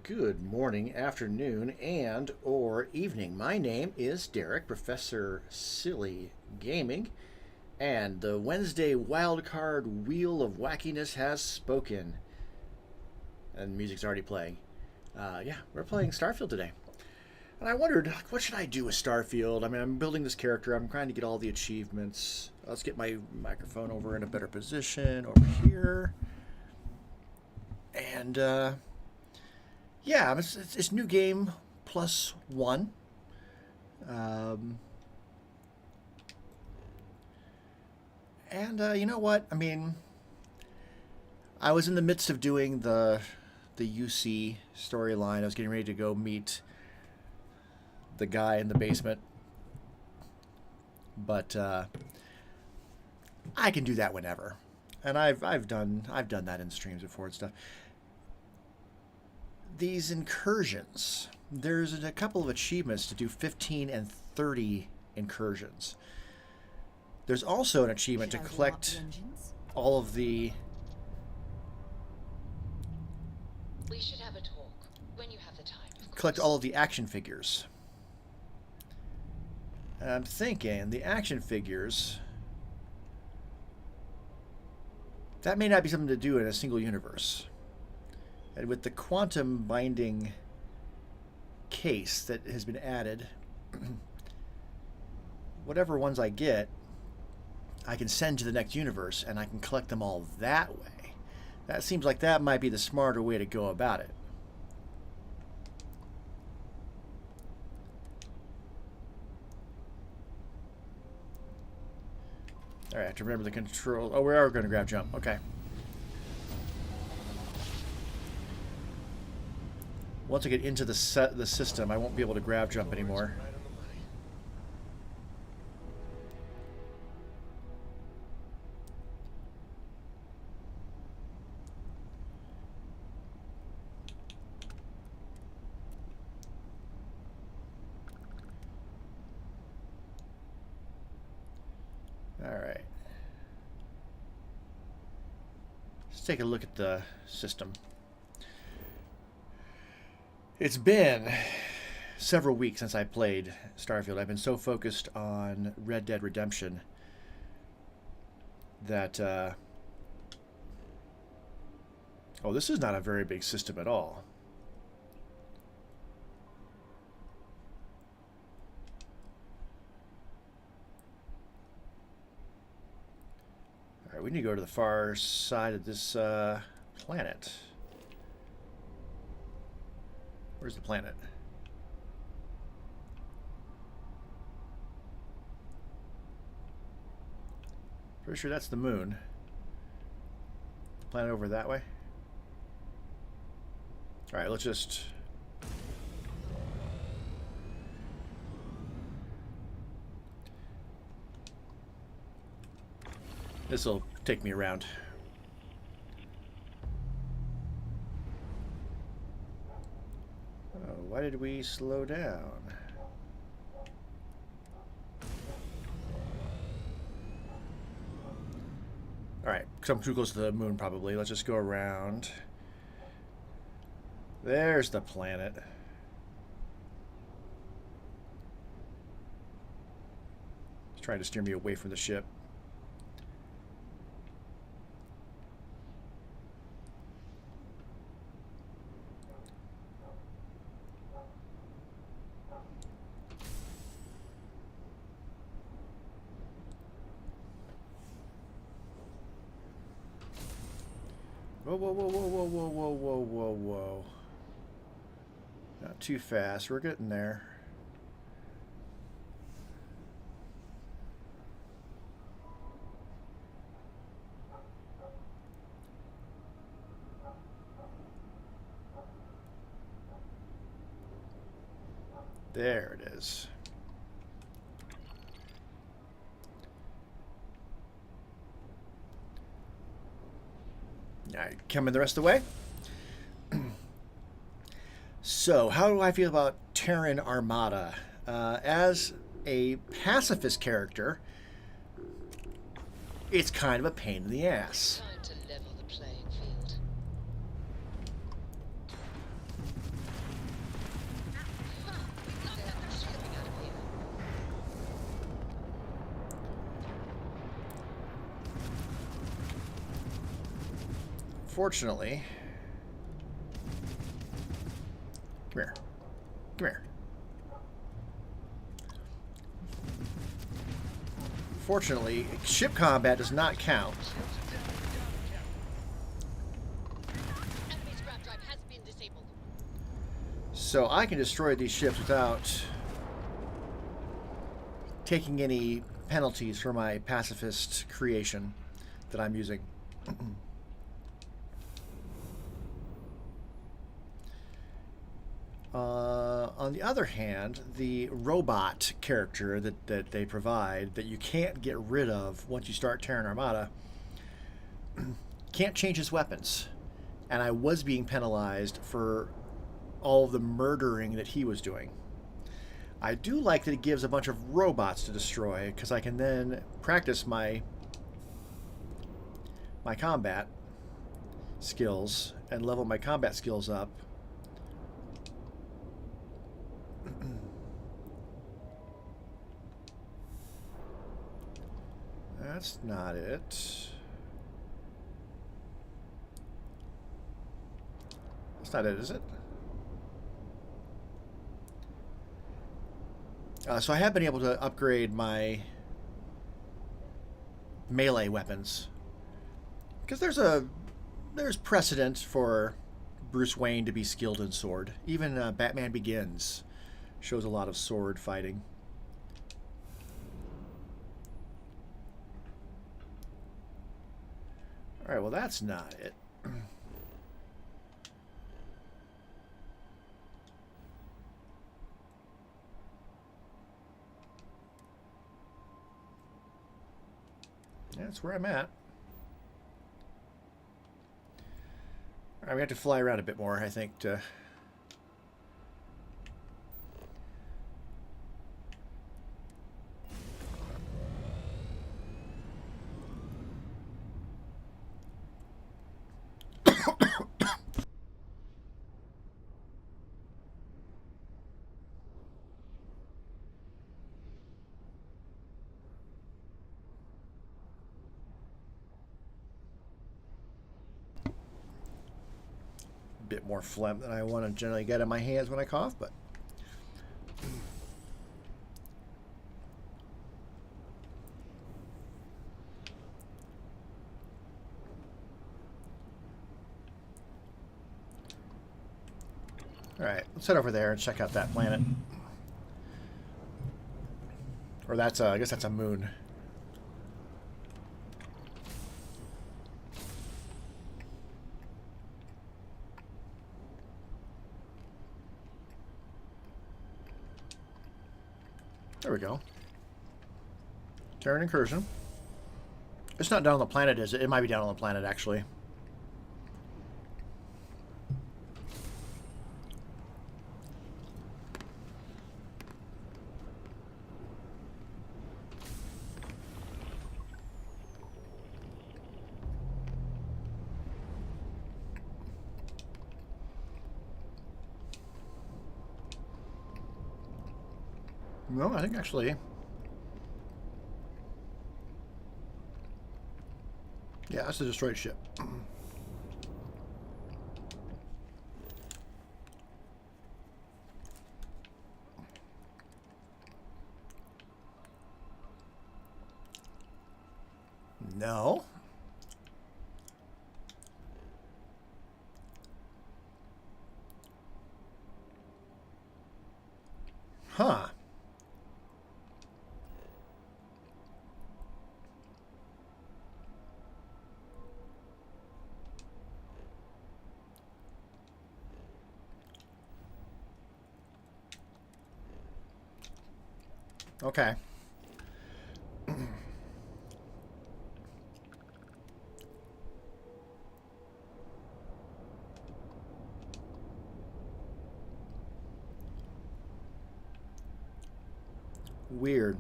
Good morning, afternoon, and or evening. My name is Derek, Professor Silly Gaming, and the Wednesday wildcard Wheel of Wackiness has spoken. And music's already playing. Yeah, we're playing Starfield today. And I wondered, what should I do with Starfield? I mean, I'm building this character. I'm trying to get all the achievements. Let's get my microphone over in a better position over here. And, yeah, it's new game +1. You know what? I mean, I was in the midst of doing the UC storyline. I was getting ready to go meet the guy in the basement, but I can do that whenever, and I've done that in streams before and stuff. These incursions, there's a couple of achievements to do 15 and 30 incursions. There's also an achievement to collect all of the... We should have a talk when you have the time. Collect all of the action figures. And I'm thinking the action figures, that may not be something to do in a single universe. And with the quantum binding case that has been added, whatever ones I get, I can send to the next universe and I can collect them all that way. That seems like that might be the smarter way to go about it. All right, I have to remember the control. Oh, we are going to grab jump. Okay. Once I get into the system, I won't be able to grab jump anymore. All right. Let's take a look at the system. It's been several weeks since I played Starfield. I've been so focused on Red Dead Redemption that... oh, this is not a very big system at all. All right, we need to go to the far side of this planet. Where's the planet? Pretty sure that's the moon. The planet over that way. All right, let's just... This'll take me around. Why did we slow down? Alright, because I'm too close to the moon probably. Let's just go around. There's the planet. It's trying to steer me away from the ship. Whoa, whoa, whoa, whoa, whoa, whoa, whoa, whoa, whoa, whoa. Not too fast. We're getting there. There it is. Alright, coming the rest of the way. So, how do I feel about Terran Armada? As a pacifist character, it's kind of a pain in the ass. Time to level the playing field. Unfortunately, come here. Come here. Fortunately, ship combat does not count. Enemy scrap drive has been disabled. So I can destroy these ships without taking any penalties for my pacifist creation that I'm using. On the other hand, the robot character that they provide that you can't get rid of once you start Terran Armada can't change his weapons. And I was being penalized for all of the murdering that he was doing. I do like that it gives a bunch of robots to destroy, because I can then practice my combat skills and level my combat skills up. That's not it. That's not it, is it? So I have been able to upgrade my melee weapons, because there's precedent for Bruce Wayne to be skilled in sword. Even Batman Begins shows a lot of sword fighting. All right, well that's not it. That's where I'm at. All right, we have to fly around a bit more, I think, to... bit more phlegm than I want to generally get in my hands when I cough, but all right, let's head over there and check out that planet. Or that's I guess that's a moon. There we go. Terran incursion. It's not down on the planet, is it? It might be down on the planet, actually. No, I think actually... Yeah, that's a destroyed ship. No. Huh. Okay. Weird.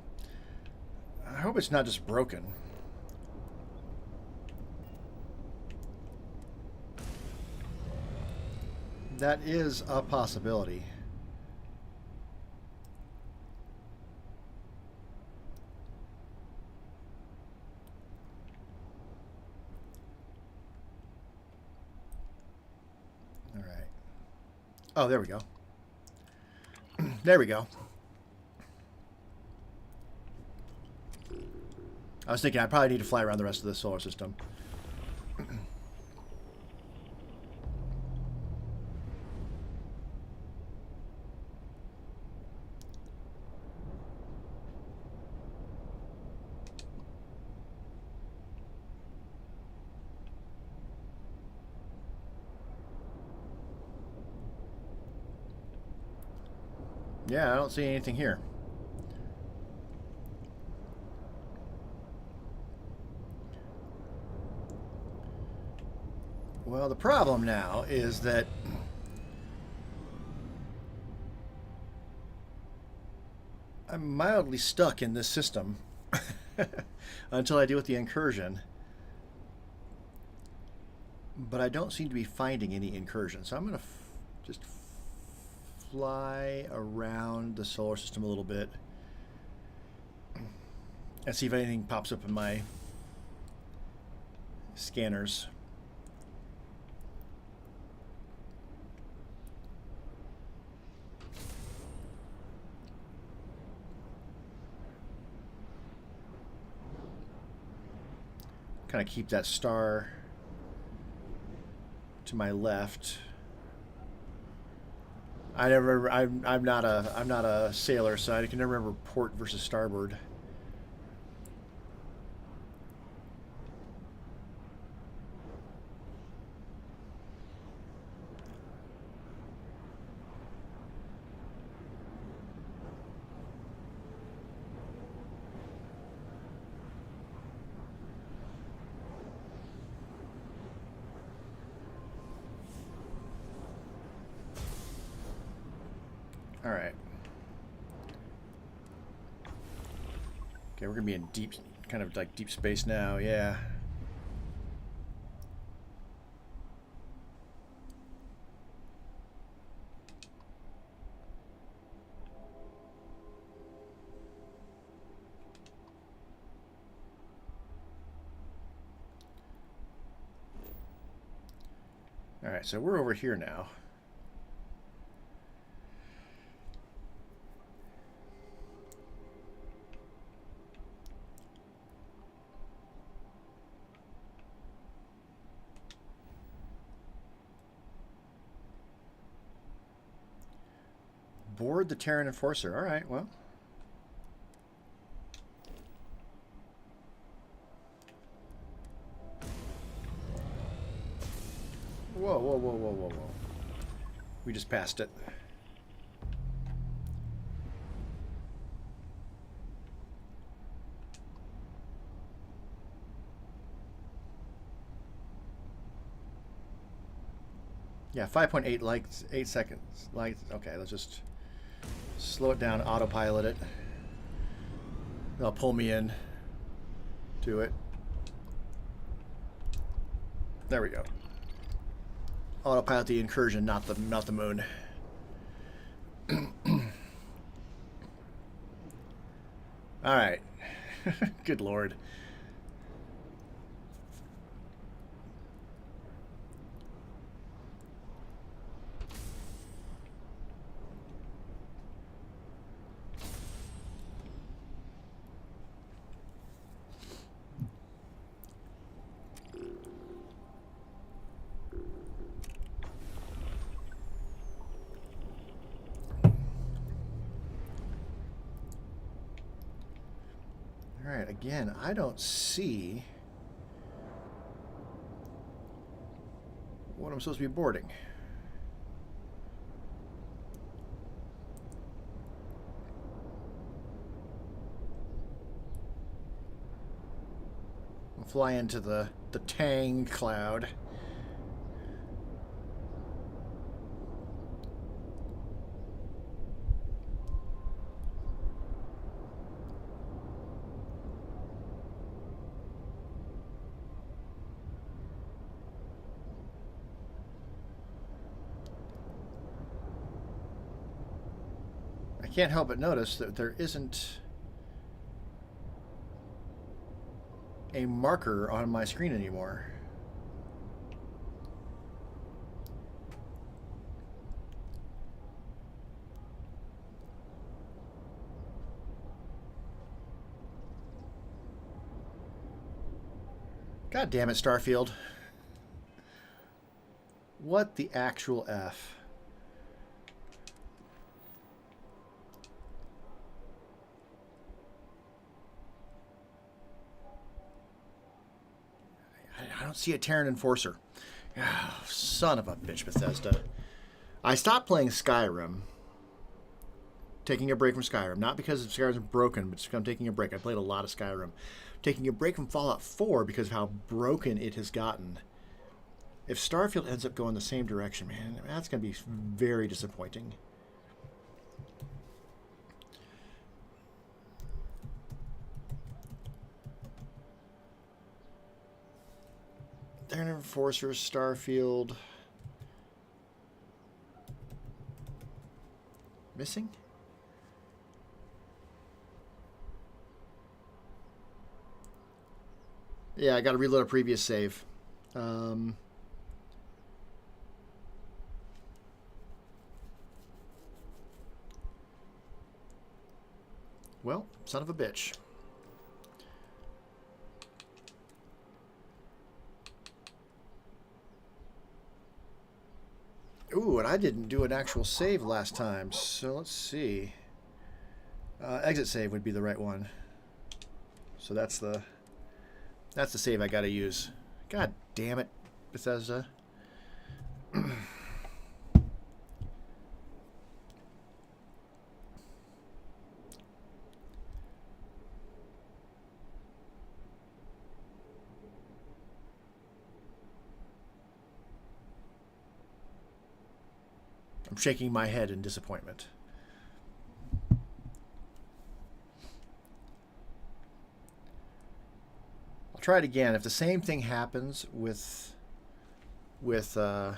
I hope it's not just broken. That is a possibility. Oh, there we go. There we go. I was thinking I probably need to fly around the rest of the solar system. Yeah, I don't see anything here. Well, the problem now is that I'm mildly stuck in this system until I deal with the incursion. But I don't seem to be finding any incursion. So I'm going to just fly around the solar system a little bit and see if anything pops up in my scanners. Kind of keep that star to my left. I'm not a sailor, so I can never remember port versus starboard. All right. Okay, we're gonna be in deep, kind of like deep space now. Yeah. All right, so we're over here now. Board the Terran Enforcer. All right, well. Whoa, whoa, whoa, whoa, whoa, whoa. We just passed it. Yeah, 5.8 likes, 8 seconds. Like, okay, let's just slow it down, autopilot it. They'll pull me in to it. There we go. Autopilot the incursion, not the moon. All right. Good Lord. Alright, again, I don't see what I'm supposed to be boarding. I'll fly into the Tang cloud. Can't help but notice that there isn't a marker on my screen anymore. God damn it, Starfield. What the actual F? I don't see a Terran Enforcer. Oh, son of a bitch, Bethesda. I stopped playing Skyrim. Taking a break from Skyrim. Not because Skyrim's broken, but just because I'm taking a break. I played a lot of Skyrim. Taking a break from Fallout 4 because of how broken it has gotten. If Starfield ends up going the same direction, man, that's going to be very disappointing. Terran Enforcers, Starfield. Missing? Yeah, I got to reload a previous save. Well, son of a bitch. Ooh, and I didn't do an actual save last time, so let's see. Exit save would be the right one. So that's the save I got to use. God damn it, Bethesda. I'm shaking my head in disappointment. I'll try it again. If the same thing happens with the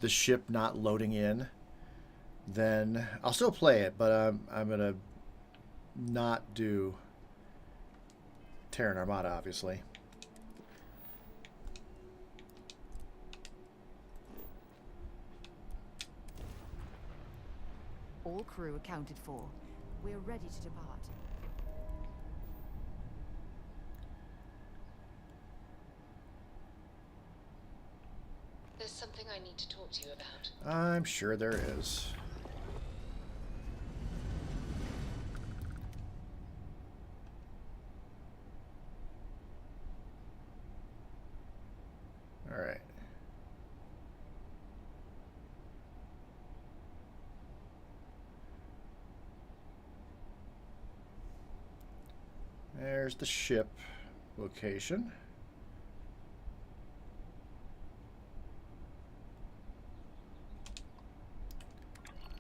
ship not loading in, then I'll still play it, but I'm gonna not do Terran Armada, obviously. All crew accounted for. We're ready to depart. There's something I need to talk to you about. I'm sure there is. All right. There's the ship location.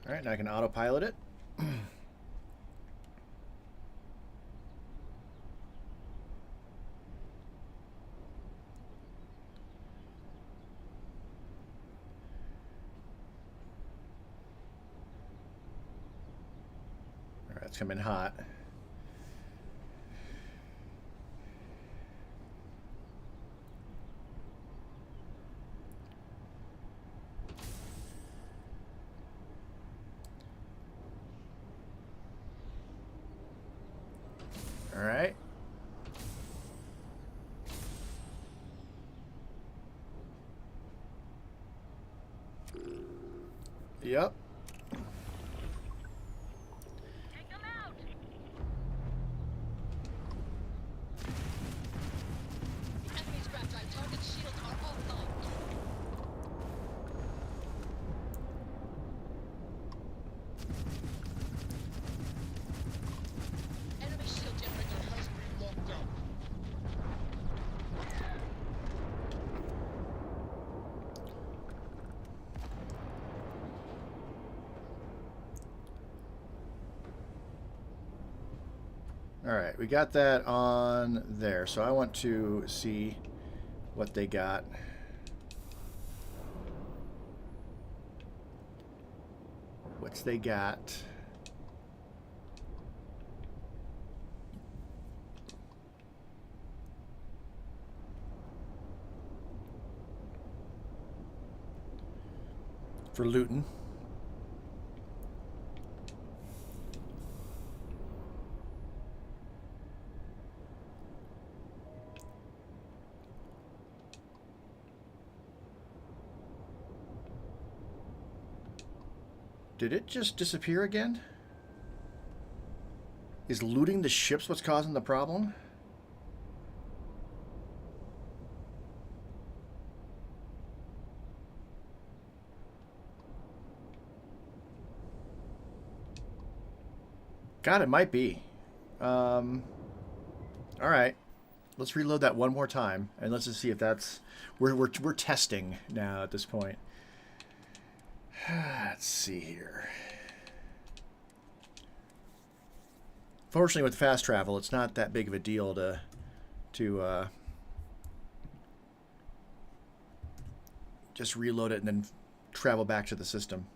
All right, now I can autopilot it. All right, it's coming hot. All right. Yep. Take them out! Enemy scrap drive target shields are offline. Enemy shield generator has been locked up. All right, we got that on there. So I want to see what they got. What's they got? For looting. Did it just disappear again? Is looting the ships what's causing the problem? God, it might be. All right. Let's reload that one more time, and let's just see if that's... We're testing now at this point. Let's see here. Fortunately, with fast travel, it's not that big of a deal to just reload it and then travel back to the system.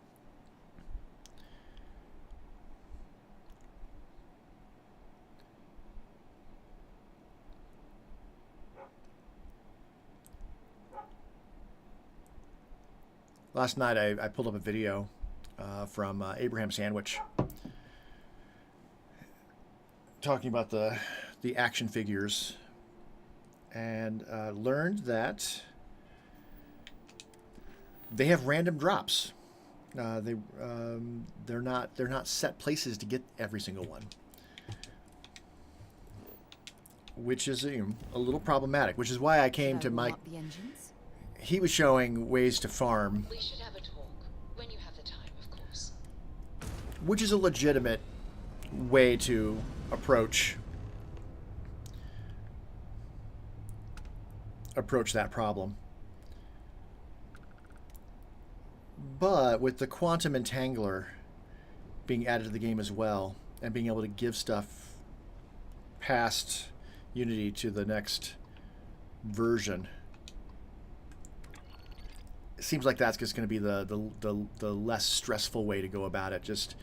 Last night, I pulled up a video from Abraham Sandwich talking about the action figures, and learned that they have random drops. They're not set places to get every single one, which is a little problematic. Which is why I came to Mike. He was showing ways to farm. We should have a talk when you have the time, of course. Which is a legitimate way to approach that problem. But with the quantum entangler being added to the game as well, and being able to give stuff past Unity to the next version, it seems like that's just going to be the less stressful way to go about it. Just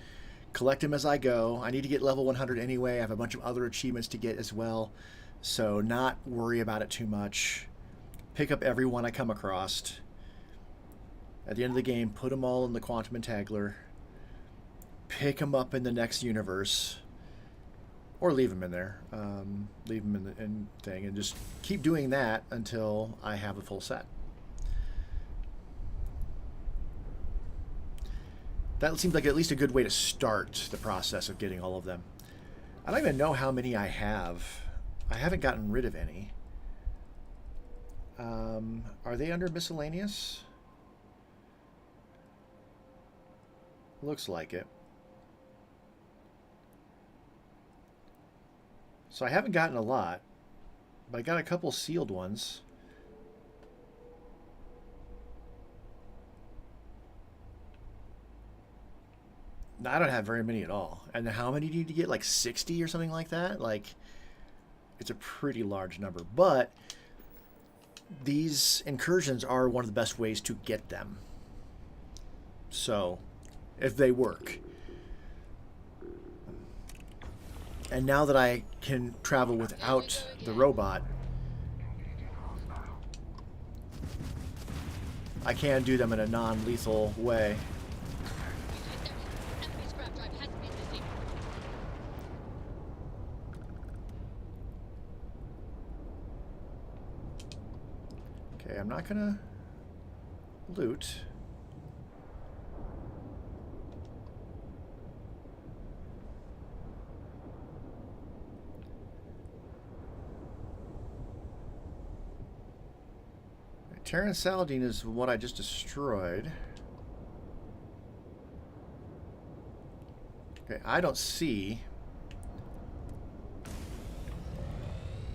collect them as I go. I need to get level 100 anyway. I have a bunch of other achievements to get as well, so not worry about it too much. Pick up every one I come across. At the end of the game, put them all in the quantum entangler. Pick them up in the next universe, or leave them in there. Leave them in the thing, and just keep doing that until I have a full set. That seems like at least a good way to start the process of getting all of them. I don't even know how many I have. I haven't gotten rid of any. Are they under miscellaneous? Looks like it. So I haven't gotten a lot, but I got a couple sealed ones. I don't have very many at all. And how many do you need to get? Like 60 or something like that? Like, it's a pretty large number. But these incursions are one of the best ways to get them. So, if they work. And now that I can travel without the robot, I can do them in a non-lethal way. Okay, I'm not gonna loot. Terran Saladin is what I just destroyed. Okay, I don't see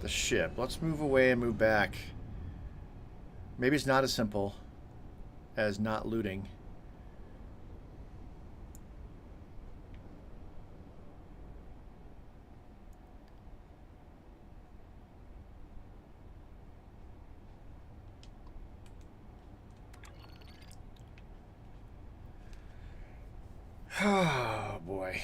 the ship. Let's move away and move back. Maybe it's not as simple as not looting. Oh, boy.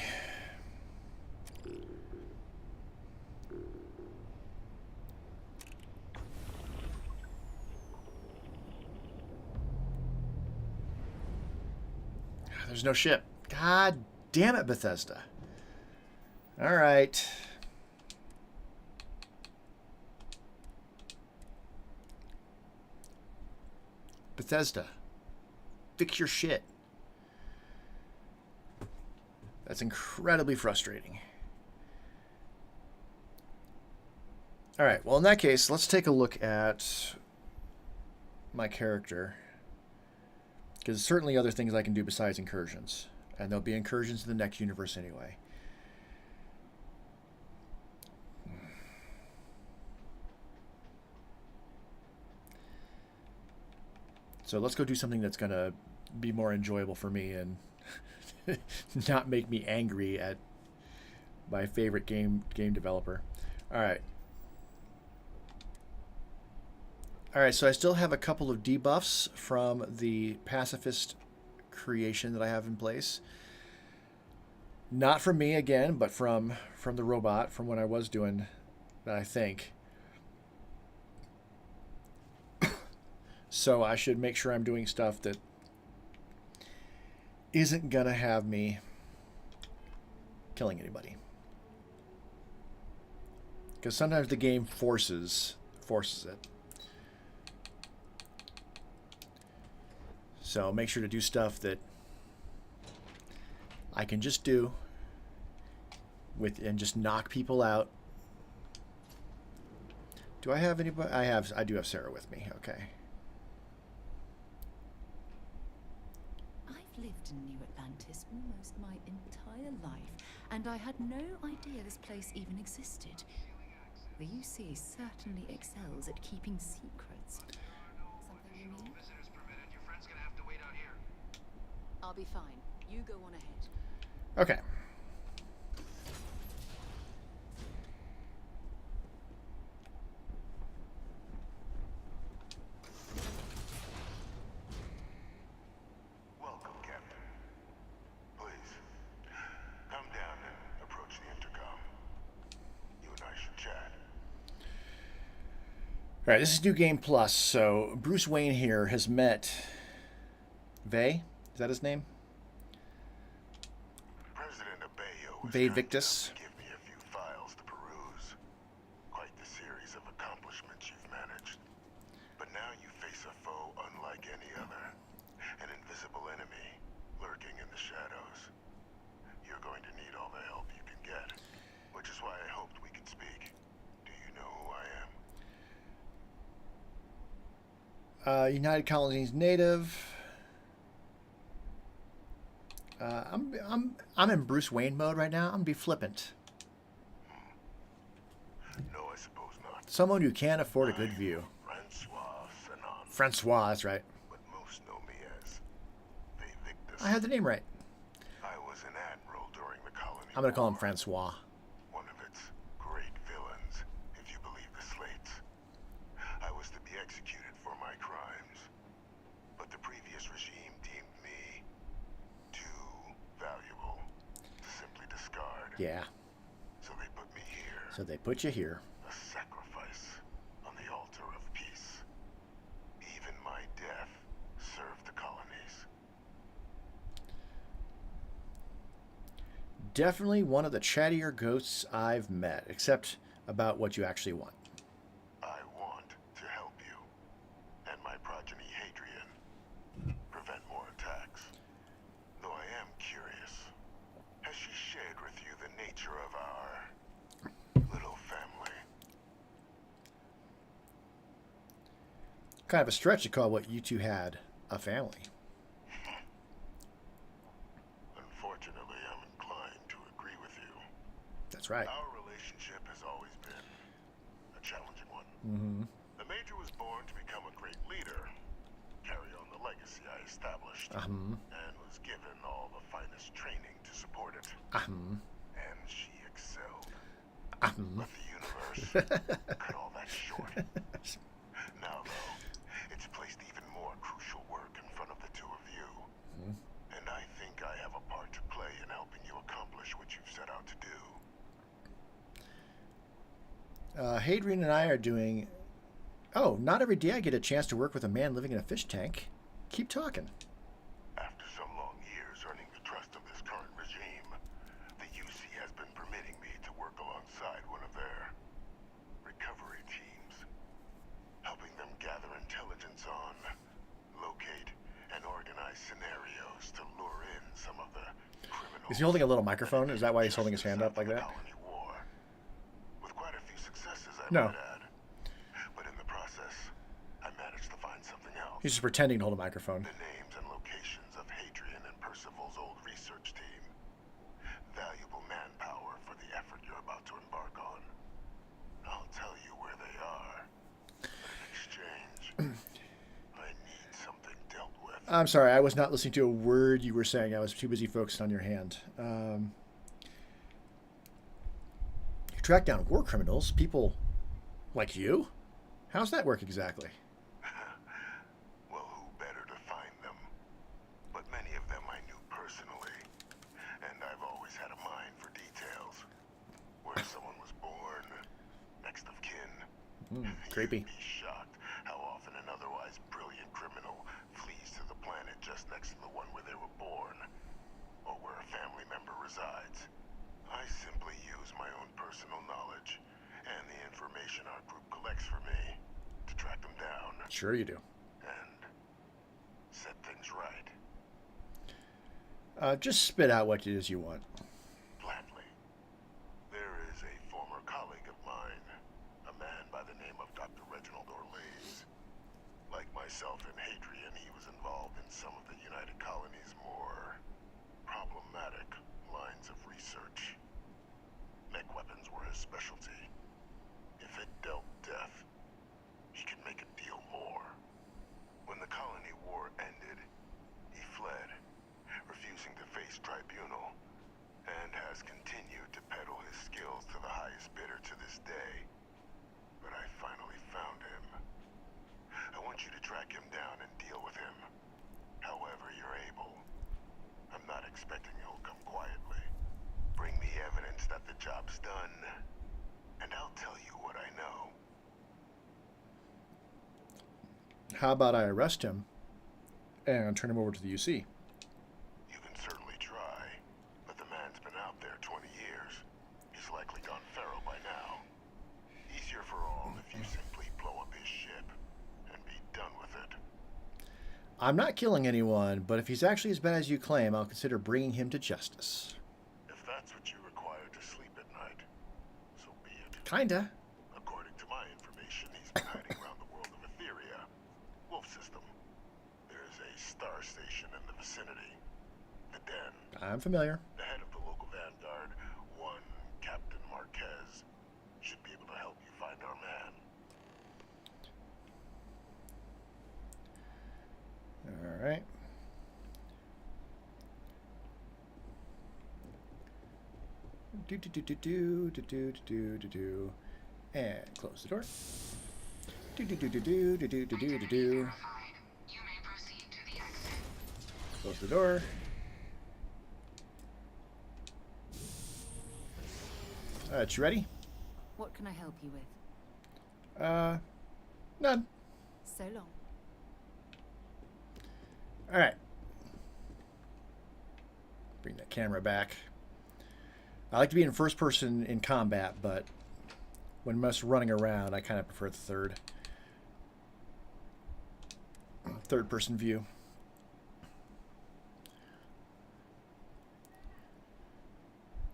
There's no ship. God damn it, Bethesda. All right. Bethesda, fix your shit. That's incredibly frustrating. All right, well, in that case, let's take a look at my character. Because there's certainly other things I can do besides incursions. And there'll be incursions in the next universe anyway. So let's go do something that's going to be more enjoyable for me and not make me angry at my favorite game developer. All right. All right, so I still have a couple of debuffs from the pacifist creation that I have in place. Not from me again, but from the robot, from what I was doing, that I think. So I should make sure I'm doing stuff that isn't going to have me killing anybody. Because sometimes the game forces it. So make sure to do stuff that I can just do and just knock people out. Do I have anybody? I do have Sarah with me. Okay. I've lived in New Atlantis almost my entire life, and I had no idea this place even existed. The UC certainly excels at keeping secrets. Something you mean? Visitors permitted. Your friend's gonna have to wait out here. I'll be fine. You go on ahead. Okay. Welcome, Captain. Please, come down and approach the intercom. You and I should chat. All right, this is New Game Plus. So Bruce Wayne here has met Vay. Is that his name? President Abeyo was Vay kind Victus. enough to give me a few files to peruse. Quite the series of accomplishments you've managed. But now you face a foe unlike any other. An invisible enemy lurking in the shadows. You're going to need all the help you can get. Which is why I hoped we could speak. Do you know who I am? United Colonies native. I'm in Bruce Wayne mode right now. I'm gonna be flippant. No, I suppose not. Someone who can't afford a good view. Francois, that's right. But most know me as Vay Victus. I had the name right. I was an admiral during the colony. I'm gonna call him War. Francois. One of its great villains, if you believe the slates. I was to be executed for my crimes. But the previous regime deemed me too valuable to simply discard. Yeah. So they put me here. So they put you here. A sacrifice on the altar of peace. Even my death served the colonies. Definitely one of the chattier ghosts I've met, except about what you actually want. I want to help you and my progeny Hadrian prevent more attacks. Though I am curious, has she shared with you the nature of our little family? Kind of a stretch to call what you two had a family. Unfortunately, I'm inclined to agree with you. That's right. Our relationship has always been a challenging one. Mm-hmm. The Major was born to become a great leader, carry on the legacy I established, and was given all the finest training to support it. And she excelled. But the universe cut all that short. Now, though, it's placed even more crucial work in front of the two of you. And I think I have a part to play in helping you accomplish what you've set out to do. Hadrian and I are doing... Oh, not every day I get a chance to work with a man living in a fish tank. Keep talking. After some long years earning the trust of this current regime, the UC has been permitting me to work alongside one of their recovery teams, helping them gather intelligence on, locate, and organize scenarios to lure in some of the criminal Is he holding a little microphone? Is that why he's holding his hand up like that? Colony war. With quite a few successes, I No. might add. But in the process, I managed to find something else. He's just pretending to hold a microphone. The names and locations of Hadrian and Percival's old research team. Valuable manpower for the effort you're about to embark on. I'll tell you where they are. But in exchange, I need something dealt with. I'm sorry, I was not listening to a word you were saying. I was too busy focused on your hand. You track down war criminals, people like you? How's that work exactly? Well, who better to find them? But many of them I knew personally, and I've always had a mind for details. Where someone was born, next of kin. Creepy. You'd be shocked how often an otherwise brilliant criminal flees to the planet just next to the one where they were born, or where a family member resides. I simply use my own personal knowledge and the information our group collects for me to track them down Sure you do. and set things right. Just spit out what it is you want. Gladly. There is a former colleague of mine, a man by the name of Dr. Reginald Orlays. Like myself and Hadrian, he was involved in some of the United Colony's more problematic lines of research. Mech weapons were his specialty. If it dealt death, he could make a deal more. When the colony war ended, he fled, refusing to face tribunal, and has continued to peddle his skills to the highest bidder to this day. But I finally found him. I want you to track him down and deal with him, however you're able. I'm not expecting you'll come quietly. Bring me evidence that the job's done, and I'll tell you what I know. How about I arrest him and turn him over to the UC? You can certainly try, but the man's been out there 20 years. He's likely gone feral by now. Easier for all if you simply blow up his ship and be done with it. I'm not killing anyone, but if he's actually as bad as you claim, I'll consider bringing him to justice. If that's what you require to sleep at night, so be it. Kinda. According to my information, he's been hiding around the world of Etheria. Wolf system. There's a star station in the vicinity. The Den. I'm familiar. The head of the local vanguard, one Captain Marquez, should be able to help you find our man. All right. Do. And close the door. Do. Close the door. You ready? What can I help you with? None. So long. All right. Bring that camera back. I like to be in first person in combat, but when us running around, I kind of prefer the third person view.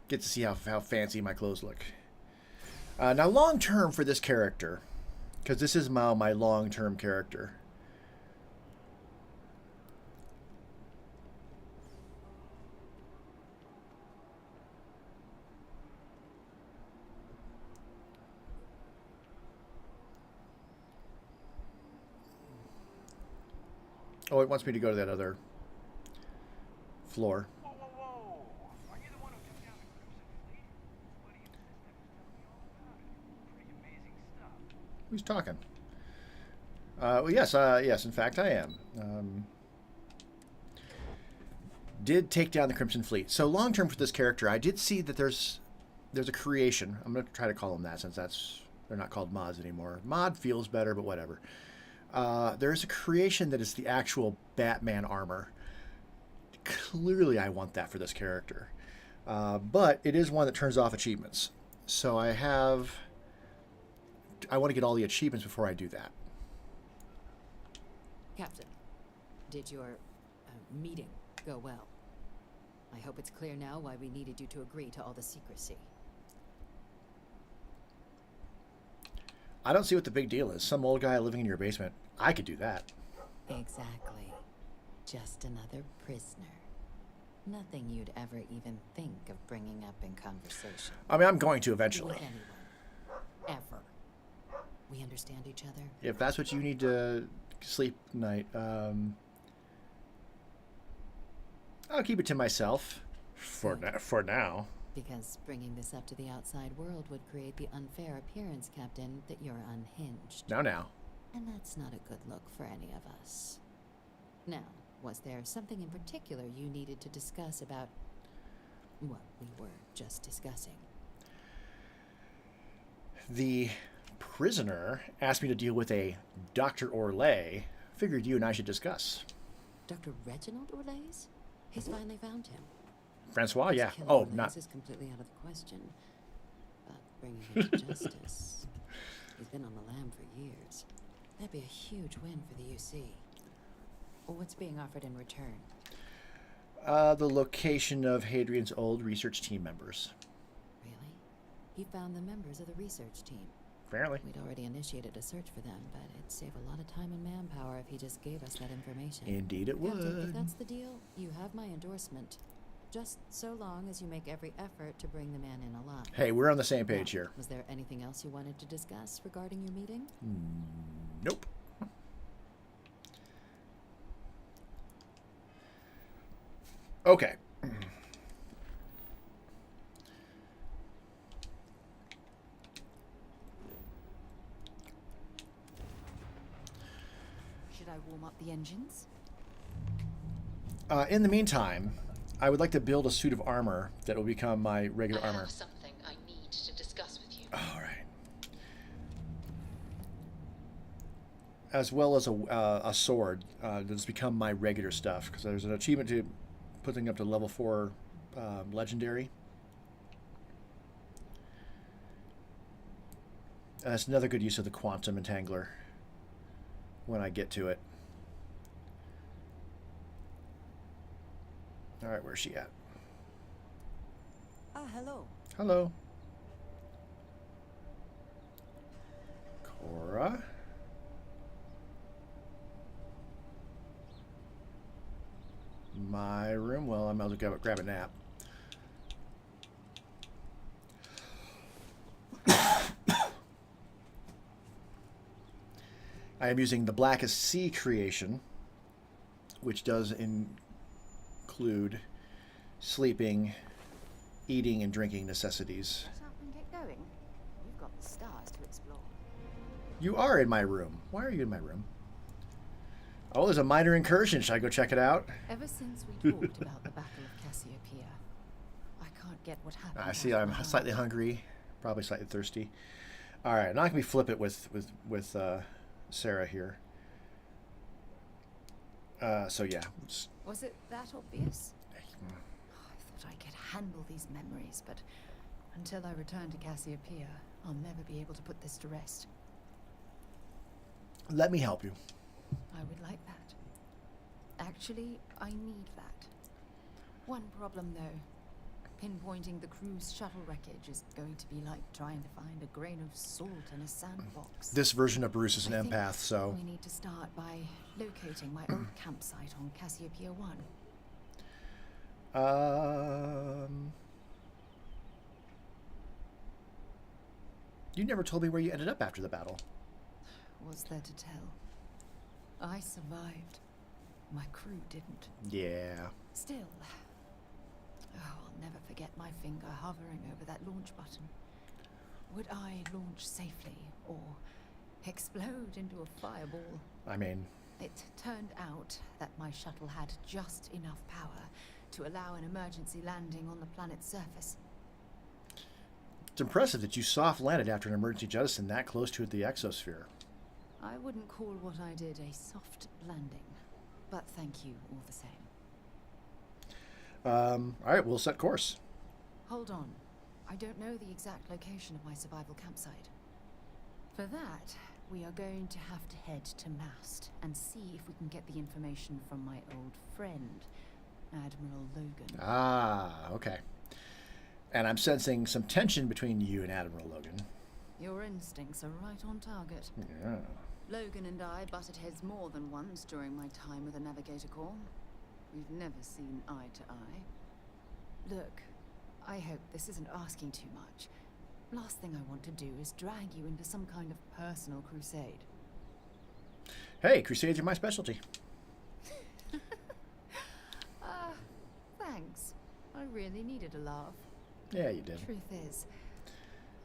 Get to see how fancy my clothes look. Now, long term for this character, because this is my long term character. Oh, it wants me to go to that other floor. Whoa, whoa, whoa! Are you the one who took down the Crimson Fleet? Buddy in the system was telling me all about it. Pretty amazing stuff. Who's talking? Well, yes, in fact, I am. Did take down the Crimson Fleet. So long term for this character, I did see that there's a creation. I'm going to try to call them that since they're not called mods anymore. Mod feels better, but whatever. There's a creation that is the actual Batman armor. Clearly, I want that for this character. But it is one that turns off achievements. So I want to get all the achievements before I do that. Captain, did your meeting go well? I hope it's clear now why we needed you to agree to all the secrecy. I don't see what the big deal is. Some old guy living in your basement. I could do that. Exactly. Just another prisoner. Nothing you'd ever even think of bringing up in conversation. I mean, I'm going to eventually. With anyone. Ever. We understand each other? If that's what you need to sleep tonight, I'll keep it to myself for now. Because bringing this up to the outside world would create the unfair appearance, Captain, that you're unhinged. Now. And that's not a good look for any of us. Now, was there something in particular you needed to discuss about what we were just discussing? The prisoner asked me to deal with a Dr. Orlais. Figured you and I should discuss. Dr. Reginald Orlais? He's finally found him. Francois, yeah. Killing Oh, Orlais not... is completely out of the question. But bringing him to justice... He's been on the lam for years. That'd be a huge win for the UC. What's being offered in return? The location of Hadrian's old research team members. Really? He found the members of the research team. Apparently. We'd already initiated a search for them, but it'd save a lot of time and manpower if he just gave us that information. Indeed it Captain, would. if that's the deal, you have my endorsement. Just so long as you make every effort to bring the man in alive. Hey, we're on the same page Now, here. Was there anything else you wanted to discuss regarding your meeting? Nope. Okay. Should I warm up the engines? In the meantime, I would like to build a suit of armor that will become my regular I armor. have something I need to discuss with you. All right. As well as a sword that's become my regular stuff, because there's an achievement to putting up to level 4 legendary. And that's another good use of the quantum entangler when I get to it. All right, where's she at? Ah, hello. Hello. Cora. My room. Well, I'm about to grab a nap. I am using the Blackest Sea creation, which does include sleeping, eating, and drinking necessities. Shut up and get going. We've got the stars to explore. You are in my room. Why are you in my room? Oh, there's a minor incursion. Should I go check it out? Ever since we talked about the Battle of Cassiopeia, I can't get what happened. I see. out of I'm my slightly mind. hungry, probably slightly thirsty. All right, now I can be flip it with Sarah here. So yeah. Was it that obvious? I thought I could handle these memories, but until I return to Cassiopeia, I'll never be able to put this to rest. Let me help you. I would like that. Actually, I need that. One problem, though. Pinpointing the crew's shuttle wreckage is going to be like trying to find a grain of salt in a sandbox. This version of Bruce is an I think empath, so... we need to start by locating my old campsite on Cassiopeia 1. You never told me where you ended up after the battle. What's there to tell? I survived. My crew didn't. Yeah. Still, I'll never forget my finger hovering over that launch button. Would I launch safely or explode into a fireball? I mean... It turned out that my shuttle had just enough power to allow an emergency landing on the planet's surface. It's impressive that you soft landed after an emergency jettison that close to the exosphere. I wouldn't call what I did a soft landing, but thank you all the same. All right, we'll set course. Hold on. I don't know the exact location of my survival campsite. For that, we are going to have to head to Mast and see if we can get the information from my old friend, Admiral Logan. Ah, okay. And I'm sensing some tension between you and Admiral Logan. Your instincts are right on target. Yeah. Logan and I butted heads more than once during my time with the Navigator Corps. We've never seen eye to eye. Look, I hope this isn't asking too much. Last thing I want to do is drag you into some kind of personal crusade. Hey, crusades are my specialty. Thanks. I really needed a laugh. Yeah, you did. Truth is,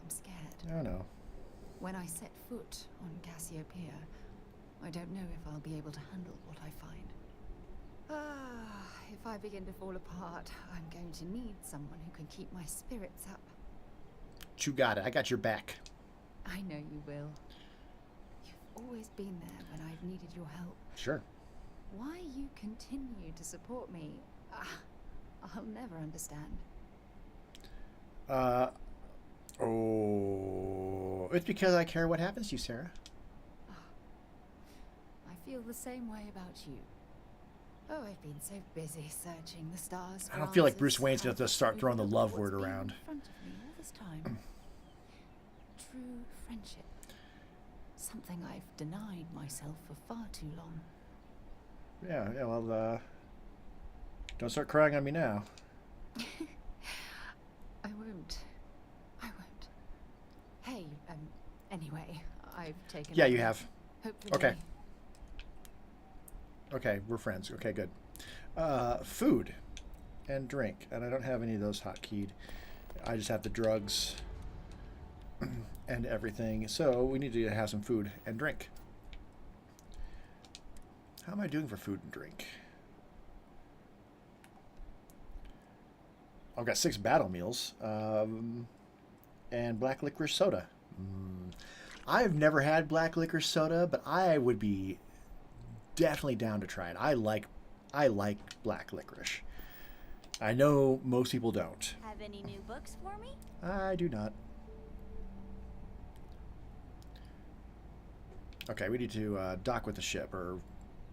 I'm scared. Oh, no. When I set foot on Cassiopeia, I don't know if I'll be able to handle what I find. If I begin to fall apart, I'm going to need someone who can keep my spirits up. You got it. I got your back. I know you will. You've always been there when I've needed your help. Sure. Why you continue to support me, I'll never understand. Oh, it's because I care what happens to you, Sarah. I feel the same way about you. Oh, I've been so busy searching the stars. I don't feel like Bruce Wayne's going to start throwing the love word around. In front of me all this time. True friendship. Something I've denied myself for far too long. Yeah, well, don't start crying on me now. I won't. Hey, anyway, I've taken... Yeah, you have. Hopefully... Okay. Okay, we're friends. Okay, good. Food and drink. And I don't have any of those hotkeyed. I just have the drugs and everything. So we need to have some food and drink. How am I doing for food and drink? I've got 6 battle meals. And black licorice soda. I've never had black licorice soda, but I would be definitely down to try it. I like black licorice. I know most people don't. Have any new books for me? I do not. Okay, we need to dock with the ship, or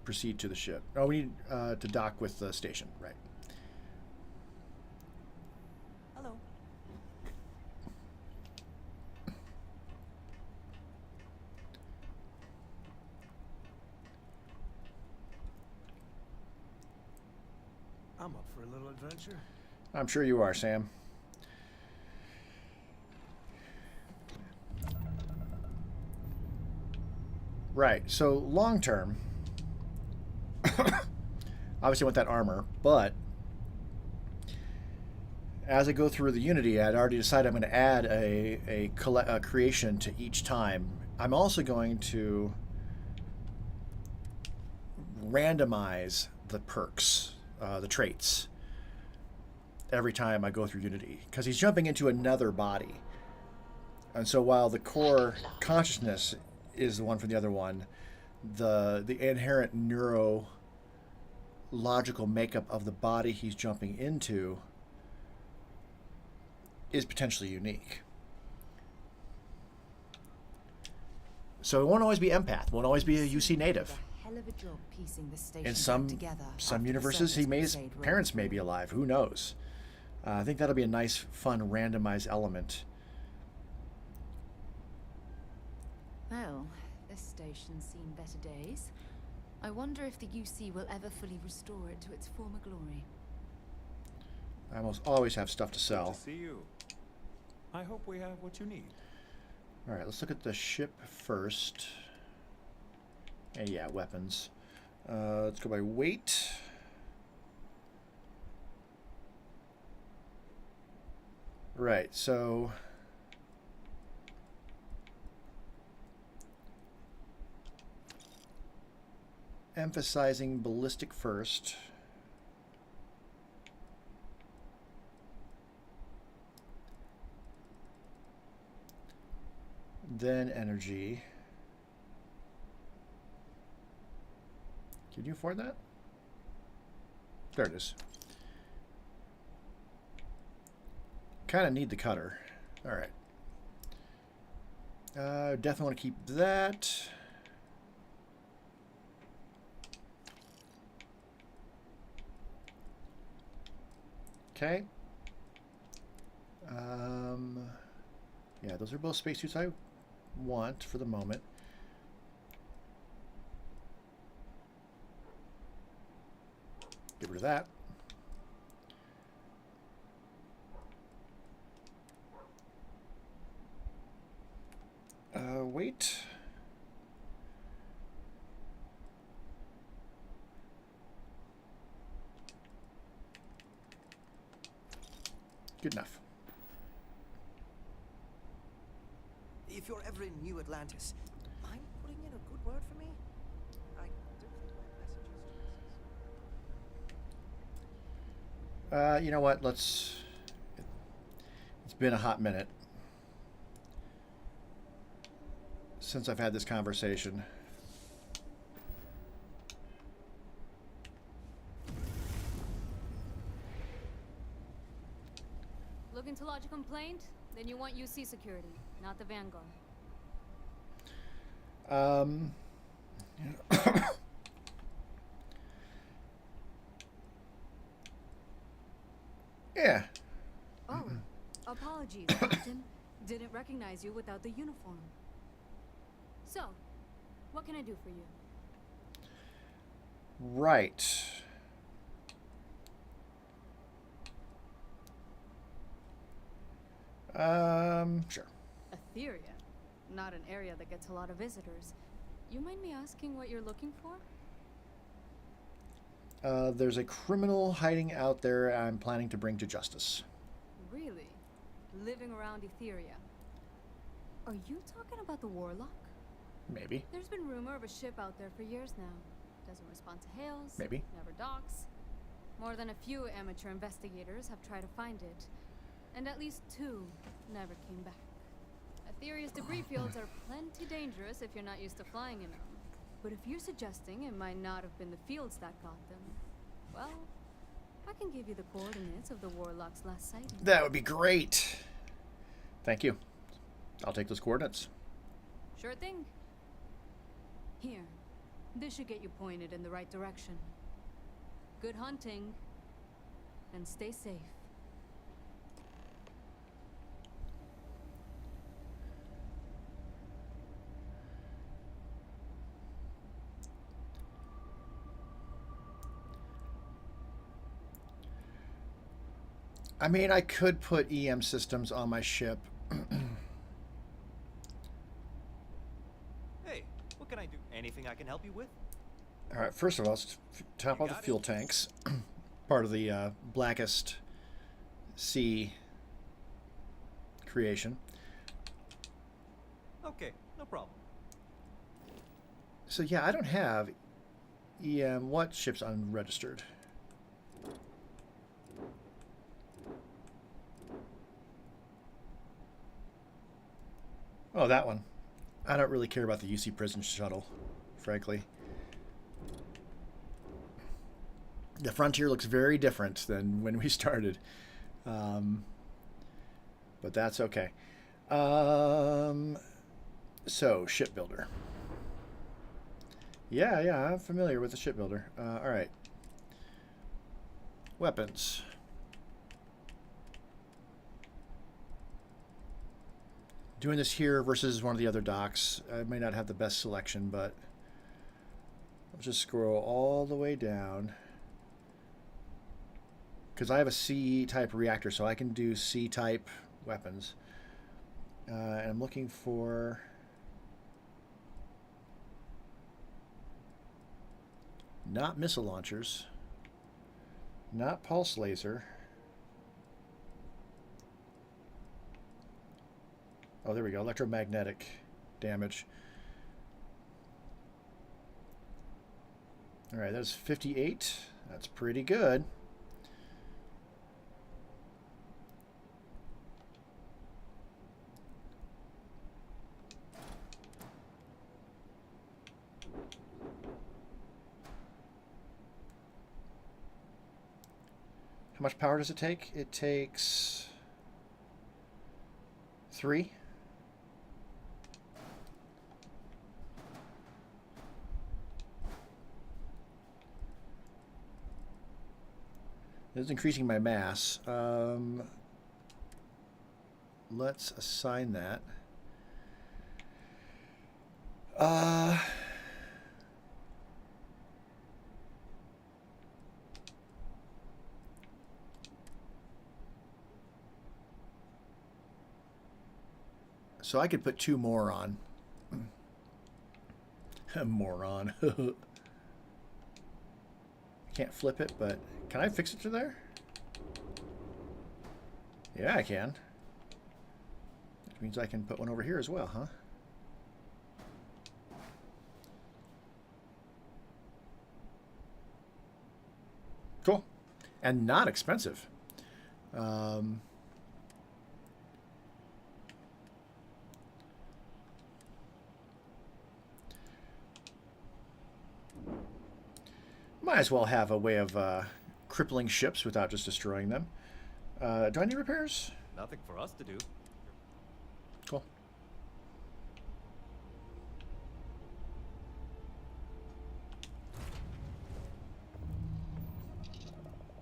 proceed to the ship. Oh, we need to dock with the station, right. Hello. I'm up for a little adventure. I'm sure you are, Sam. Right, so long term, obviously I want that armor, but as I go through the Unity, I'd already decided I'm going to add a creation to each time. I'm also going to randomize the perks, the traits, every time I go through Unity, because he's jumping into another body. And so while the core consciousness is the one from the other one, the inherent neurological makeup of the body he's jumping into is potentially unique. So it won't always be empath, won't always be a UC native. In some universes, his parents may be alive. Who knows? I think that'll be a nice, fun, randomized element. Well, this station's seen better days. I wonder if the UC will ever fully restore it to its former glory. I almost always have stuff to sell. Good to see you. I hope we have what you need. All right, let's look at the ship first. And yeah, weapons. Let's go by weight. Right, so emphasizing ballistic first. Then energy. Can you afford that? There it is. Kind of need the cutter. All right. Definitely want to keep that. Okay. Yeah, those are both spacesuits I want for the moment. Get rid of that. Wait. Good enough. If you're ever in New Atlantis, mind putting in a good word for me? I don't think my messages to You know what? It's been a hot minute since I've had this conversation. Looking to lodge a complaint? Then you want UC security, not the Vanguard. Yeah. Oh, apologies, Captain. Didn't recognize you without the uniform. So, what can I do for you? Right. Sure. Etheria, not an area that gets a lot of visitors. You mind me asking what you're looking for? There's a criminal hiding out there I'm planning to bring to justice. Really? Living around Etheria? Are you talking about the Warlock? Maybe. There's been rumor of a ship out there for years now. Doesn't respond to hails. Maybe. Never docks. More than a few amateur investigators have tried to find it. And at least 2 never came back. Etheria's debris fields are plenty dangerous if you're not used to flying in them. But if you're suggesting it might not have been the fields that got them, well, I can give you the coordinates of the Warlock's last sighting. That would be great. Thank you. I'll take those coordinates. Sure thing. Here. This should get you pointed in the right direction. Good hunting. And stay safe. I mean, I could put EM systems on my ship. Hey, what can I do? Anything I can help you with? All right, first of all, let's top out the fuel tanks. Part of the Blackest Sea creation. Okay, no problem. So yeah, I don't have EM. What ship's unregistered? Oh, that one. I don't really care about the UC prison shuttle, frankly. The Frontier looks very different than when we started. But that's okay. So, shipbuilder. Yeah, I'm familiar with the shipbuilder. All right. Weapons. Doing this here versus one of the other docks, I may not have the best selection, but I'll just scroll all the way down. Because I have a C-type reactor, so I can do C-type weapons. And I'm looking for... not missile launchers. Not pulse laser. Oh, there we go. Electromagnetic damage. All right, that's 58. That's pretty good. How much power does it take? It takes 3. It's increasing my mass. Let's assign that. So I could put 2 more on. Moron. Can't flip it, but can I fix it to there? Yeah, I can. Which means I can put one over here as well, huh? Cool. And not expensive. Might as well have a way of crippling ships without just destroying them. Do I need repairs? Nothing for us to do. Cool.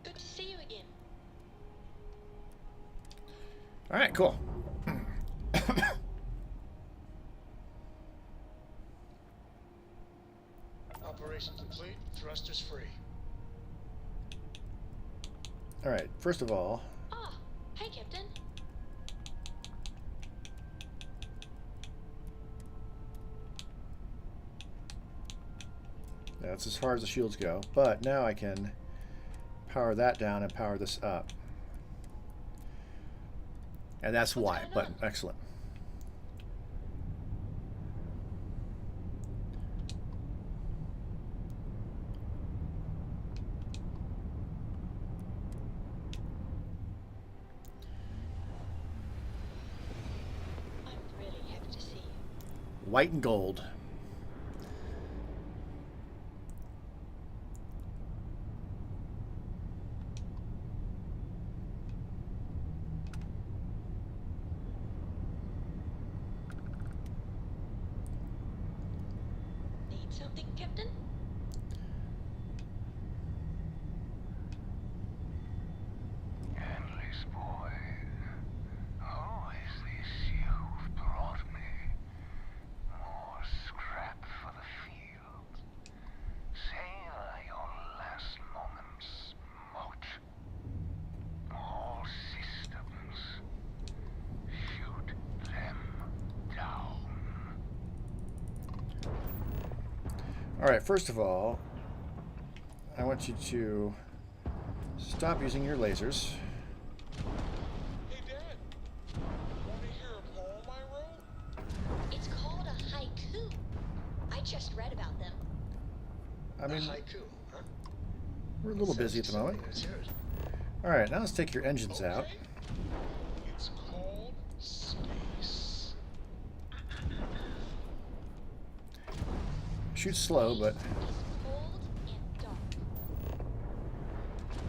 Good to see you again. All right, cool. Operation complete. Thrusters free. All right, first of all... Ah, hey, Captain. That's as far as the shields go, but now I can power that down and power this up. And that's Y button. Excellent. I'm really happy to see you. White and gold. Need something, Captain? Endless boy, who is this you've brought me? More scrap for the field. Savor your last moments, moat. All systems. Shoot them down. All right, first of all, I want you to stop using your lasers. Hey, Dad. Want to hear a poem I wrote? It's called a haiku. I just read about them. I mean, Haiku, huh? we're a little busy at the moment. Let's hear it. All right, now let's take your engines out. Okay. It's called space. Shoot slow, but It's cold and dark.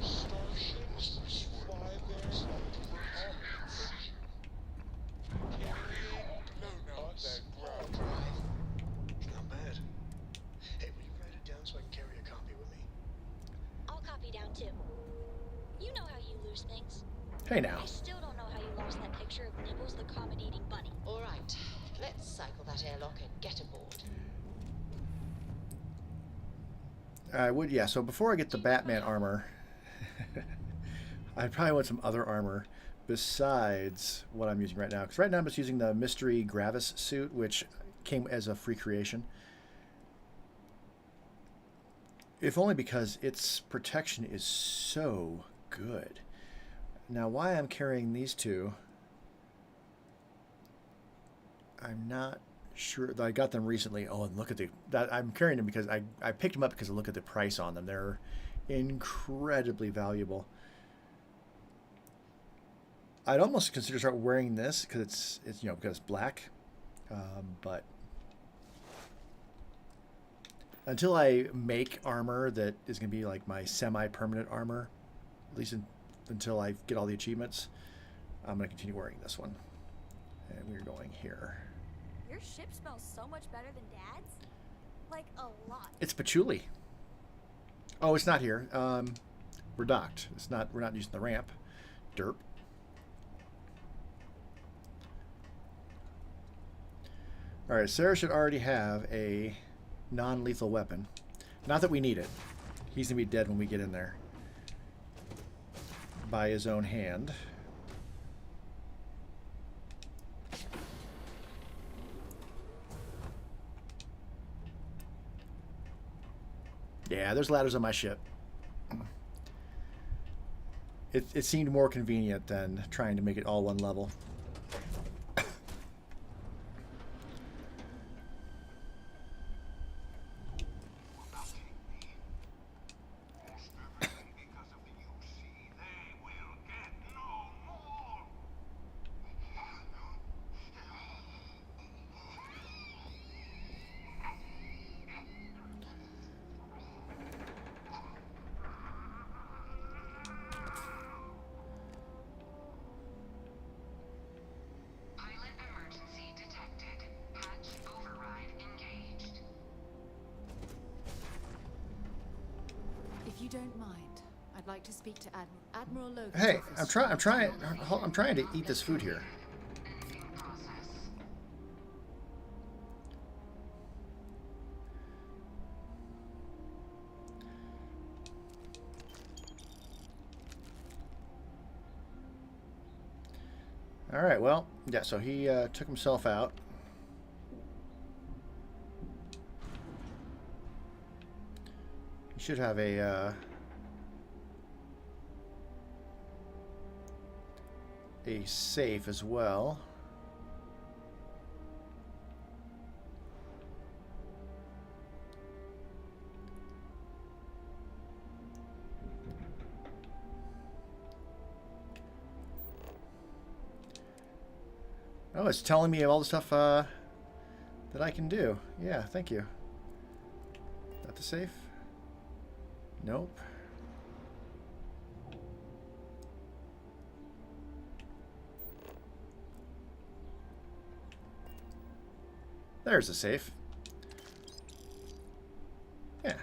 Starships fly there like almonds. Carrying donuts. That ground drive. Not bad. Hey, will you write it down so I can carry a copy with me? I'll copy down too. You know how you lose things. hey now. I still don't know how you lost that picture of Nibbles the comet-eating bunny. All right, let's cycle that airlock and get aboard. I would, yeah. So before I get the Batman armor, I probably want some other armor besides what I'm using right now. Because right now I'm just using the Mystery Gravis suit, which came as a free creation. If only because its protection is so good. Now, why I'm carrying these two, I'm not sure. I got them recently. Oh, and look at that. I'm carrying them because I picked them up because I look at the price on them. They're incredibly valuable. I'd almost consider start wearing this because it's because it's black, but until I make armor that is going to be like my semi-permanent armor, at least until I get all the achievements, I'm going to continue wearing this one. And we're going here. Your ship smells so much better than Dad's. Like, a lot. It's patchouli. Oh, it's not here. we're docked. We're not using the ramp. Derp. All right, Sarah should already have a non-lethal weapon. Not that we need it. He's gonna be dead when we get in there. By his own hand. Yeah, there's ladders on my ship. It seemed more convenient than trying to make it all one level. If you don't mind, I'd like to speak to Admiral Logan's Hey, office. I'm trying to eat this food here. All right, well, yeah, so he took himself out. He should have a safe as well. Oh, it's telling me all the stuff that I can do. Yeah, thank you. Is that the safe? Nope. There's the safe. Yeah.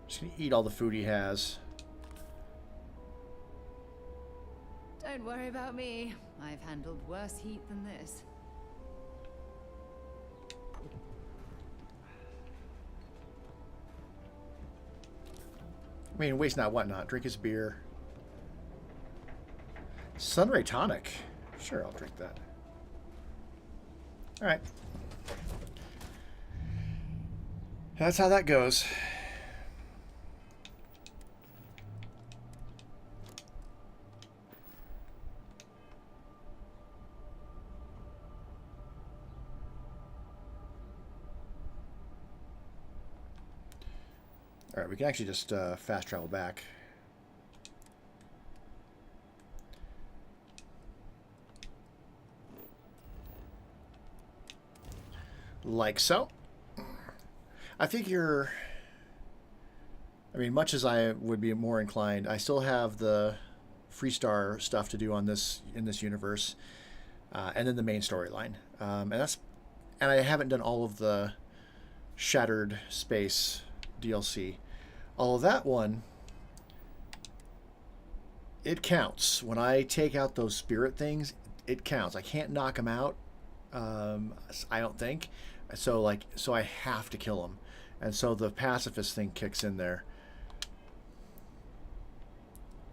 Just gonna eat all the food he has. Don't worry about me. I've handled worse heat than this. I mean, waste not, what not. Drink his beer. Sunray tonic. Sure, I'll drink that. All right. That's how that goes. All right, we can actually just fast travel back. Like so. I think you're... I mean, much as I would be more inclined, I still have the Freestar stuff to do on this in this universe, and then the main storyline, and I haven't done all of the Shattered Space DLC. All of that one, it counts. When I take out those spirit things, it counts. I can't knock them out. I don't think. So I have to kill them, and so the pacifist thing kicks in there.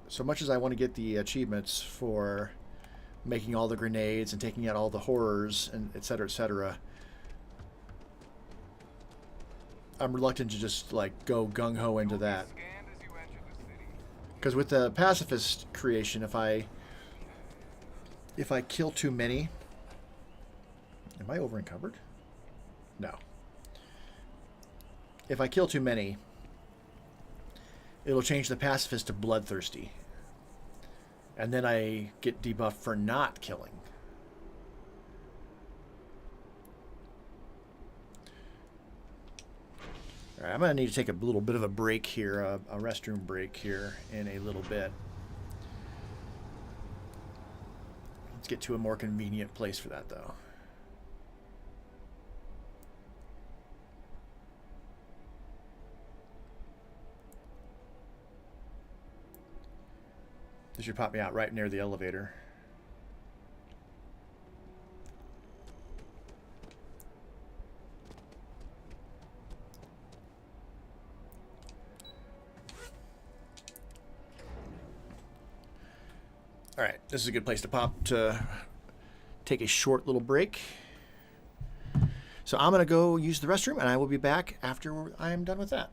So much as I want to get the achievements for making all the grenades and taking out all the horrors and etc., etc., I'm reluctant to just like go gung-ho into that. Because with the pacifist creation, if I kill too many... Am I over encumbered? No. If I kill too many, it'll change the pacifist to bloodthirsty. And then I get debuffed for not killing. All right, I'm going to need to take a little bit of a break here, a restroom break here in a little bit. Let's get to a more convenient place for that, though. This should pop me out right near the elevator. All right, this is a good place to pop to take a short little break. So I'm going to go use the restroom, and I will be back after I'm done with that.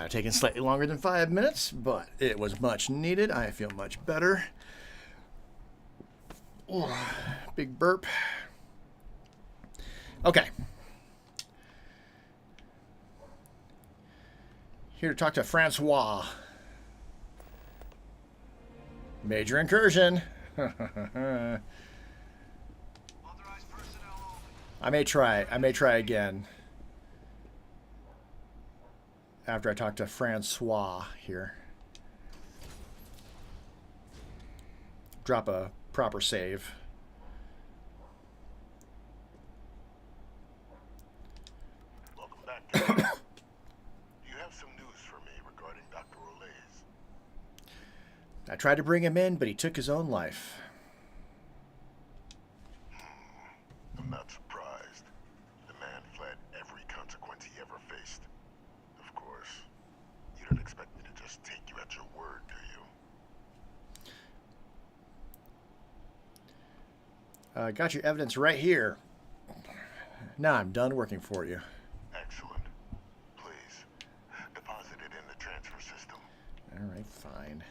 Might have taken slightly longer than 5 minutes, but it was much needed. I feel much better. Oh, big burp. Okay. Here to talk to Francois. Major incursion. I may try again after I talk to Francois here. Drop a proper save. Welcome back, Captain. You have some news for me regarding Dr. Olays. I tried to bring him in, but he took his own life. I'm not surprised. The man fled every consequence he ever faced. Of course, you don't expect me to just take you at your word, do you? Got your evidence right here. Now I'm done working for you. Excellent. Please, deposit it in the transfer system. All right, fine.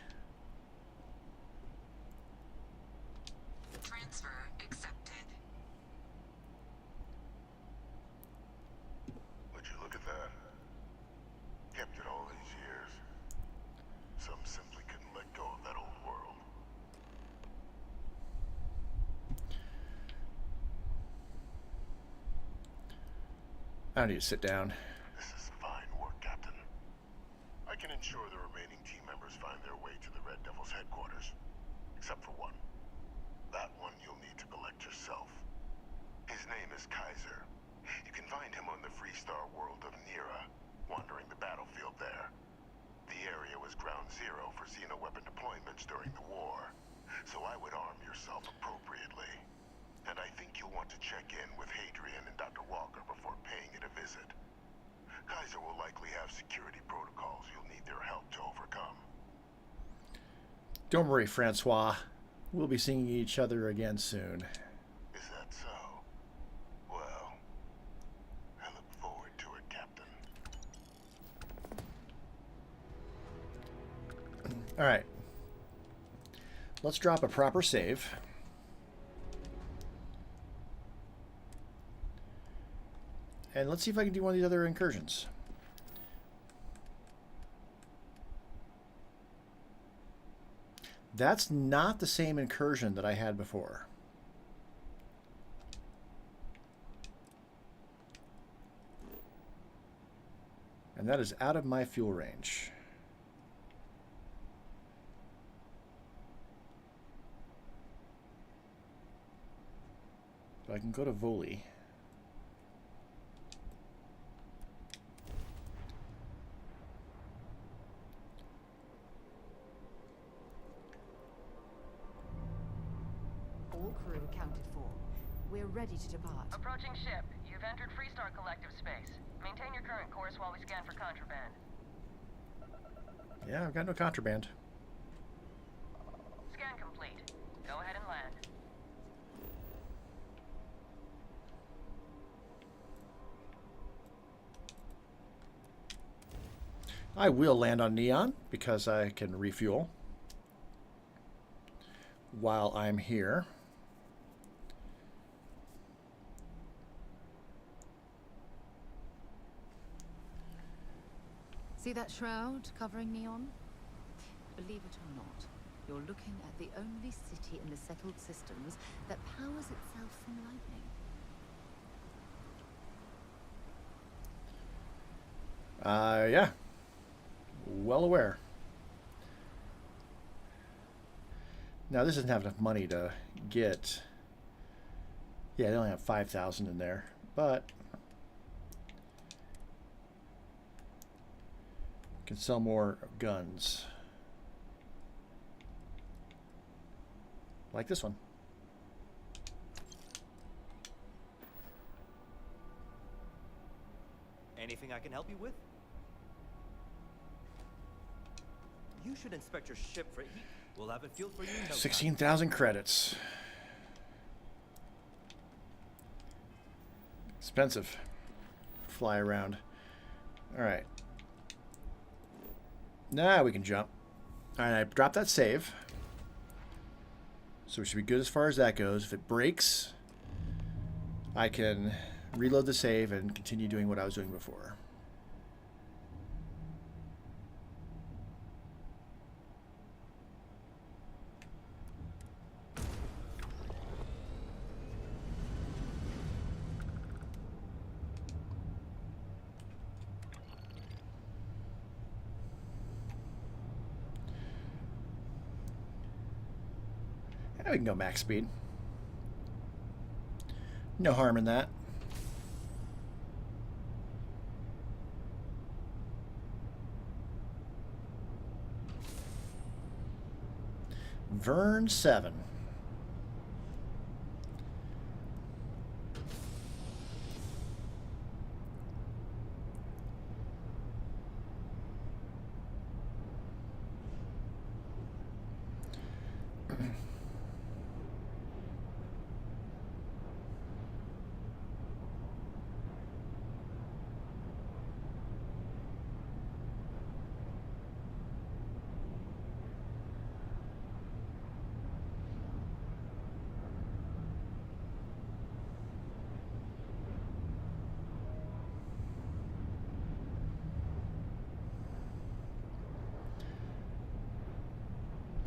Transfer accepted. Would you look at that? Kept it all these years. Some simply couldn't let go of that old world. I don't need to sit down. This is fine work, Captain. I can ensure the remaining team members find their way to the Red Devil's headquarters. Except for one. That one you'll need to collect yourself. His name is Kaiser. You can find him on the Freestar world of Nira, wandering the battlefield there. The area was ground zero for xeno-weapon deployments during the war, so I would arm yourself appropriately. And I think you'll want to check in with Hadrian and Dr. Walker before paying it a visit. Kaiser will likely have security protocols you'll need their help to overcome. Don't worry, Francois. We'll be seeing each other again soon. Is that so? Well, I look forward to it, Captain. All right. Let's drop a proper save. And let's see if I can do one of these other incursions. That's not the same incursion that I had before. And that is out of my fuel range. So I can go to Voli. All crew accounted for. We're ready to depart. Approaching ship. You've entered Freestar Collective space. Maintain your current course while we scan for contraband. Yeah, I've got no contraband. Scan complete. Go ahead and land. I will land on Neon because I can refuel while I'm here. See that shroud covering Neon? Believe it or not, you're looking at the only city in the settled systems that powers itself from lightning. Yeah. Well aware. Now this doesn't have enough money to get. Yeah, they only have 5,000 in there, but can sell more guns. Like this one. Anything I can help you with? You should inspect your ship for heat. We'll have it fueled for you in no time. 16,000 credits. Expensive. Fly around. All right. Now we can jump. Alright, I dropped that save. So we should be good as far as that goes. If it breaks, I can reload the save and continue doing what I was doing before. We can go max speed. No harm in that. Vern 7.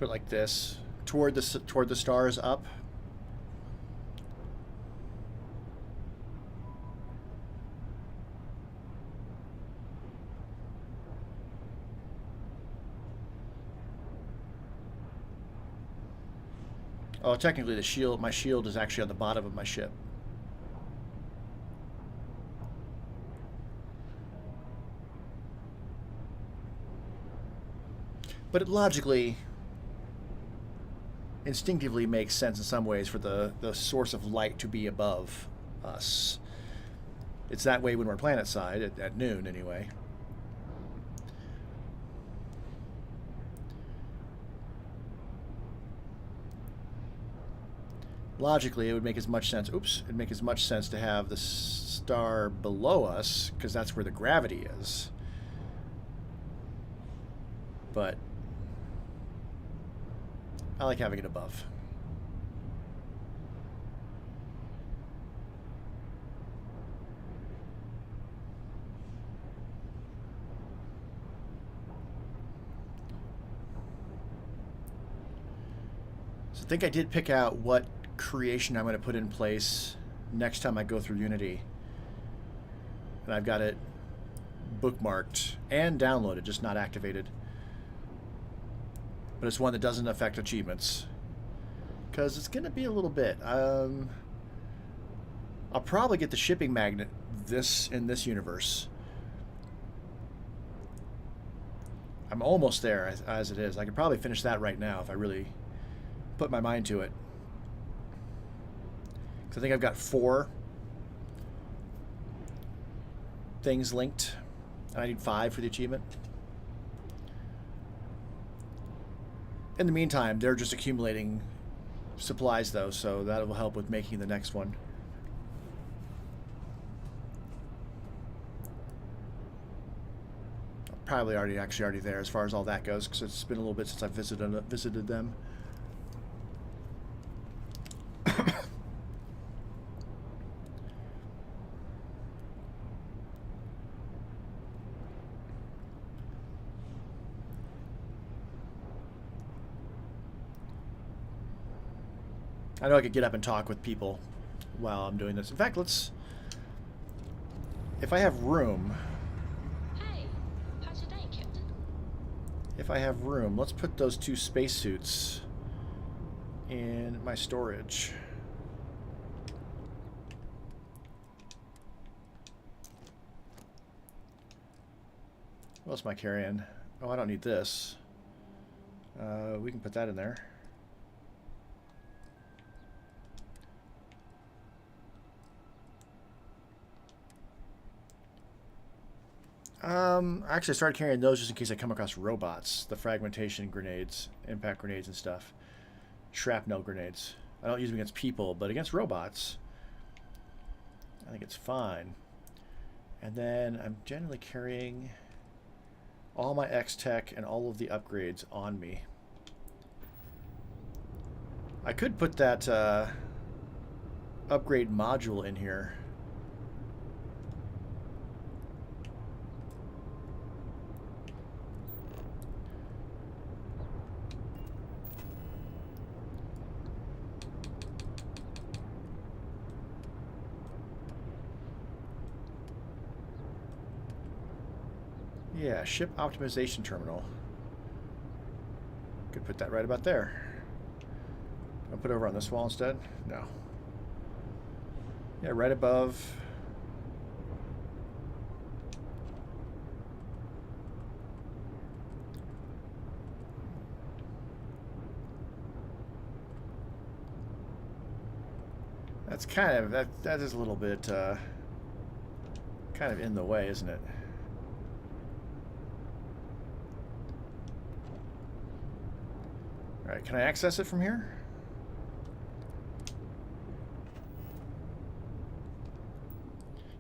Put it like this, toward the stars up. Oh, technically the shield, my shield is actually on the bottom of my ship. But it logically, instinctively makes sense in some ways for the source of light to be above us. It's that way when we're planet side, at noon anyway. Logically, it would make as much sense. Oops, it'd make as much sense to have the star below us, because that's where the gravity is. But I like having it above. So I think I did pick out what creation I'm going to put in place next time I go through Unity. And I've got it bookmarked and downloaded, just not activated. But it's one that doesn't affect achievements, because it's going to be a little bit. I'll probably get the shipping magnet in this universe. I'm almost there as it is. I could probably finish that right now if I really put my mind to it. I think I've got 4 things linked, and I need 5 for the achievement. In the meantime, they're just accumulating supplies, though, so that will help with making the next one. Probably already there as far as all that goes, because it's been a little bit since I've visited them. I know I could get up and talk with people while I'm doing this. In fact, if I have room... Hey, how's your day, Captain? If I have room, let's put those 2 spacesuits in my storage. What else am I carrying? Oh, I don't need this. We can put that in there. Actually, I started carrying those just in case I come across robots. The fragmentation grenades, impact grenades and stuff. Shrapnel grenades. I don't use them against people, but against robots, I think it's fine. And then I'm generally carrying all my X-Tech and all of the upgrades on me. I could put that upgrade module in here. Yeah, ship optimization terminal. Could put that right about there. I'll put it over on this wall instead? No. Yeah, right above. That's kind of, that is a little bit kind of in the way, isn't it? All right, can I access it from here?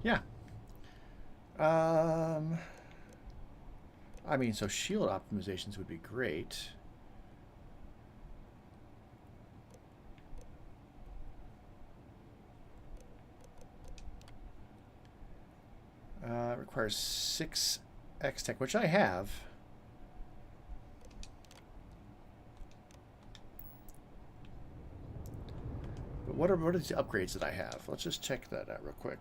Yeah. I mean, so shield optimizations would be great. It requires 6 X-Tech, which I have. But what are the upgrades that I have? Let's just check that out real quick.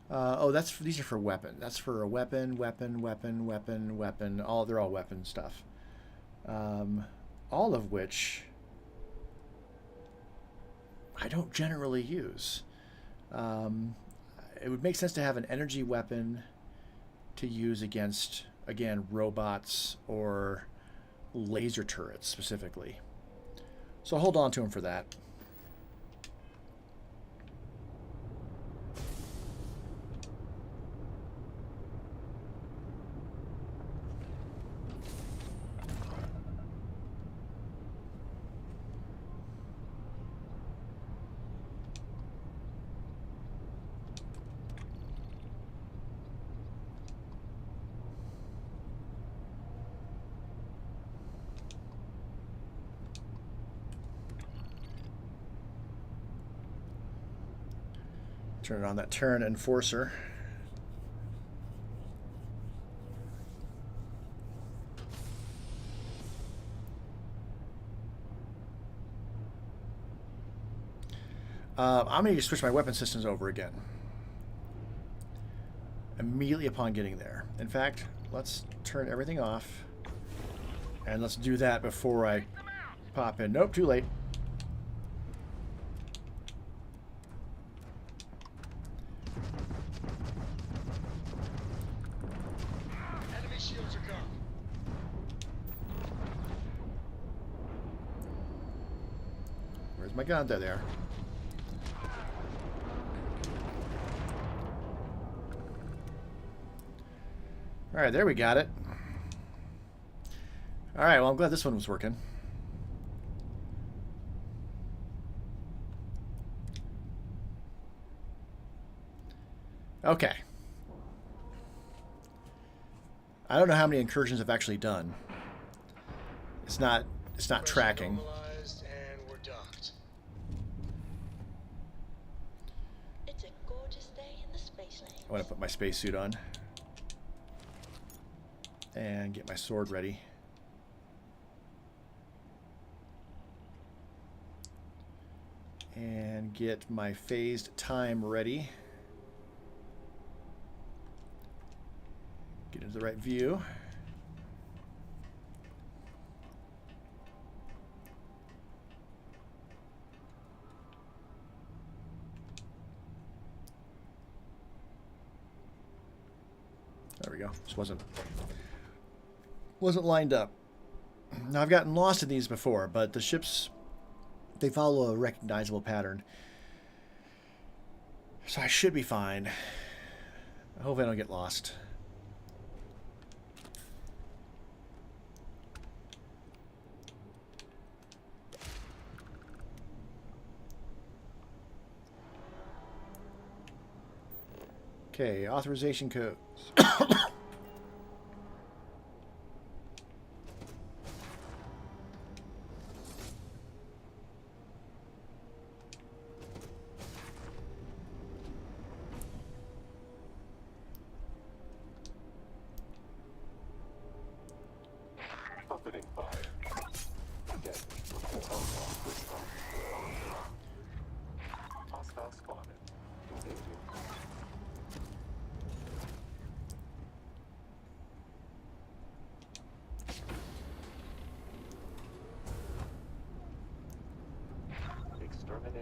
Oh, these are for weapon. That's for a weapon. They're all weapon stuff. All of which I don't generally use. It would make sense to have an energy weapon to use against, again, robots or laser turrets specifically. So hold on to them for that. Turn it on that turn enforcer. I'm going to switch my weapon systems over again. Immediately upon getting there. In fact, let's turn everything off. And let's do that before I pop in. Nope, too late. My gun, there they are. All right, there we got it. All right, well, I'm glad this one was working. Okay. I don't know how many incursions I've actually done. It's not tracking. I want to put my spacesuit on and get my sword ready. And get my phased time ready. Get into the right view. There we go. This wasn't lined up. Now I've gotten lost in these before, but the ships, they follow a recognizable pattern. So I should be fine. I hope I don't get lost. Okay, authorization codes.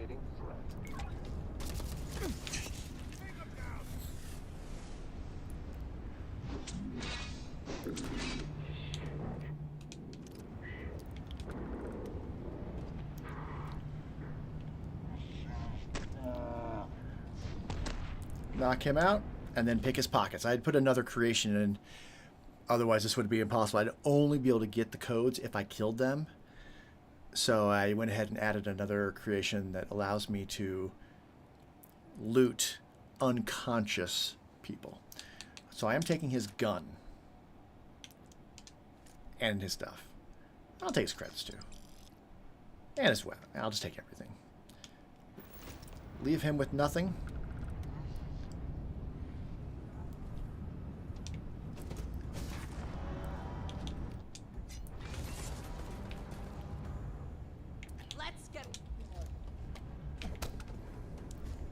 Eliminating threat. Knock him out, and then pick his pockets. I'd put another creation in. Otherwise, this would be impossible. I'd only be able to get the codes if I killed them. So I went ahead and added another creation that allows me to loot unconscious people. So I am taking his gun and his stuff. I'll take his credits too. And his weapon. I'll just take everything. Leave him with nothing.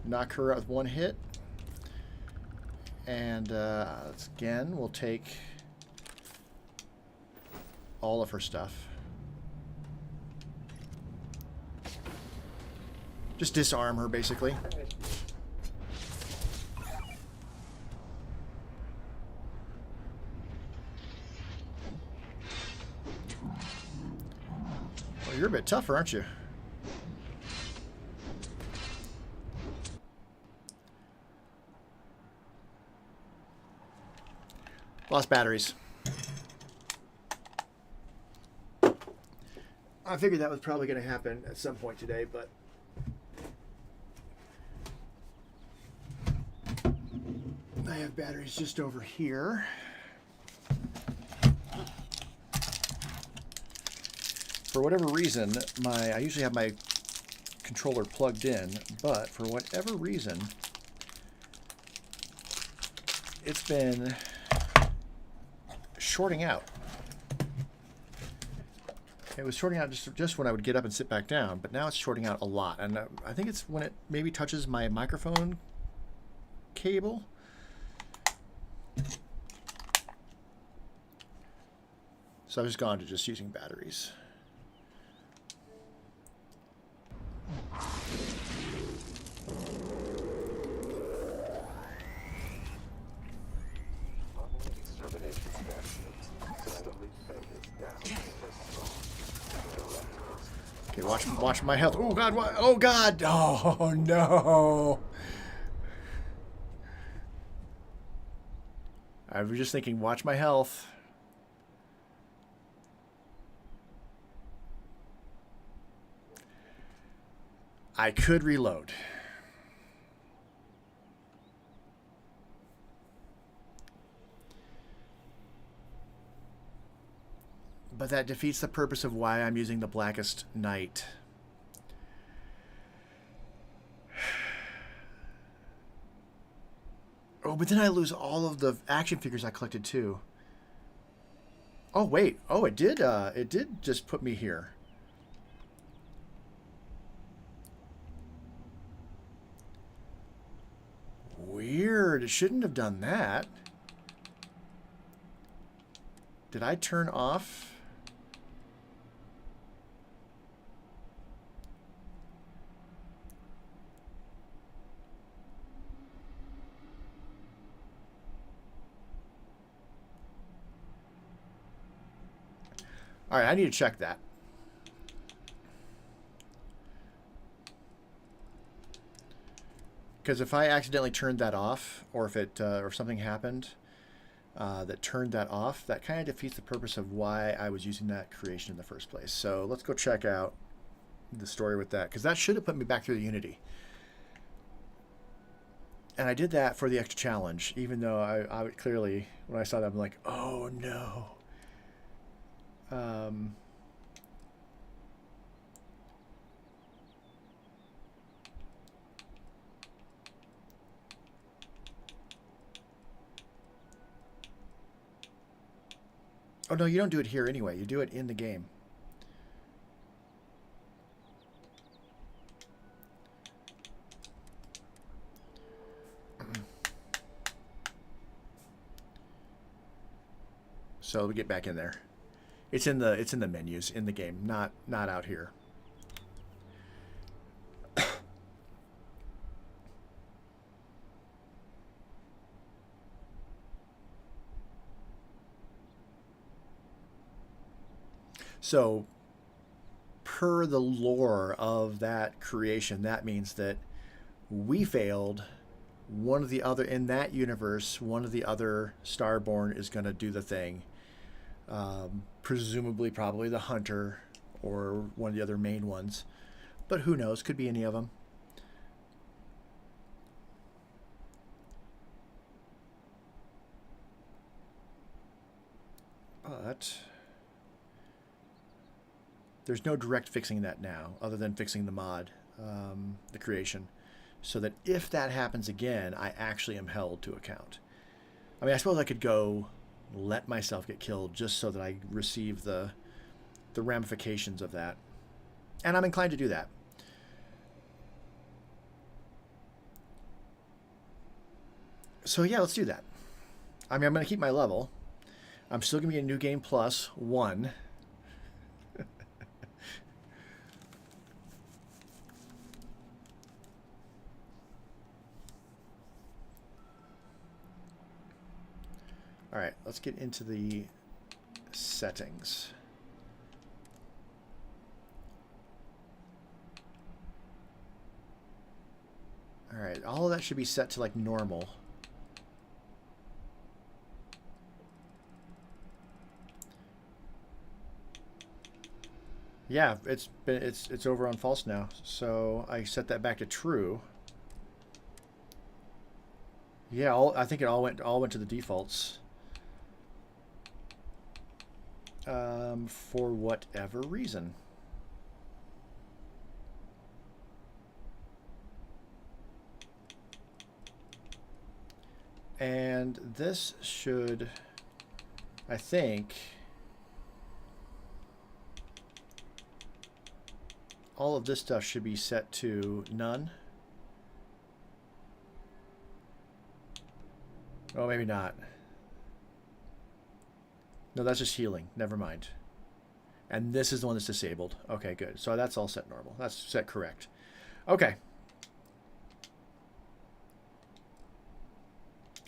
Knock her out with one hit. And again, we'll take all of her stuff. Just disarm her, basically. Well, you're a bit tougher, aren't you? Lost batteries. I figured that was probably going to happen at some point today, but I have batteries just over here. For whatever reason, I usually have my controller plugged in, but for whatever reason, it's been shorting out. It was shorting out just when I would get up and sit back down, but now it's shorting out a lot. And I think it's when it maybe touches my microphone cable. So I've just gone to just using batteries. Okay, watch my health. Oh God! What? Oh God! Oh no! I was just thinking, watch my health. I could reload. But that defeats the purpose of why I'm using the Blackest Night. Oh, but then I lose all of the action figures I collected too. Oh wait, oh it did just put me here. Weird, it shouldn't have done that. Did I turn off? All right, I need to check that. Because if I accidentally turned that off, or if it or something happened that turned that off, that kind of defeats the purpose of why I was using that creation in the first place. So let's go check out the story with that, because that should have put me back through the Unity. And I did that for the extra challenge, even though I would clearly, when I saw that, I'm like, oh no. Oh no, you don't do it here anyway. You do it in the game. So we get back in there. It's in the menus in the game, not out here. So per the lore of that creation, that means that we failed. One of the other, in that universe, one of the other Starborn is going to do the thing. Presumably, probably the Hunter or one of the other main ones. But who knows? Could be any of them. But there's no direct fixing that now, other than fixing the mod, the creation, so that if that happens again, I actually am held to account. I mean, I suppose I could go let myself get killed just so that I receive the ramifications of that. And I'm inclined to do that. So yeah, let's do that. I mean, I'm going to keep my level. I'm still going to be a New Game Plus 1. All right, let's get into the settings. All right, all of that should be set to like normal. Yeah, it's over on false now. So I set that back to true. Yeah, I think it all went to the defaults. For whatever reason. And this should, I think, all of this stuff should be set to none. Oh, maybe not. No, that's just healing. Never mind. And this is the one that's disabled. Okay, good. So that's all set normal. That's set correct. Okay.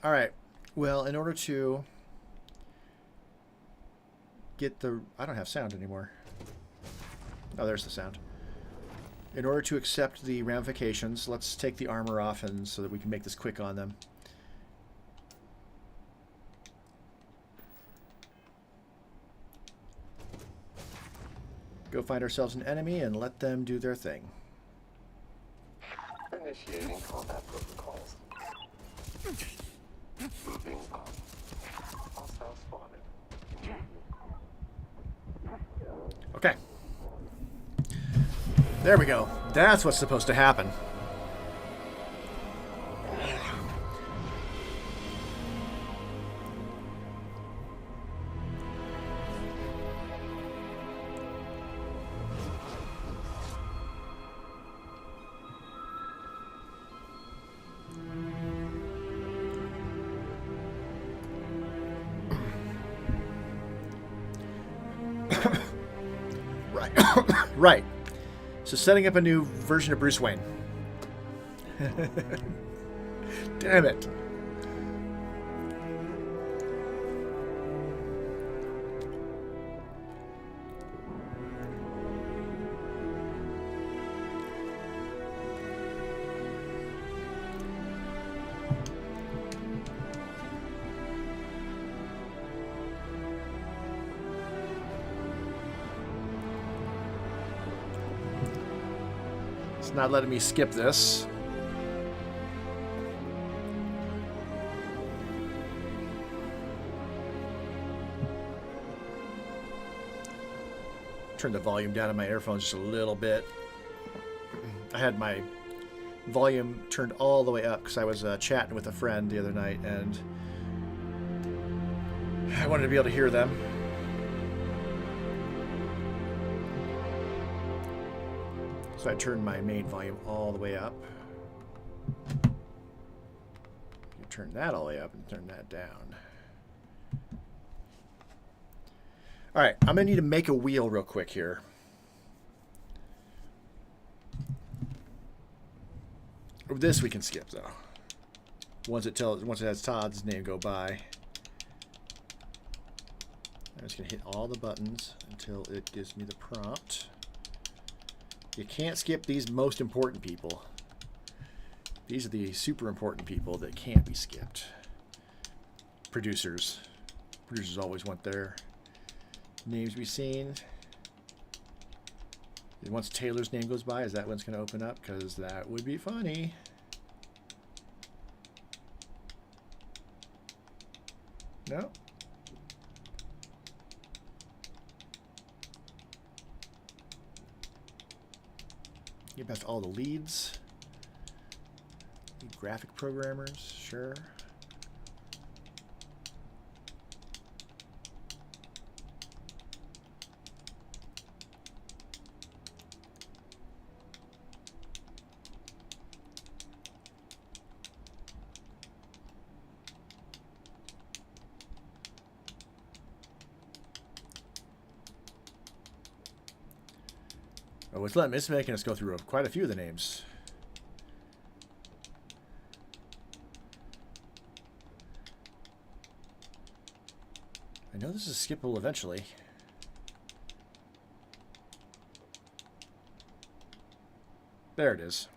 All right. Well, in order to get the... I don't have sound anymore. Oh, there's the sound. In order to accept the ramifications, let's take the armor off and so that we can make this quick on them. Go find ourselves an enemy and let them do their thing. Initiating combat protocols. Moving on. Hostile spotted. Okay. There we go. That's what's supposed to happen. Right. So setting up a new version of Bruce Wayne. Damn it. Not letting me skip this. Turn the volume down on my earphones just a little bit. I had my volume turned all the way up because I was chatting with a friend the other night and I wanted to be able to hear them. So I turned my main volume all the way up. You turn that all the way up and turn that down. All right, I'm gonna need to make a wheel real quick here. This we can skip though. Once it has Todd's name go by. I'm just going to hit all the buttons until it gives me the prompt. You can't skip these most important people. These are the super important people that can't be skipped. Producers. Producers always want their names to be seen. And once Taylor's name goes by, is that when it's going to open up? Because that would be funny. No? Get past all the leads. Graphic programmers, sure. Oh, it's making us go through quite a few of the names. I know this is skippable eventually. There it is.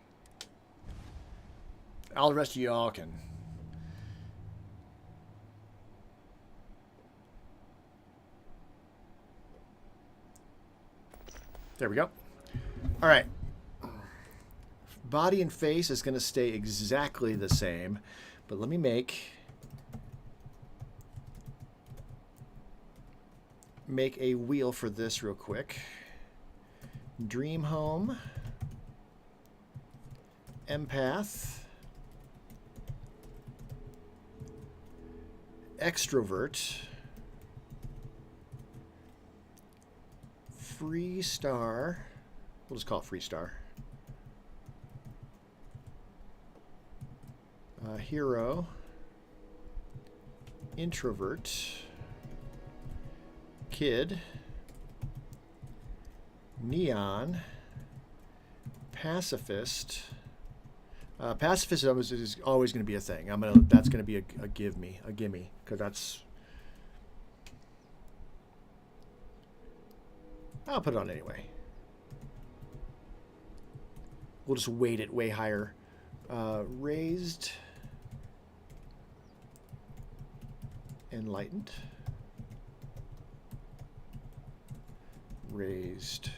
All the rest of y'all can. There we go. All right. Body and face is going to stay exactly the same, but let me make a wheel for this real quick. Dream home, empath, extrovert, free star. We'll just call it free star. Hero, introvert, kid, neon, pacifist. Pacifist is always going to be a thing. That's going to be a gimme, because that's. I'll put it on anyway. We'll just weight it way higher. Raised, enlightened, raised,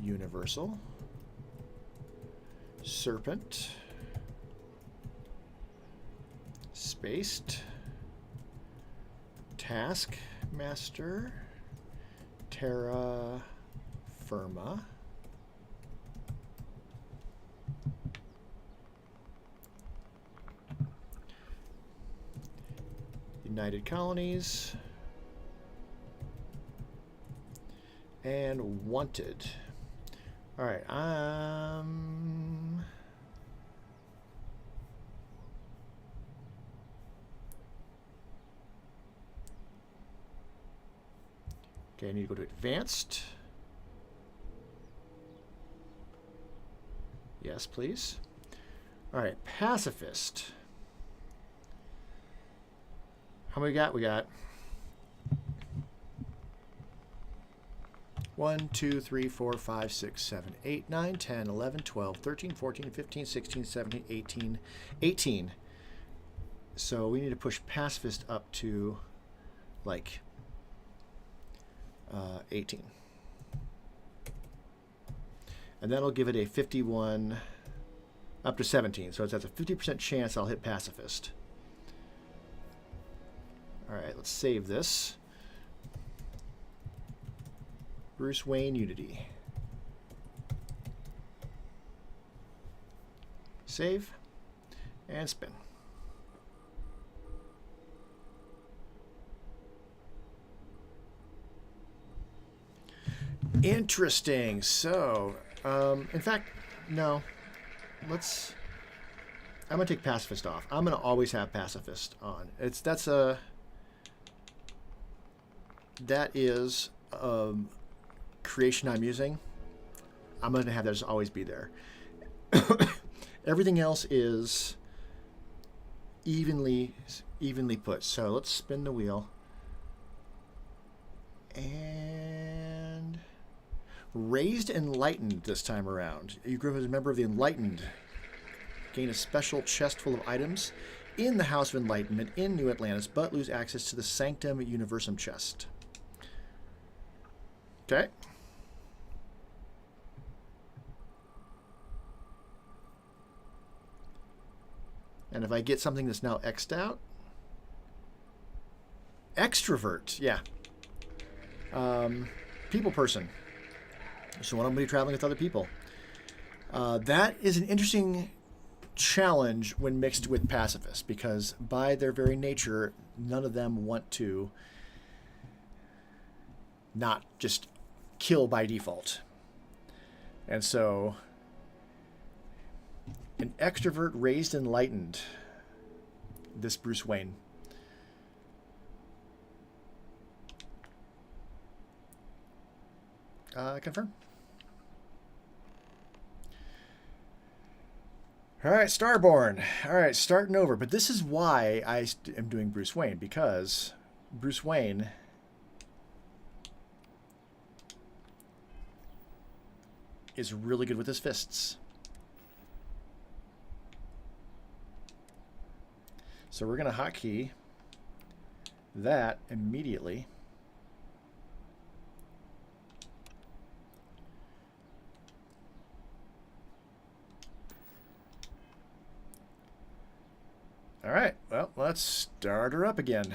universal, serpent, spaced, taskmaster, terra firma, United Colonies, and wanted. All right. Okay, I need to go to advanced. Yes, please. All right, pacifist. How many we got? We got 1, 2, 3, 4, 5, 6, 7, 8, 9, 10, 11, 12, 13, 14, 15, 16, 17, 18, 18. So we need to push pacifist up to like 18. And that'll give it a 51 up to 17. So that's a 50% chance I'll hit pacifist. All right, let's save this. Bruce Wayne Unity. Save and spin. Interesting. So, in fact, no. I'm gonna take pacifist off. I'm gonna always have pacifist on. That is creation I'm using. I'm going to have that just always be there. Everything else is evenly put. So let's spin the wheel. And Raised Enlightened this time around. You grew up as a member of the Enlightened. Gain a special chest full of items in the House of Enlightenment in New Atlantis, but lose access to the Sanctum Universum chest. Okay. And if I get something that's now X'd out, extrovert, yeah. People person. So when I'm going to be traveling with other people. That is an interesting challenge when mixed with pacifists, because by their very nature, none of them want to not just kill by default. And so an extrovert raised enlightened, this Bruce Wayne. Confirm. All right, Starborn. All right, starting over. But this is why I am doing Bruce Wayne, because Bruce Wayne is really good with his fists. So we're going to hotkey that immediately. All right, well, let's start her up again.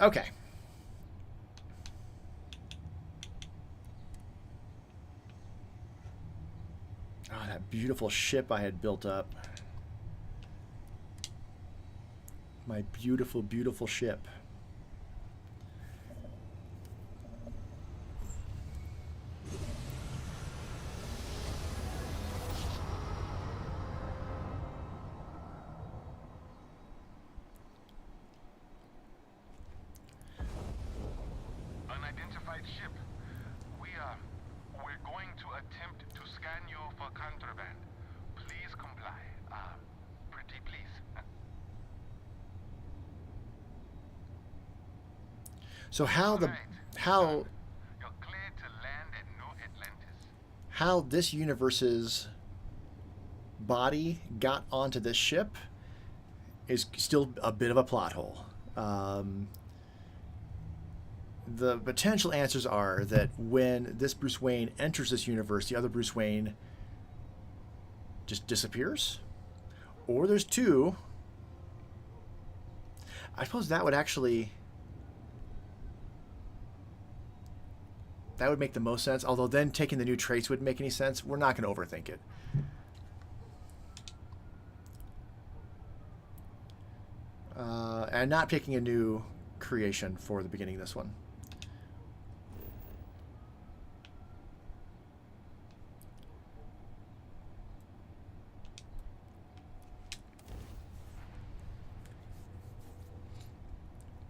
Okay. Oh, that beautiful ship I had built up. My beautiful, beautiful ship. Unidentified ship. We're going to attempt to scan you for contraband. Please comply. Pretty please. So how You're clear to land at New Atlantis. How this universe's body got onto this ship is still a bit of a plot hole. The potential answers are that when this Bruce Wayne enters this universe, the other Bruce Wayne just disappears. Or there's two. I suppose that would actually... that would make the most sense. Although then taking the new traits wouldn't make any sense. We're not going to overthink it. And not picking a new creation for the beginning of this one.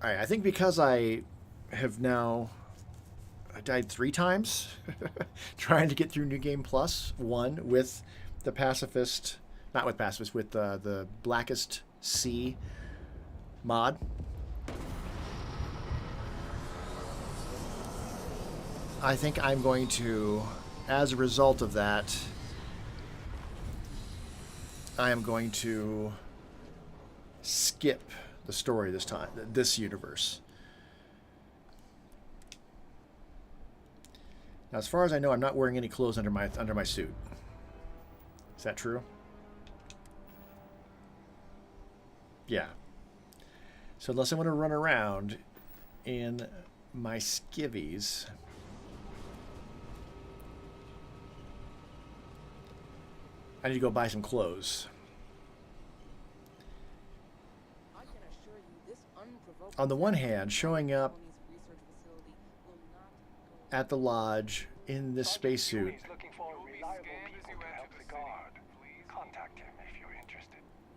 All right, I think because I have now died 3 times trying to get through New Game Plus, 1 with the Pacifist, not with Pacifist, with the Blackest Sea mod. I think I'm going to, as a result of that, I am going to skip the story this time, this universe. Now, as far as I know, I'm not wearing any clothes under my suit. Is that true? Yeah. So unless I want to run around in my skivvies, I need to go buy some clothes. On the one hand, showing up at the lodge in this spacesuit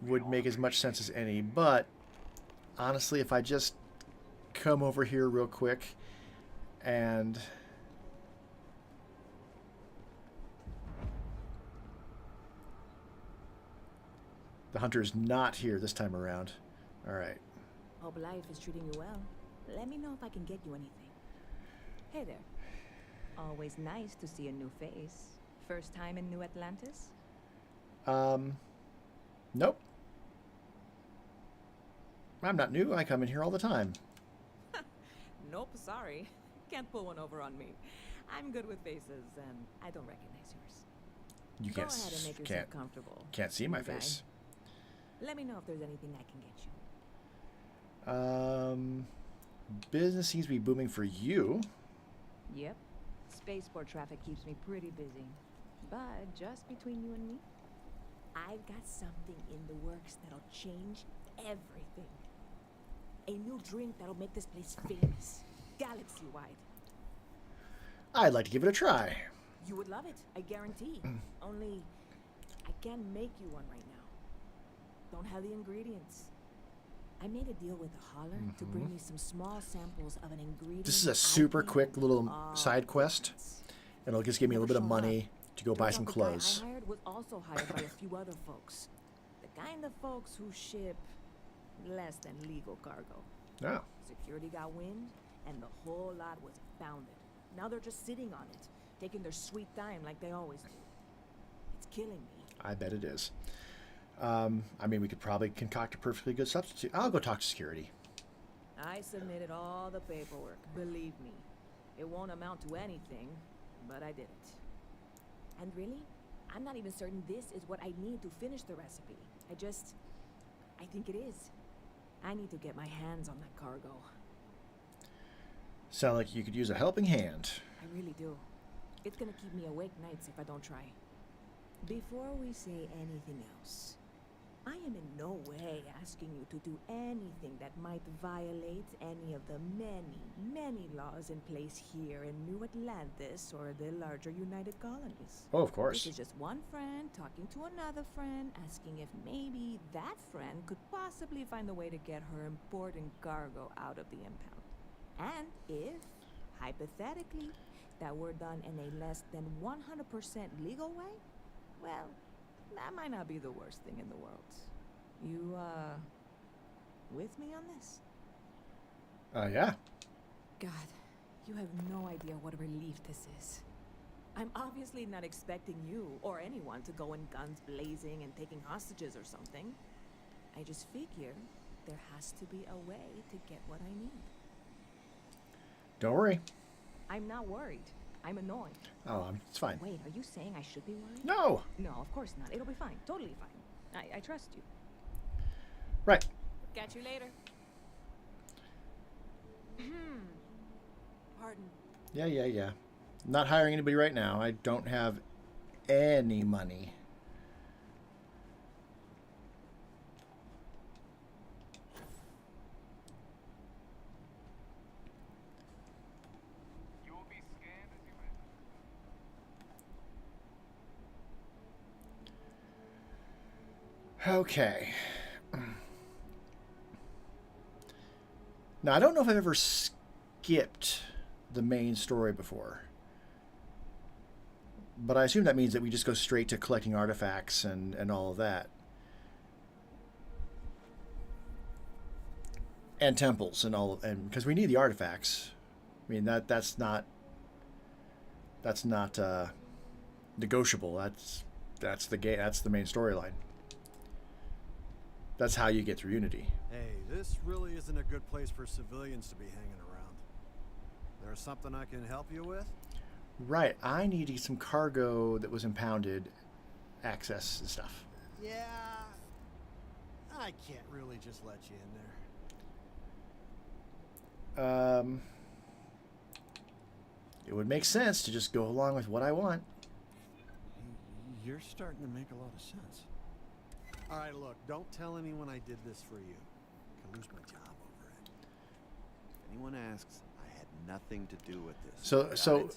would make as much sense as any, but honestly, if I just come over here real quick and the hunter is not here this time around. All right. Hope life is treating you well. Let me know if I can get you anything. Hey there. Always nice to see a new face. First time in New Atlantis? Nope. I'm not new. I come in here all the time. Nope, sorry. Can't pull one over on me. I'm good with faces, and I don't recognize yours. You Go ahead and make yourself comfortable. Can't see my new guy. face. Let me know if there's anything I can get you. Business seems to be booming for you. Yep. Spaceport traffic keeps me pretty busy. But just between you and me, I've got something in the works that'll change everything. A new drink that'll make this place famous, galaxy-wide. I'd like to give it a try. You would love it, I guarantee. Only, I can't make you one right now. Don't have the ingredients. I made a deal with the hauler to bring me some small samples of an ingredient. This is a super quick little side quest. It'll just give me a little bit of money to go buy some clothes. The guy I hired was also hired by a few other folks. The kind of folks who ship less than legal cargo. Oh. Security got wind, and the whole lot was founded. Now they're just sitting on it, taking their sweet time like they always do. It's killing me. I bet it is. I mean, we could probably concoct a perfectly good substitute. I'll go talk to security. I submitted all the paperwork, believe me. It won't amount to anything, but I did it. And really, I'm not even certain this is what I need to finish the recipe. I think it is. I need to get my hands on that cargo. Sound like you could use a helping hand. I really do. It's gonna keep me awake nights if I don't try. Before we say anything else, I am in no way asking you to do anything that might violate any of the many, many laws in place here in New Atlantis or the larger United Colonies. Oh, of course. This is just one friend talking to another friend, asking if maybe that friend could possibly find a way to get her important cargo out of the impound. And if, hypothetically, that were done in a less than 100% legal way, well, that might not be the worst thing in the world. You, with me on this? Yeah. God, you have no idea what a relief this is. I'm obviously not expecting you or anyone to go in guns blazing and taking hostages or something. I just figure there has to be a way to get what I need. Don't worry. I'm not worried. I'm annoyed. Oh, it's fine. Wait, are you saying I should be worried? No! No, of course not. It'll be fine. Totally fine. I trust you. Right. Catch you later. Pardon. Yeah. Not hiring anybody right now. I don't have any money. Okay. Now, I don't know if I've ever skipped the main story before. But I assume that means that we just go straight to collecting artifacts and all of that. And temples and all of, and because we need the artifacts. I mean that's not negotiable. That's the main storyline. That's how you get through Unity. Hey, this really isn't a good place for civilians to be hanging around. There's something I can help you with? Right, I needed some cargo that was impounded, access and stuff. Yeah, I can't really just let you in there. It would make sense to just go along with what I want. You're starting to make a lot of sense. All right, look, don't tell anyone I did this for you. I could lose my job over it. If anyone asks, I had nothing to do with this. So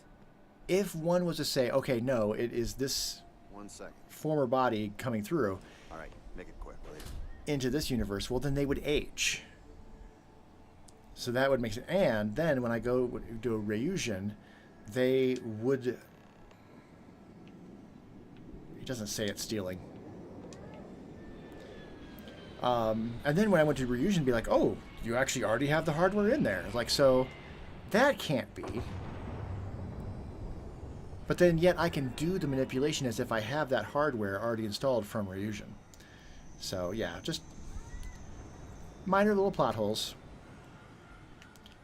if one was to say, okay, no, it is this 1 second. Former body coming through. All right, make it quick, will you? Into this universe, well, then they would age. So that would make sense. And then when I go do a reunion, they would... It doesn't say it's stealing. And then when I went to reuse and be like, oh, you actually already have the hardware in there. Like, so that can't be. But then yet I can do the manipulation as if I have that hardware already installed from Ryujin. So yeah, just minor little plot holes.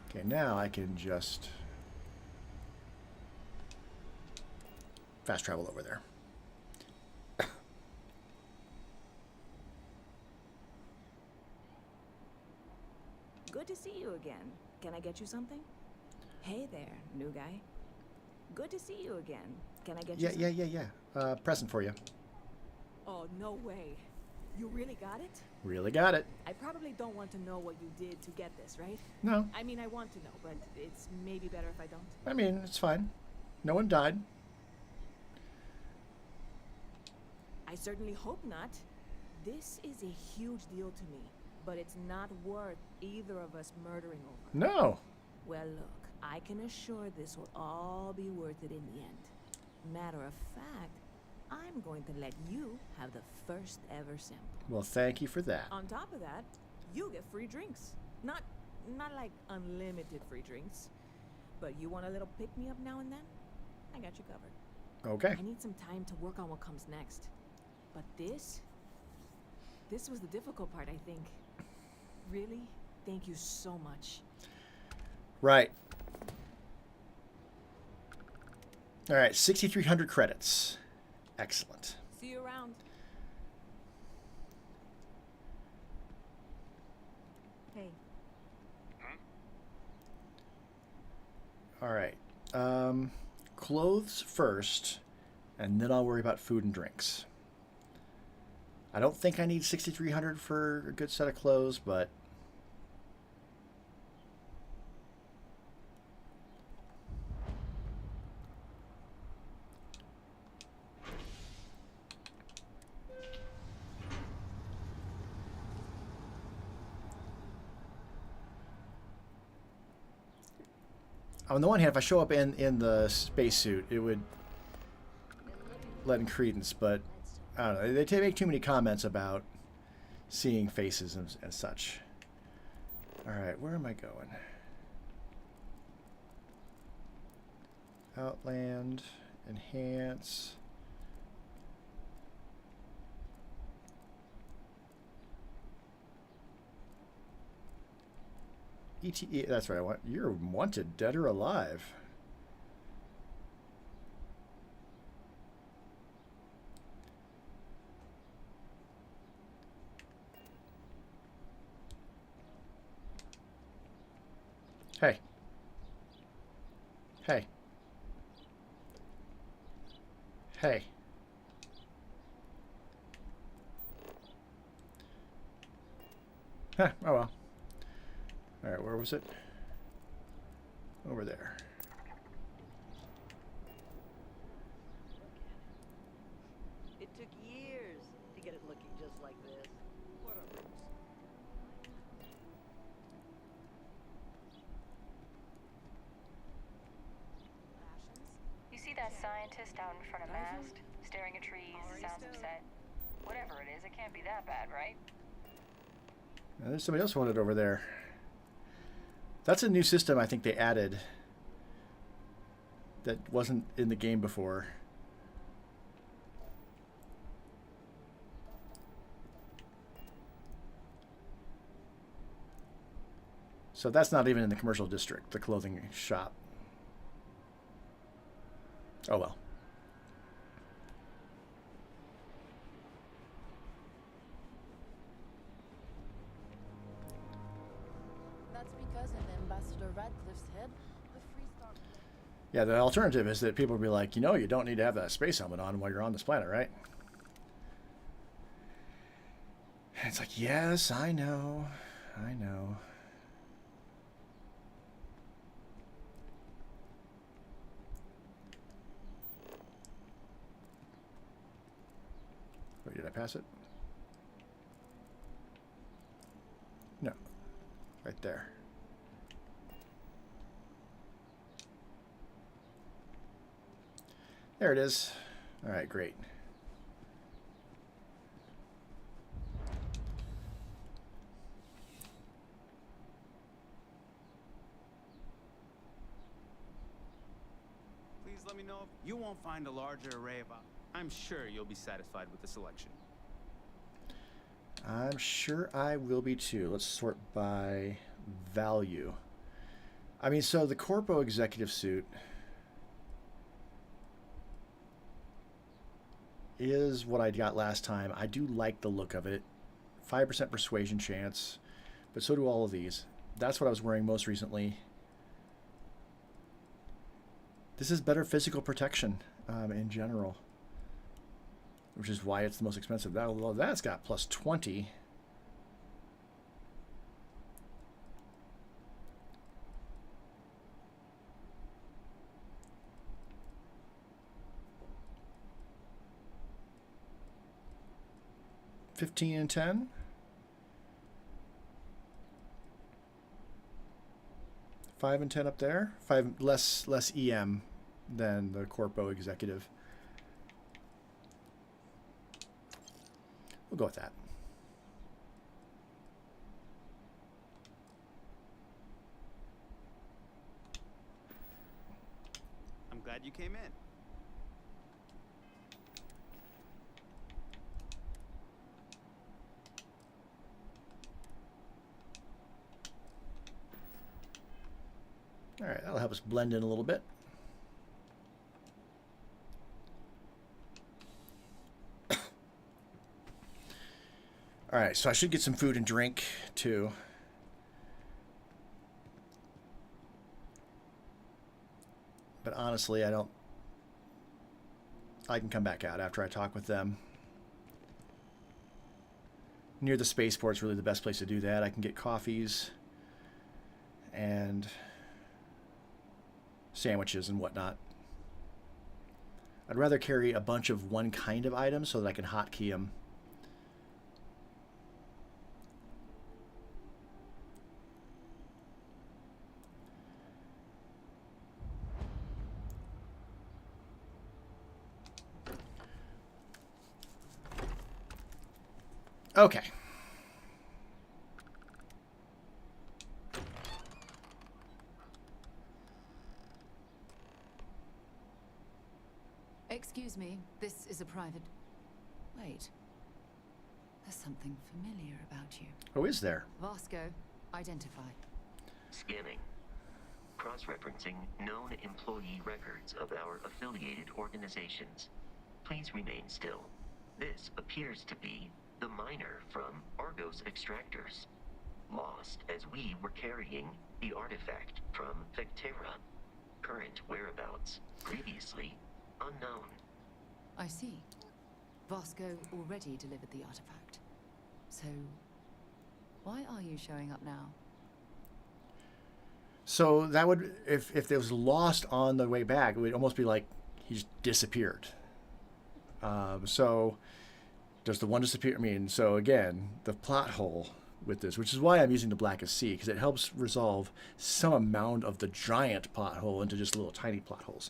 Okay, now I can just fast travel over there. Good to see you again. Can I get you something? Hey there, new guy. Good to see you again. Can I get you something? Yeah. Present for you. Oh, no way. You really got it? Really got it. I probably don't want to know what you did to get this, right? No. I mean, I want to know, but it's maybe better if I don't. I mean, it's fine. No one died. I certainly hope not. This is a huge deal to me, but it's not worth either of us murdering over. No. Well, look, I can assure this will all be worth it in the end. Matter of fact, I'm going to let you have the first ever sample. Well, thank you for that. On top of that, you get free drinks. Not like unlimited free drinks, but you want a little pick-me-up now and then? I got you covered. Okay. I need some time to work on what comes next. But this was the difficult part, I think. Really, thank you so much. Right. All right, 6,300 credits. Excellent. See you around. Hey. All right. Clothes first, and then I'll worry about food and drinks. I don't think I need 6,300 for a good set of clothes, but on the one hand, if I show up in the spacesuit, it would lend credence, but I don't know. They make too many comments about seeing faces and such. All right, where am I going? Outland, enhance. ETE, that's what I want. You're wanted, dead or alive. Hey. Hey. Hey. Huh, oh well. Alright, where was it? Over there. It took years to get it looking just like this. What a ruse. You see that scientist out in front of mast, staring at trees, sounds upset? Whatever it is, it can't be that bad, right? There's somebody else wanted over there. That's a new system I think they added that wasn't in the game before. So that's not even in the commercial district, the clothing shop. Oh well. That's because in Ambassador Radcliffe's head, the Freestar... Yeah, the alternative is that people will be like, you know, you don't need to have that space helmet on while you're on this planet, right? And it's like, yes, I know. I know. Wait, did I pass it? No. Right there. There it is. All right, great. let me know if you won't find a larger array of I'm sure you'll be satisfied with the selection. I'm sure I will be too. Let's sort by value. I mean, so the Corpo executive suit is what I got last time. I do like the look of it. 5% persuasion chance, but so do all of these. That's what I was wearing most recently. This is better physical protection in general, which is why it's the most expensive. Well, that's got plus 20. $15 and $10. 5 and 10 up there. 5 less EM than the Corpo executive. We'll go with that. I'm glad you came in. All right, that'll help us blend in a little bit. All right, so I should get some food and drink too. But honestly, I can come back out after I talk with them. Near the spaceport is really the best place to do that. I can get coffees and sandwiches and whatnot. I'd rather carry a bunch of one kind of items so that I can hotkey them. Okay. Excuse me, this is a private... Wait. There's something familiar about you. Oh, is there? Vasco, identify. Scanning. Cross-referencing known employee records of our affiliated organizations. Please remain still. This appears to be the miner from Argos Extractors. Lost as we were carrying the artifact from Vectera. Current whereabouts previously unknown. I see. Vasco already delivered the artifact. So, why are you showing up now? So that would, if it was lost on the way back, it would almost be like he just disappeared. So does the one disappear? I mean, so again, the plot hole with this, which is why I'm using the Blackest Sea, because it helps resolve some amount of the giant plot hole into just little tiny plot holes.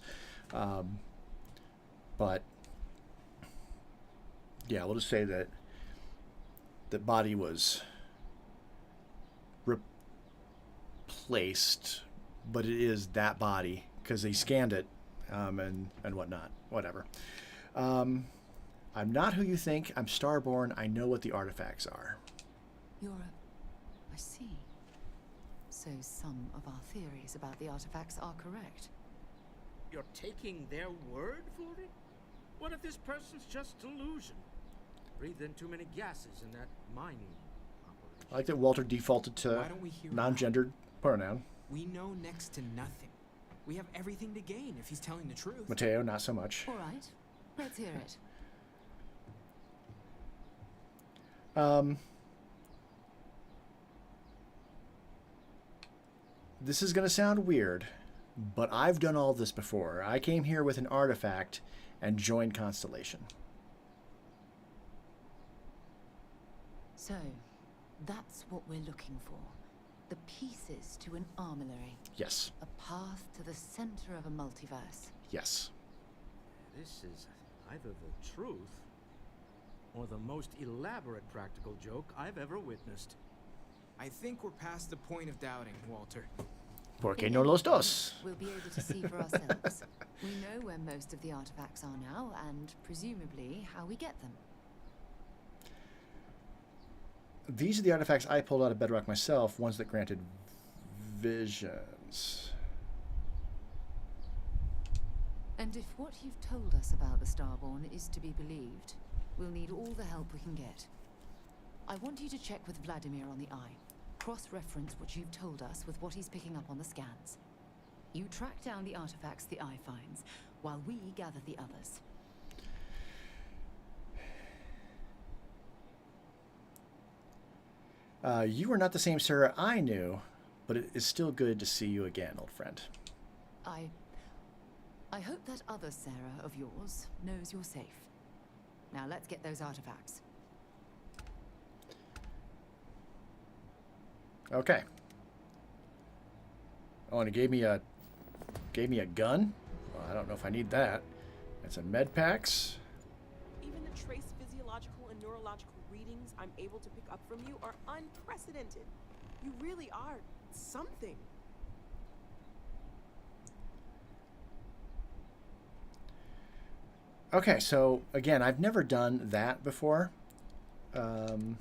But yeah, we'll just say that the body was replaced, but it is that body because they scanned it and whatnot. Whatever. I'm not who you think. I'm Starborn. I know what the artifacts are. I see. So some of our theories about the artifacts are correct. You're taking their word for it? What if this person's just delusion? Breathed in too many gases in that mining operation. I like that Walter defaulted to non-gendered pronoun. We know next to nothing. We have everything to gain if he's telling the truth. Mateo, not so much. All right. Let's hear it. This is going to sound weird, but I've done all this before. I came here with an artifact and joined Constellation. So, that's what we're looking for. The pieces to an armillary. Yes. A path to the center of a multiverse. Yes. This is either the truth or the most elaborate practical joke I've ever witnessed. I think we're past the point of doubting, Walter. Porque In no any los event, dos. We'll be able to see for ourselves. We know where most of the artifacts are now, and presumably how we get them. These are the artifacts I pulled out of Bedrock myself, ones that granted visions. And if what you've told us about the Starborn is to be believed, we'll need all the help we can get. I want you to check with Vladimir on the Eye. Cross-reference what you've told us with what he's picking up on the scans. You track down the artifacts the Eye finds, while we gather the others. You are not the same Sarah I knew, but it is still good to see you again, old friend. I hope that other Sarah of yours knows you're safe. Now let's get those artifacts. Okay. Oh, and it gave me a gun. Well, I don't know if I need that. That's a med packs. Even the trace physiological and neurological readings I'm able to pick up from you are unprecedented. You really are something. Okay, so again, I've never done that before. So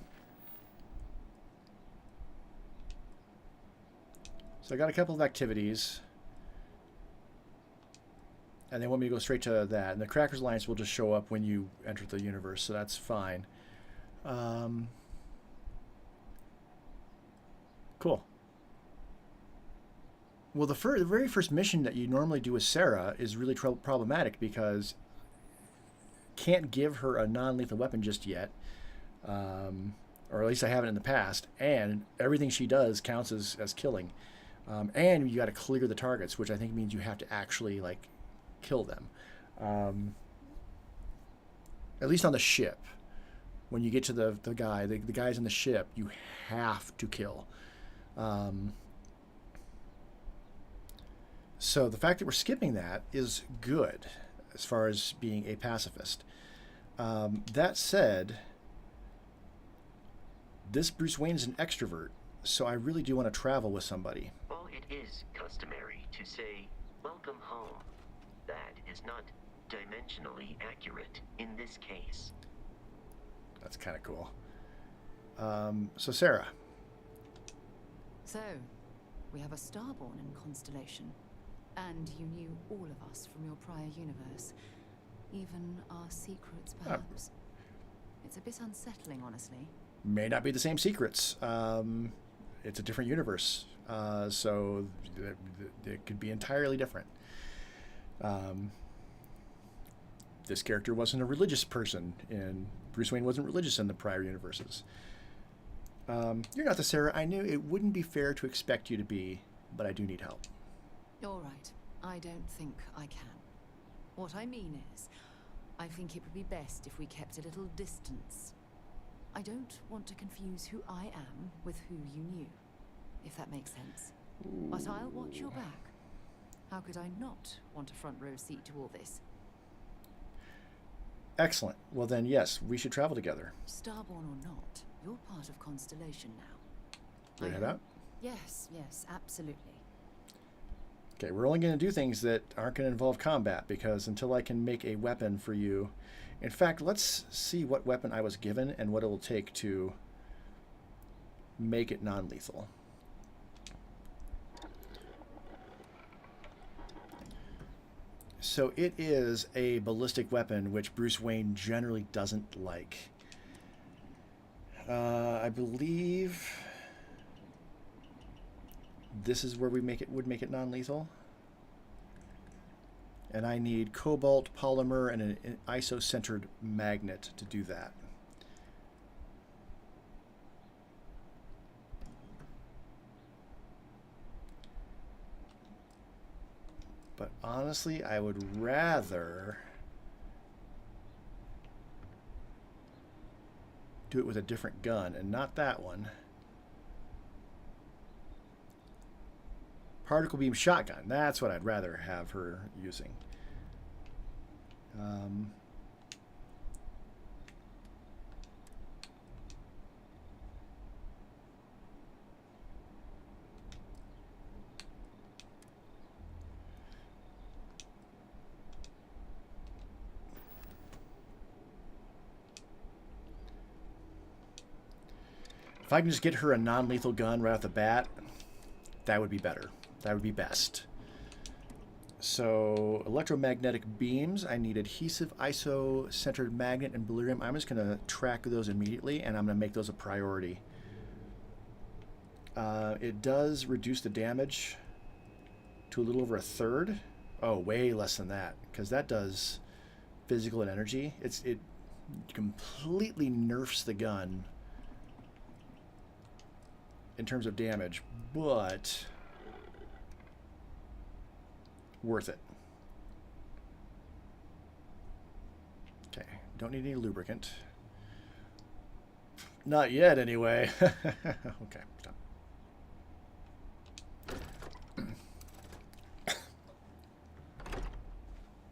I got a couple of activities. And they want me to go straight to that. And the Crackers Alliance will just show up when you enter the universe, so that's fine. Cool. Well, the very first mission that you normally do with Sarah is really problematic because can't give her a non-lethal weapon just yet. Or at least I haven't in the past. And everything she does counts as killing. And you got to clear the targets, which I think means you have to actually, like, kill them. At least on the ship. When you get to the guys in the ship, you have to kill. So the fact that we're skipping that is good as far as being a pacifist. That said, this Bruce Wayne is an extrovert, so I really do want to travel with somebody. While it is customary to say, "Welcome home," that is not dimensionally accurate in this case. That's kind of cool. So Sarah. So, we have a Starborn in Constellation. And you knew all of us from your prior universe. Even our secrets, perhaps. It's a bit unsettling, honestly. May not be the same secrets. It's a different universe. So it could be entirely different. This character wasn't a religious person, and Bruce Wayne wasn't religious in the prior universes. You're not the Sarah I knew. It wouldn't be fair to expect you to be, but I do need help. All right. I don't think I can. What I mean is, I think it would be best if we kept a little distance. I don't want to confuse who I am with who you knew, if that makes sense. But I'll watch your back. How could I not want a front row seat to all this? Excellent. Well then, yes, we should travel together. Starborn or not, you're part of Constellation now. Ready to head out? Yes, absolutely. Okay, we're only going to do things that aren't going to involve combat, because until I can make a weapon for you... In fact, let's see what weapon I was given and what it will take to make it non-lethal. So it is a ballistic weapon, which Bruce Wayne generally doesn't like. I believe this is where we would make it non-lethal. And I need cobalt, polymer, and an iso-centered magnet to do that. But honestly, I would rather do it with a different gun, and not that one. Particle beam shotgun. That's what I'd rather have her using. I can just get her a non-lethal gun right off the bat, that would be better. That would be best. So, electromagnetic beams. I need adhesive, ISO, centered magnet, and beryllium. I'm just going to track those immediately, and I'm going to make those a priority. It does reduce the damage to a little over a third. Oh, way less than that, because that does physical and energy. It completely nerfs the gun in terms of damage, but worth it. Okay, don't need any lubricant. Not yet, anyway. Okay, stop.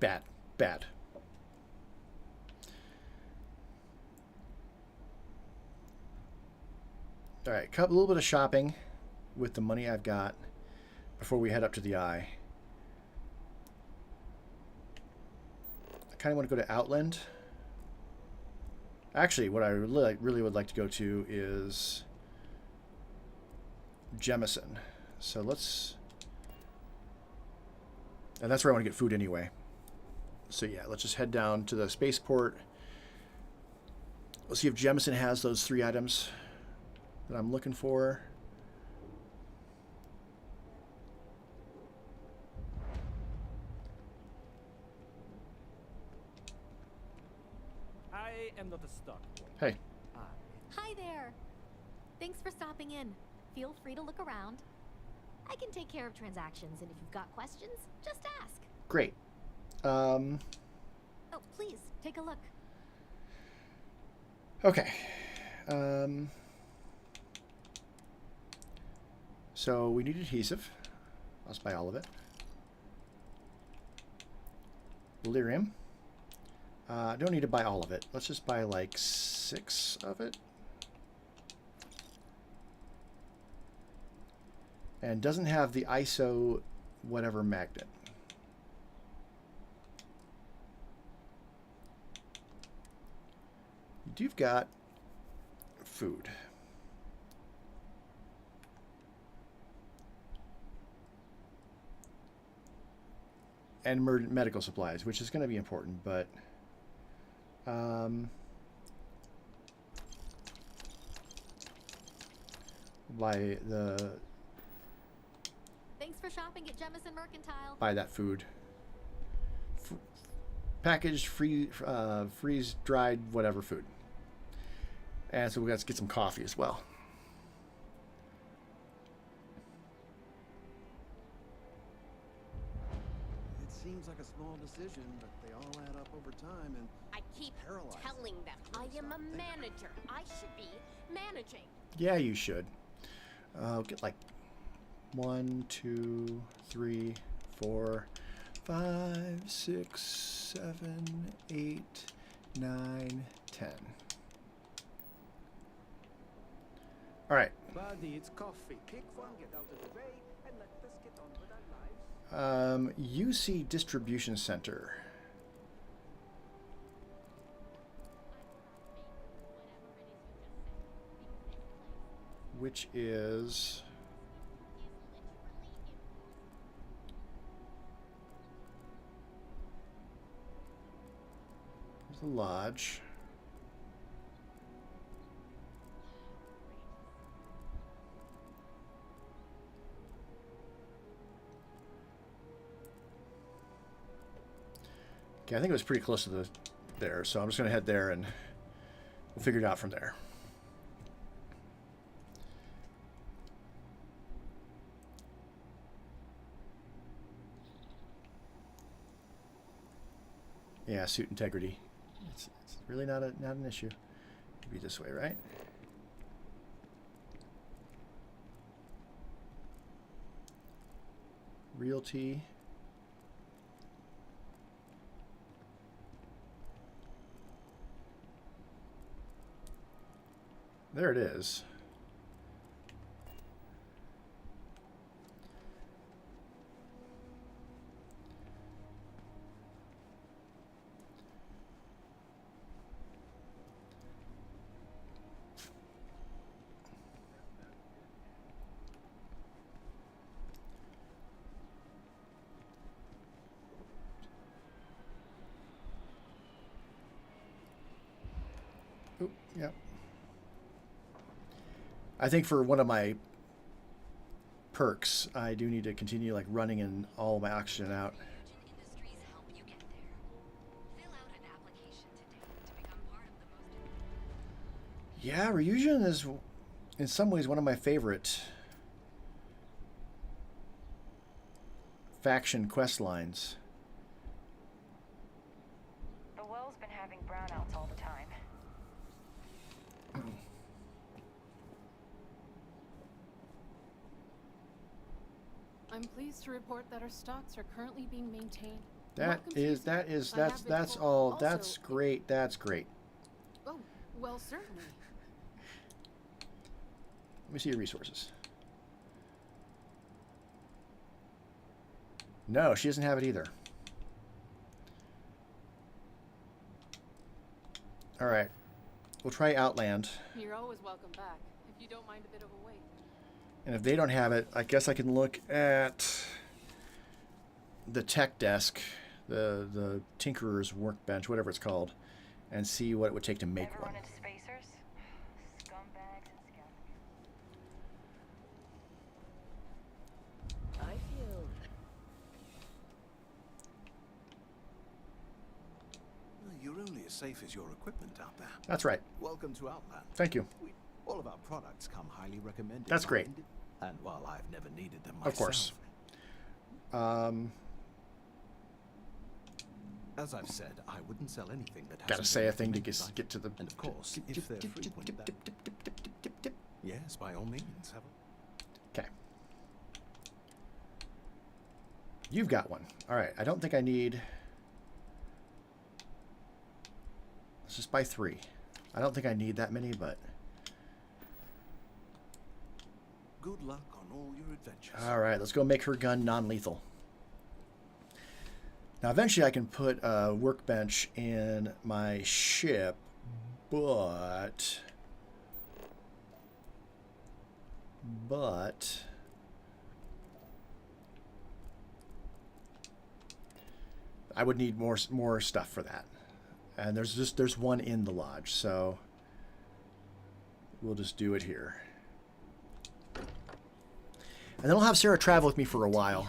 Bad, bad. All right, a little bit of shopping with the money I've got before we head up to the eye. I kind of want to go to Outland. Actually, what I really would like to go to is Jemison. So let's... And that's where I want to get food anyway. So yeah, let's just head down to the spaceport. Let's see if Jemison has those 3 items that I'm looking for. I am not a stock. Hey. Hi there. Thanks for stopping in. Feel free to look around. I can take care of transactions, and if you've got questions, just ask. Great. Oh, please, take a look. Okay. So we need adhesive. I'll just buy all of it. Lyrium. Don't need to buy all of it. Let's just buy like 6 of it. And doesn't have the ISO whatever magnet. You've got food. And medical supplies, which is going to be important, but buy the... Thanks for shopping at Jemison Mercantile. Buy that food. Packaged, freeze-dried, whatever food. And so we got to get some coffee as well. It seems like a small decision, but they all add up over time, and I keep telling them I am a manager. I should be managing. Yeah, you should. Get like 1, 2, 3, 4, 5, 6, 7, 8, 9, 10. All right. Buddy, it's coffee. Pick one, get out of the way, and let us get on with our lives. UC Distribution Center. Which is... the lodge. Okay, I think it was pretty close to there, so I'm just going to head there and we'll figure it out from there. Yeah, suit integrity. It's really not an issue. It'd be this way, right? Realty. There it is. Yep. I think for one of my perks, I do need to continue like running and all my oxygen out. Yeah, Ryujin is in some ways one of my favorite faction quest lines. The well's been having brownouts all the time. I'm pleased to report that our stocks are currently being maintained. That's all. That's great. That's great. Oh, well, certainly. Let me see your resources. No, she doesn't have it either. All right. We'll try Outland. You're always welcome back, if you don't mind a bit of a wait. And if they don't have it, I guess I can look at the tech desk, the Tinkerer's workbench, whatever it's called, and see what it would take to make one. Spacers? Scumbags and scoundrels. I feel... You're only as safe as your equipment out there. That's right. Welcome to Outland. Thank you. All of our products come highly recommended. That's great. And while I've never needed them myself... Of course. As I've said, I wouldn't sell anything that Gotta say a thing to get to the... And of course, if they're frequent, yes, by all means. Okay. You've got one. All right. I don't think I need... Let's just buy 3. I don't think I need that many, but... Good luck on all your adventures. All right, let's go make her gun non-lethal. Now, eventually I can put a workbench in my ship, but I would need more stuff for that. And there's one in the lodge, so we'll just do it here. And then I'll have Sarah travel with me for a while.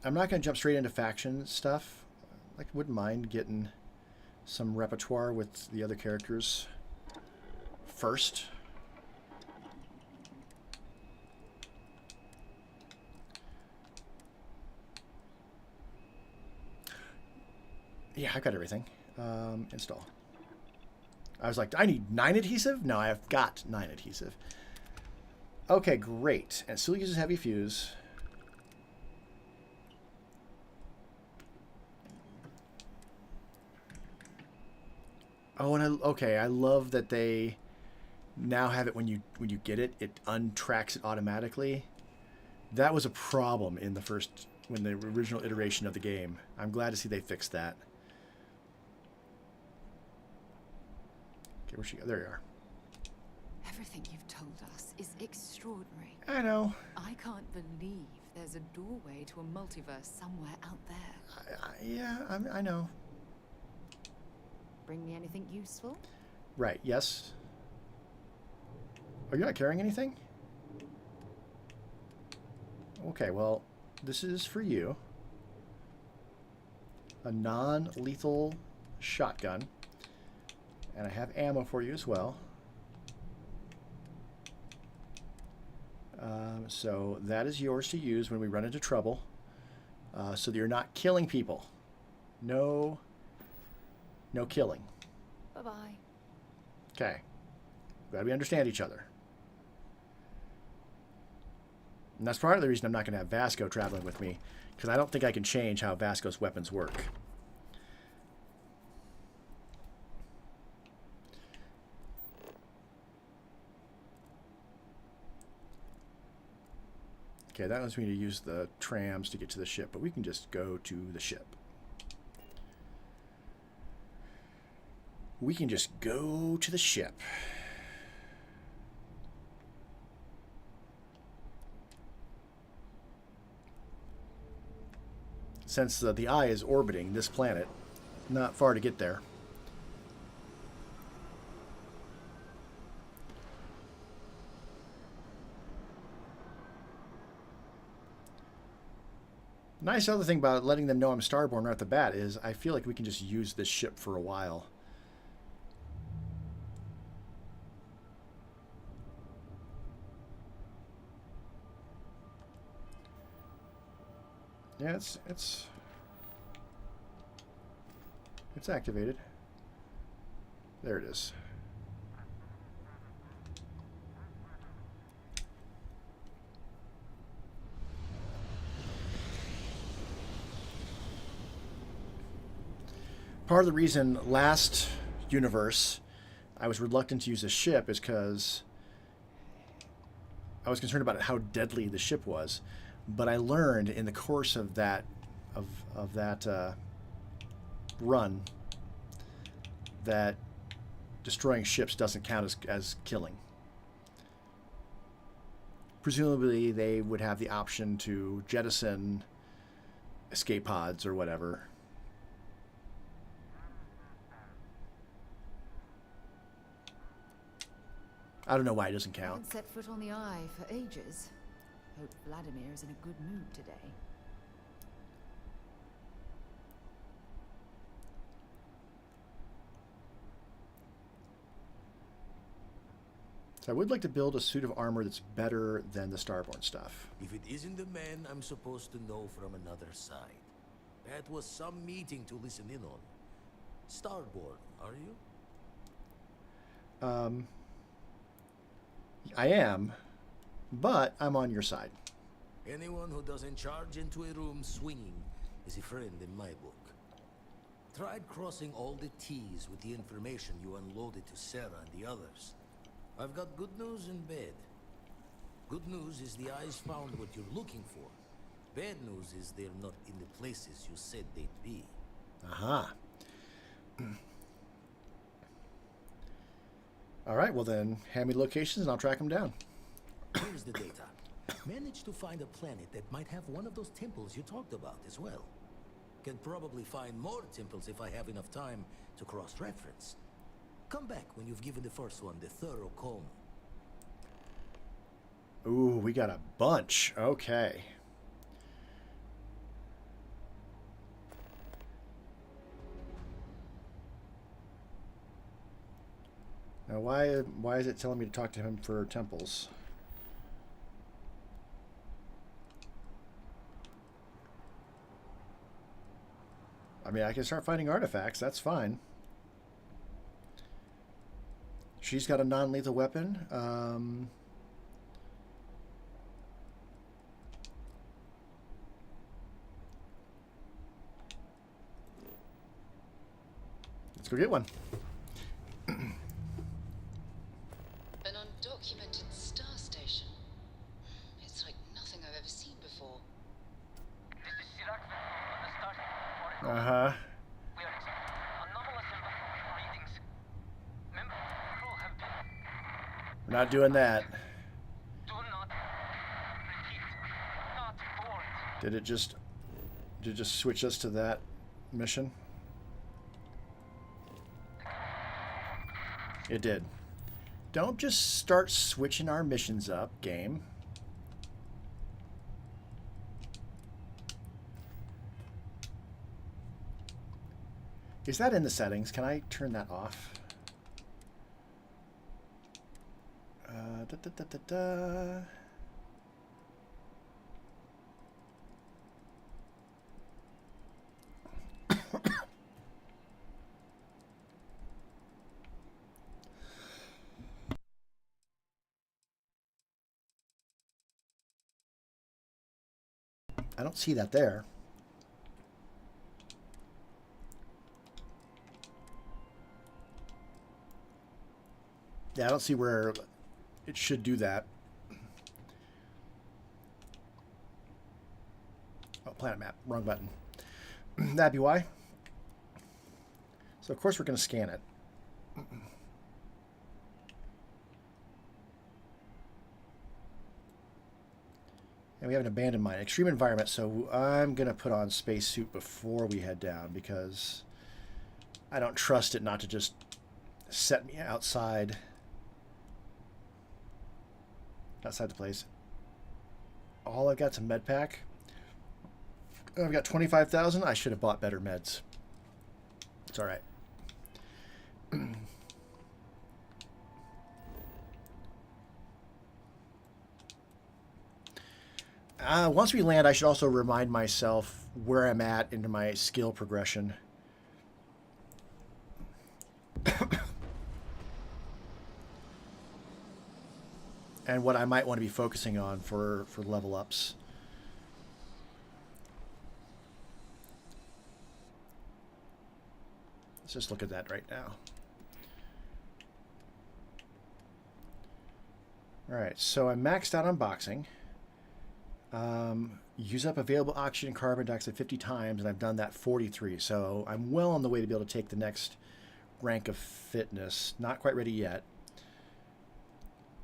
I'm not going to jump straight into faction stuff. I wouldn't mind getting some repertoire with the other characters first. Yeah, I've got everything. Install. I was like, I need 9 adhesive? No, I've got 9 adhesive. Okay, great. And it still uses heavy fuse. Oh, and I love that they now have it when you get it, it untracks it automatically. That was a problem in when the original iteration of the game. I'm glad to see they fixed that. Okay, where'd she go? There you are. Everything you've told us is extraordinary. I know. I can't believe there's a doorway to a multiverse somewhere out there. Yeah, I know. Bring me anything useful? Right, yes. Are you not carrying anything? Okay, well, this is for you. A non-lethal shotgun. And I have ammo for you as well. So that is yours to use when we run into trouble. So that you're not killing people. No killing. Bye-bye. Okay. Glad we understand each other. And that's part of the reason I'm not going to have Vasco traveling with me, because I don't think I can change how Vasco's weapons work. Okay, that allows me to use the trams to get to the ship, but we can just go to the ship. We can just go to the ship. Since the Eye is orbiting this planet, not far to get there. Nice other thing about letting them know I'm Starborn right off the bat is I feel like we can just use this ship for a while. Yeah, it's activated. There it is. Part of the reason last universe I was reluctant to use a ship is because I was concerned about how deadly the ship was. But I learned in the course of that run that destroying ships doesn't count as killing. Presumably they would have the option to jettison escape pods or whatever. I don't know why it doesn't count. Haven't set foot on the Eye for ages. Hope Vladimir is in a good mood today. So I would like to build a suit of armor that's better than the Starborn stuff. If it isn't the man I'm supposed to know from another side, that was some meeting to listen in on. Starborn, are you? I am, but I'm on your side. Anyone who doesn't charge into a room swinging is a friend in my book. Tried crossing all the T's with the information you unloaded to Sarah and the others. I've got good news and bad. Good news is the eyes found what you're looking for. Bad news is they're not in the places you said they'd be. Aha. All right, well then, hand me locations and I'll track them down. Here's the data. Managed to find a planet that might have one of those temples you talked about as well. Can probably find more temples if I have enough time to cross-reference. Come back when you've given the first one the thorough comb. Ooh, we got a bunch. Okay. Now, why is it telling me to talk to him for temples? I mean, I can start finding artifacts. That's fine. She's got a non-lethal weapon. Let's go get one. An undocumented star station. It's like nothing I've ever seen before. Uh-huh. We're not doing that. Did it just switch us to that mission? It did. Don't just start switching our missions up, game. Is that in the settings? Can I turn that off? Da, da, da, da, da. I don't see that there. Yeah, I don't see where it should do that. Oh, planet map. Wrong button. That'd be why. So, of course, we're going to scan it. And we have an abandoned mine. Extreme environment, so I'm going to put on spacesuit before we head down because I don't trust it not to just set me outside the place. All I've got is a med pack. Oh, I've got 25,000. I should have bought better meds. It's all right. Once we land, I should also remind myself where I'm at into my skill progression. And what I might want to be focusing on for level ups. Let's just look at that right now. Alright, so I'm maxed out on boxing. Use up available oxygen and carbon dioxide 50 times, and I've done that 43. So I'm well on the way to be able to take the next rank of fitness. Not quite ready yet.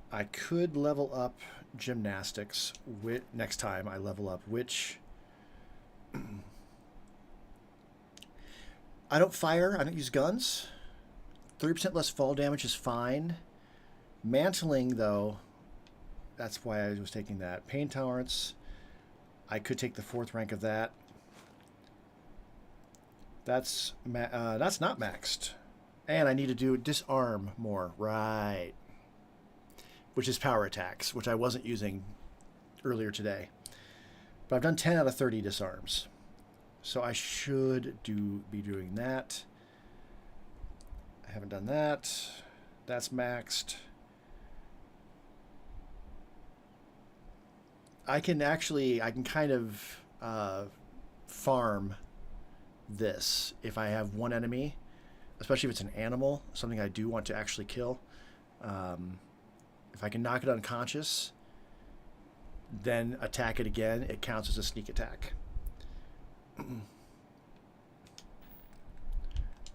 I could level up gymnastics next time I level up, which I don't fire. I don't use guns. 30% less fall damage is fine. Mantling, though, that's why I was taking that. Pain tolerance, I could take the 4th rank of that. That's not maxed. And I need to do disarm more. Right. Which is power attacks, which I wasn't using earlier today. But I've done 10 out of 30 disarms. So I should be doing that. I haven't done that. That's maxed. I can kind of farm this if I have one enemy, especially if it's an animal, something I do want to actually kill. If I can knock it unconscious, then attack it again, it counts as a sneak attack.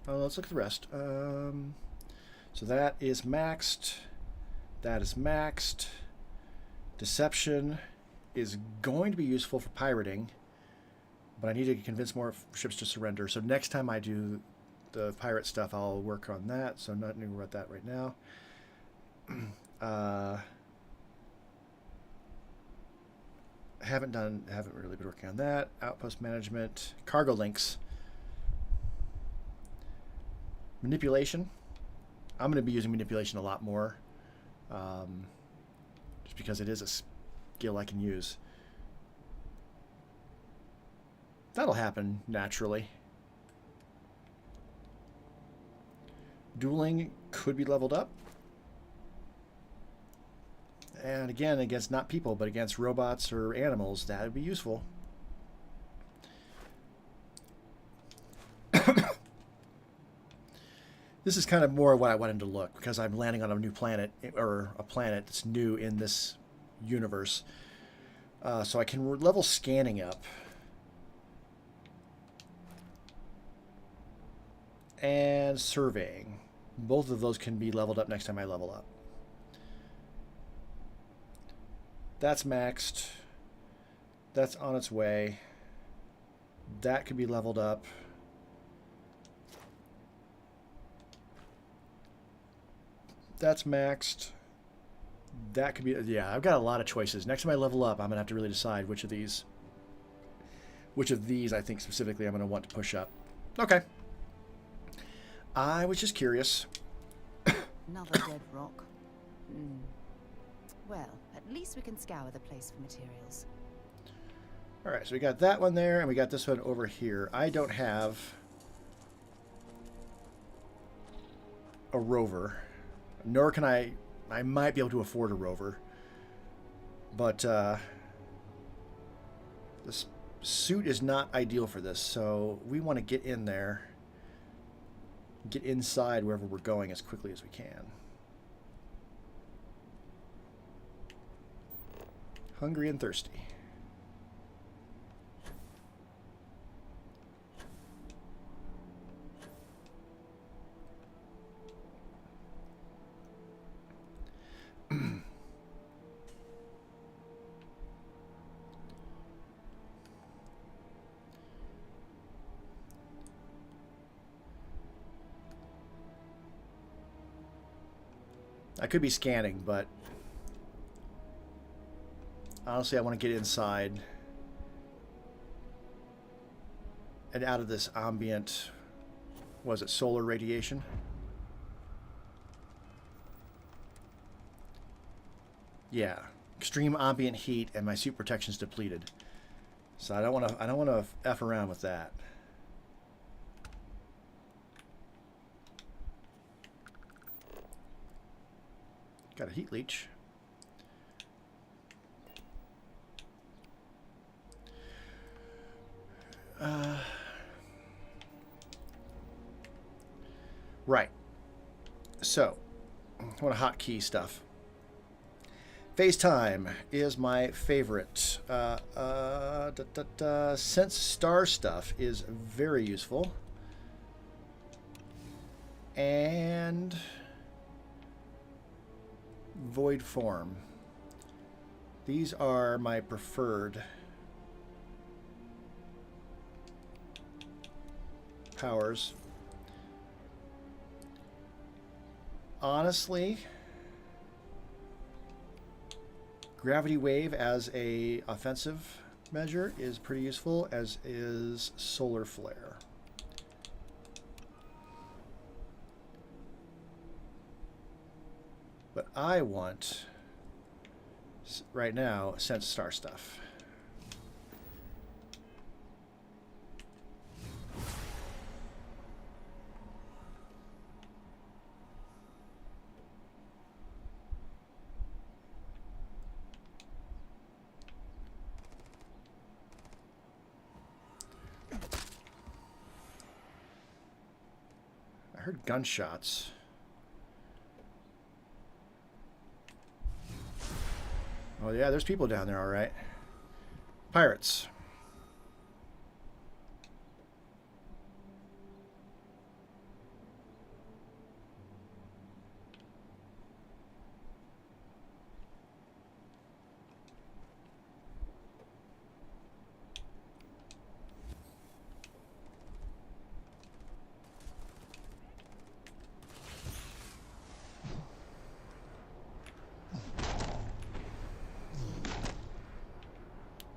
Let's look at the rest. So that is maxed. That is maxed. Deception is going to be useful for pirating, but I need to convince more ships to surrender. So next time I do the pirate stuff, I'll work on that. So I'm not going to worry about that right now. Haven't really been working on that. Outpost management, cargo links, manipulation. I'm going to be using manipulation a lot more, just because it is a skill I can use. That'll happen naturally. Dueling could be leveled up. And again, against not people, but against robots or animals, that would be useful. This is kind of more what I wanted to look, because I'm landing on a new planet, or a planet that's new in this universe. So I can level scanning up. And surveying. Both of those can be leveled up next time I level up. That's maxed. That's on its way. That could be leveled up. That's maxed. That could be... Yeah, I've got a lot of choices. Next time I level up, I'm going to have to really decide which of these I think specifically I'm going to want to push up. Okay. I was just curious. Another dead rock. Well, at least we can scour the place for materials. Alright, so we got that one there, and we got this one over here. I don't have a rover, nor can I might be able to afford a rover, but this suit is not ideal for this, so we want to get in there, get inside wherever we're going as quickly as we can. Hungry and thirsty. I could be scanning, but honestly, I want to get inside. and out of this ambient, was it solar radiation? Yeah, extreme ambient heat, and my suit protection's depleted. So I don't want to f around with that. Got a heat leech. Right. So, what a hotkey stuff. FaceTime is my favorite. Sense Star stuff is very useful. And Void Form. These are my preferred powers. Honestly, Gravity Wave as a offensive measure is pretty useful, as is Solar Flare. But I want, right now, Sense Star stuff. I heard gunshots. Oh yeah, there's people down there, all right. Pirates.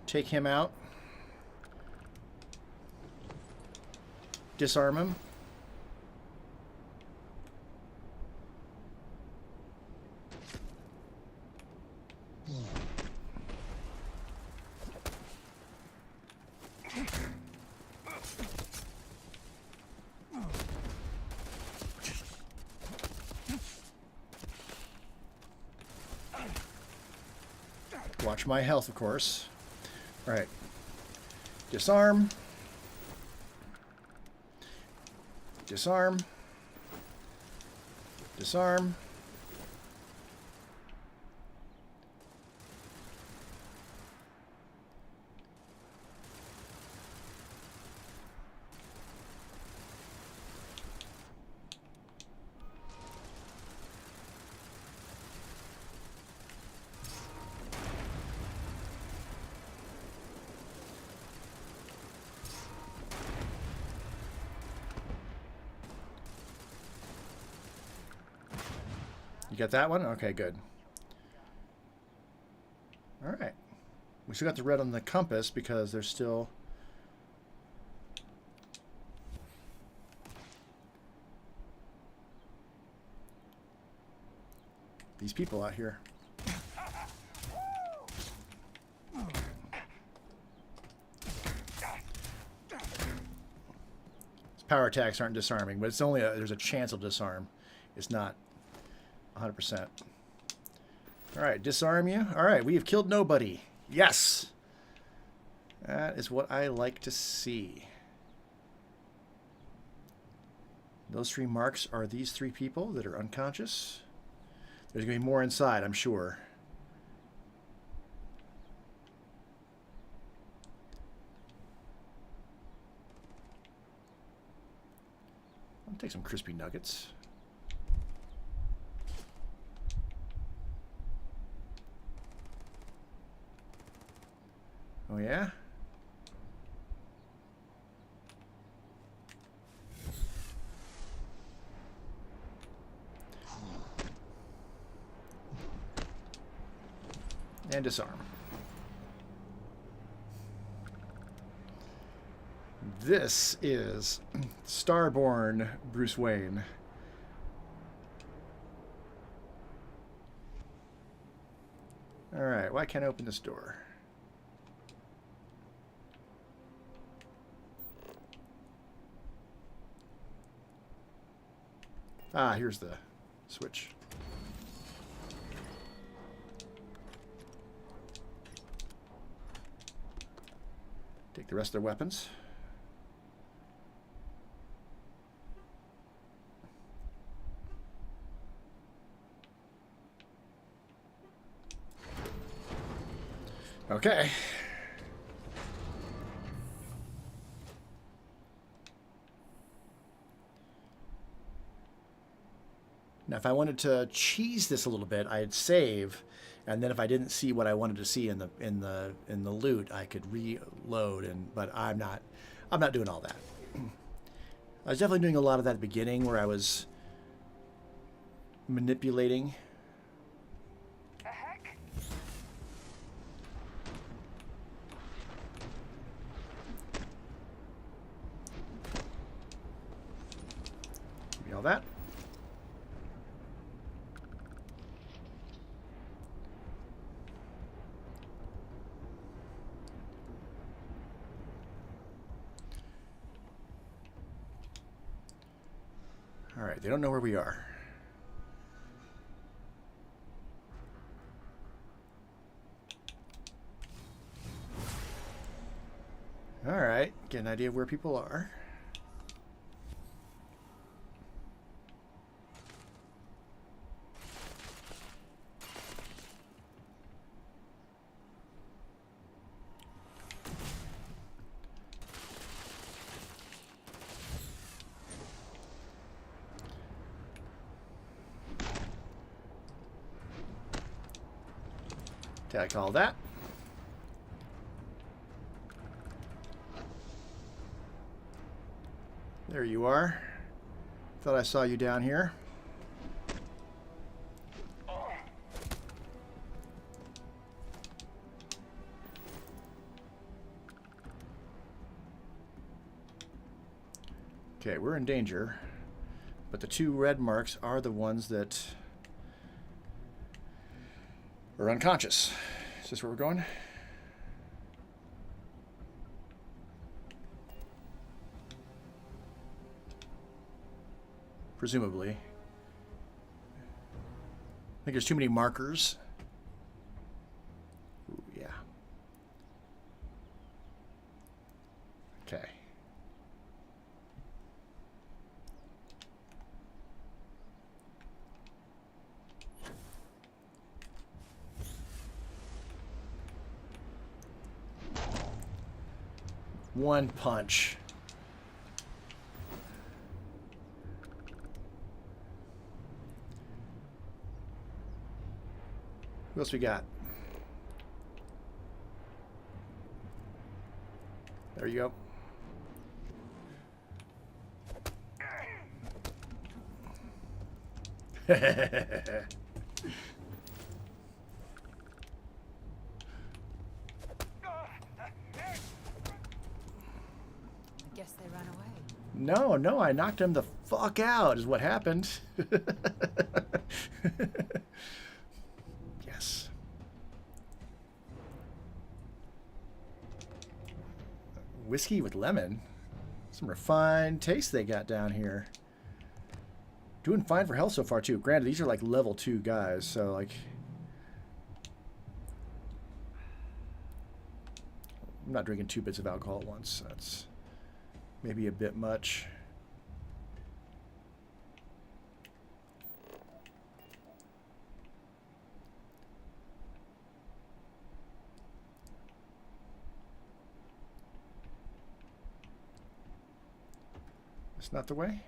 Take him out. Disarm him. Watch my health, of course. All right. Disarm. Disarm. Disarm. You got that one? Okay, good. All right. We still got the red on the compass because there's still... these people out here. Power attacks aren't disarming, but it's only there's a chance of disarm. It's not 100%. All right, disarm you. All right, we have killed nobody. Yes! That is what I like to see. Those three marks are these three people that are unconscious. There's going to be more inside, I'm sure. I'll take some crispy nuggets. Oh, yeah? And disarm. This is Starborn Bruce Wayne. Alright, why can't I open this door? Ah, here's the switch. Take the rest of their weapons. Okay. Now, if I wanted to cheese this a little bit, I'd save, and then if I didn't see what I wanted to see in the loot, I could reload. But I'm not doing all that. I was definitely doing a lot of that at the beginning, where I was manipulating. The heck? Give me all that. All right, they don't know where we are. All right, get an idea of where people are. Take all that. There you are. Thought I saw you down here. Okay, we're in danger. But the two red marks are the ones that are unconscious. Is this where we're going? Presumably. I think there's too many markers. Ooh, yeah. Okay. One punch. Who else we got? There you go. Guess they ran away. No, I knocked him the fuck out is what happened. Yes. Whiskey with lemon. Some refined taste they got down here. Doing fine for health so far too. Granted, these are like level 2 guys, so like I'm not drinking 2 bits of alcohol at once. That's maybe a bit much. It's not the way.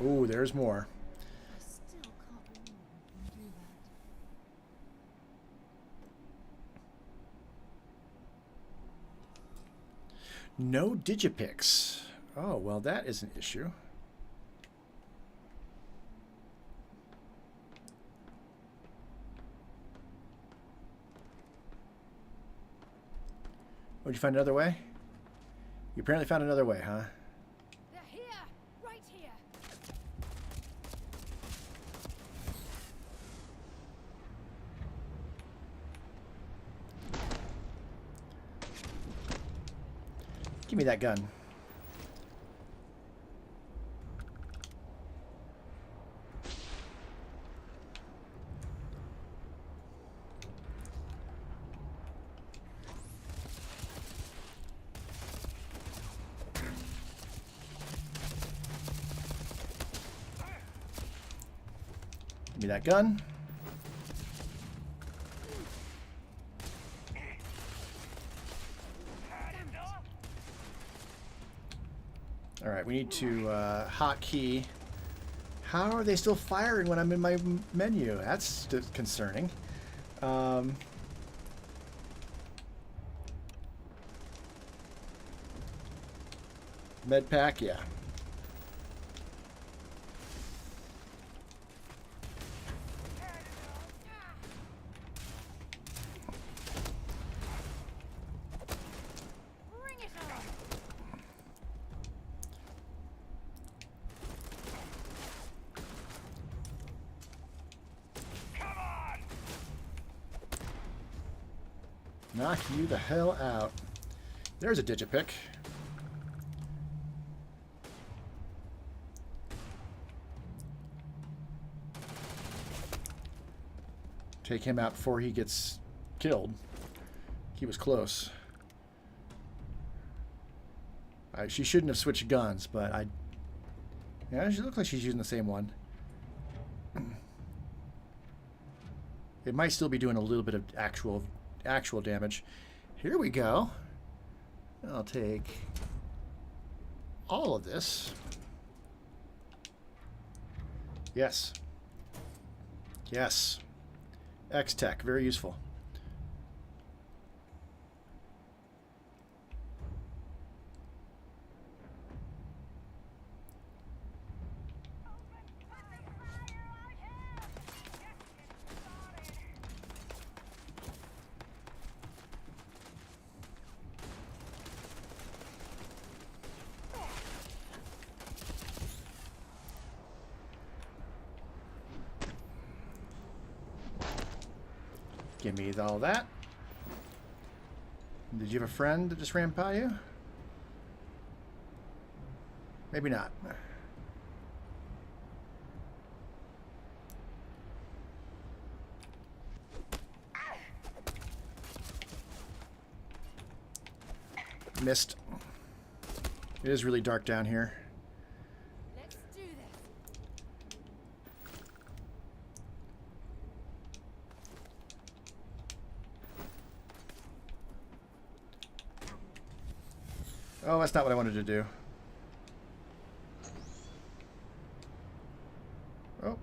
Oh, there's more. I still can't believe you can do that. No digipix. Oh, well, that is an issue. Would you find another way? You apparently found another way, huh? They're here! Right here! Give me that gun. Give me that gun. All right, we need to hotkey. How are they still firing when I'm in my menu? That's concerning. Med pack, yeah. Knock you the hell out. There's a digipick. Take him out before he gets killed. He was close. She shouldn't have switched guns, but yeah, she looks like she's using the same one. It might still be doing a little bit of actual damage. Here we go. I'll take all of this. Yes. Yes. X-Tech, very useful. Give me all that. Did you have a friend that just ran by you? Maybe not. Missed. It is really dark down here. Let's do this. Oh, that's not what I wanted to do. Oh.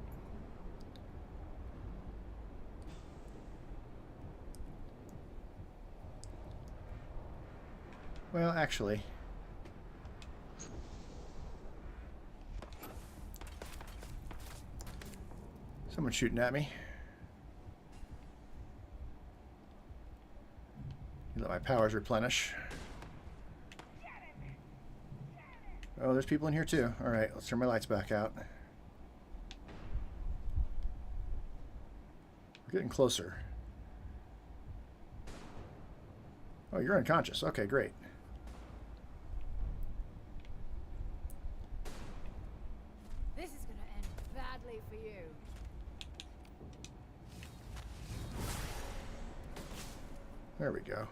Well, actually. Someone's shooting at me. Let my powers replenish. Oh, there's people in here too. All right, let's turn my lights back out. We're getting closer. Oh, you're unconscious. Okay, great. This is gonna end badly for you. There we go.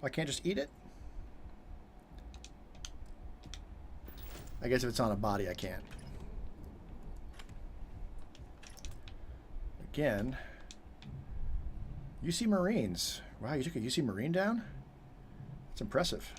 I can't just eat it? I guess if it's on a body, I can't. Again, UC Marines. Wow, you took a UC Marine down? That's impressive.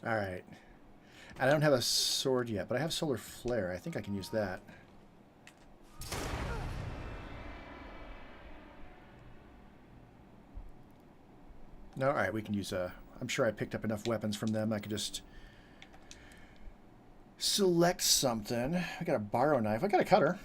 Alright. I don't have a sword yet, but I have solar flare. I think I can use that. No, alright, we can use a... I'm sure I picked up enough weapons from them. I could just select something. I got a borrow knife. I got a cutter.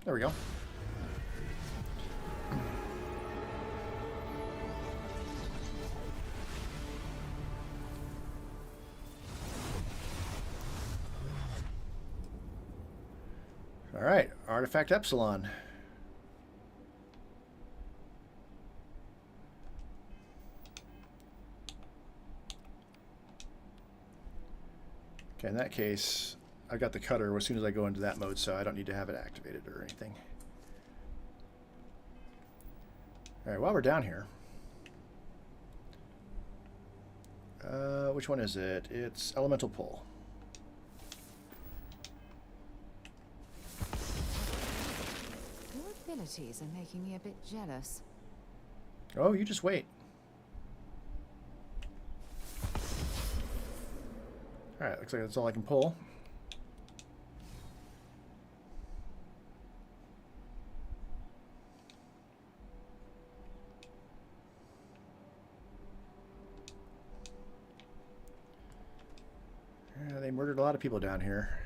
There we go. All right, Artifact Epsilon. Okay, in that case, I got the cutter as soon as I go into that mode, so I don't need to have it activated or anything. All right, while we're down here, which one is it? It's Elemental Pull. Your abilities are making me a bit jealous. Oh, you just wait. All right, looks like that's all I can pull. Yeah, they murdered a lot of people down here.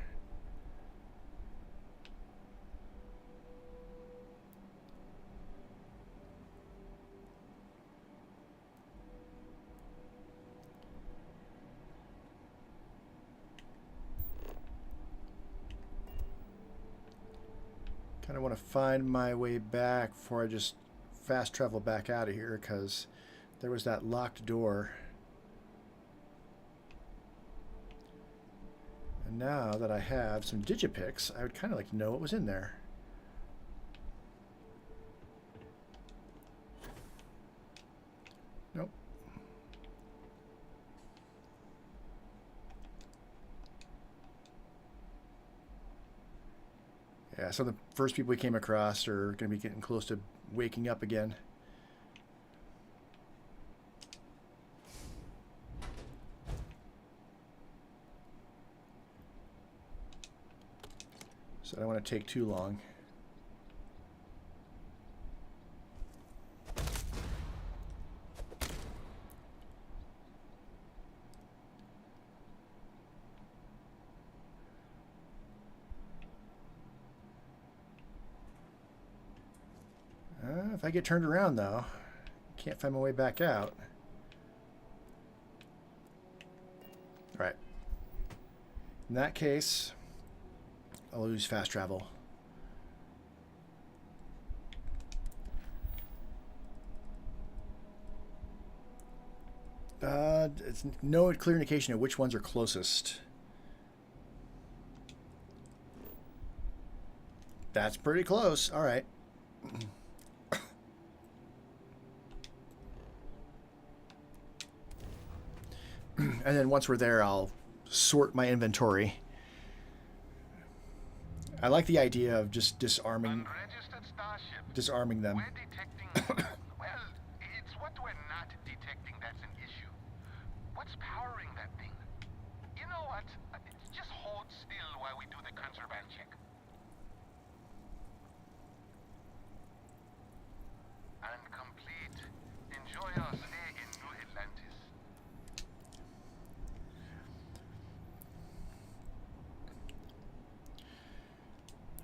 Kind of want to find my way back before I just fast travel back out of here, because there was that locked door. And now that I have some digipicks, I would kind of like to know what was in there. Nope. Yeah, some of the first people we came across are going to be getting close to waking up again. So I don't want to take too long. If I get turned around, though, can't find my way back out. All right. In that case, I'll lose fast travel. It's no clear indication of which ones are closest. That's pretty close. All right. And then once we're there, I'll sort my inventory. I like the idea of just disarming them. Well, it's what we're not detecting that's an issue. What's powering that thing? You know what? Just hold still while we do the contraband check. And complete. Enjoy our stay in New Atlantis.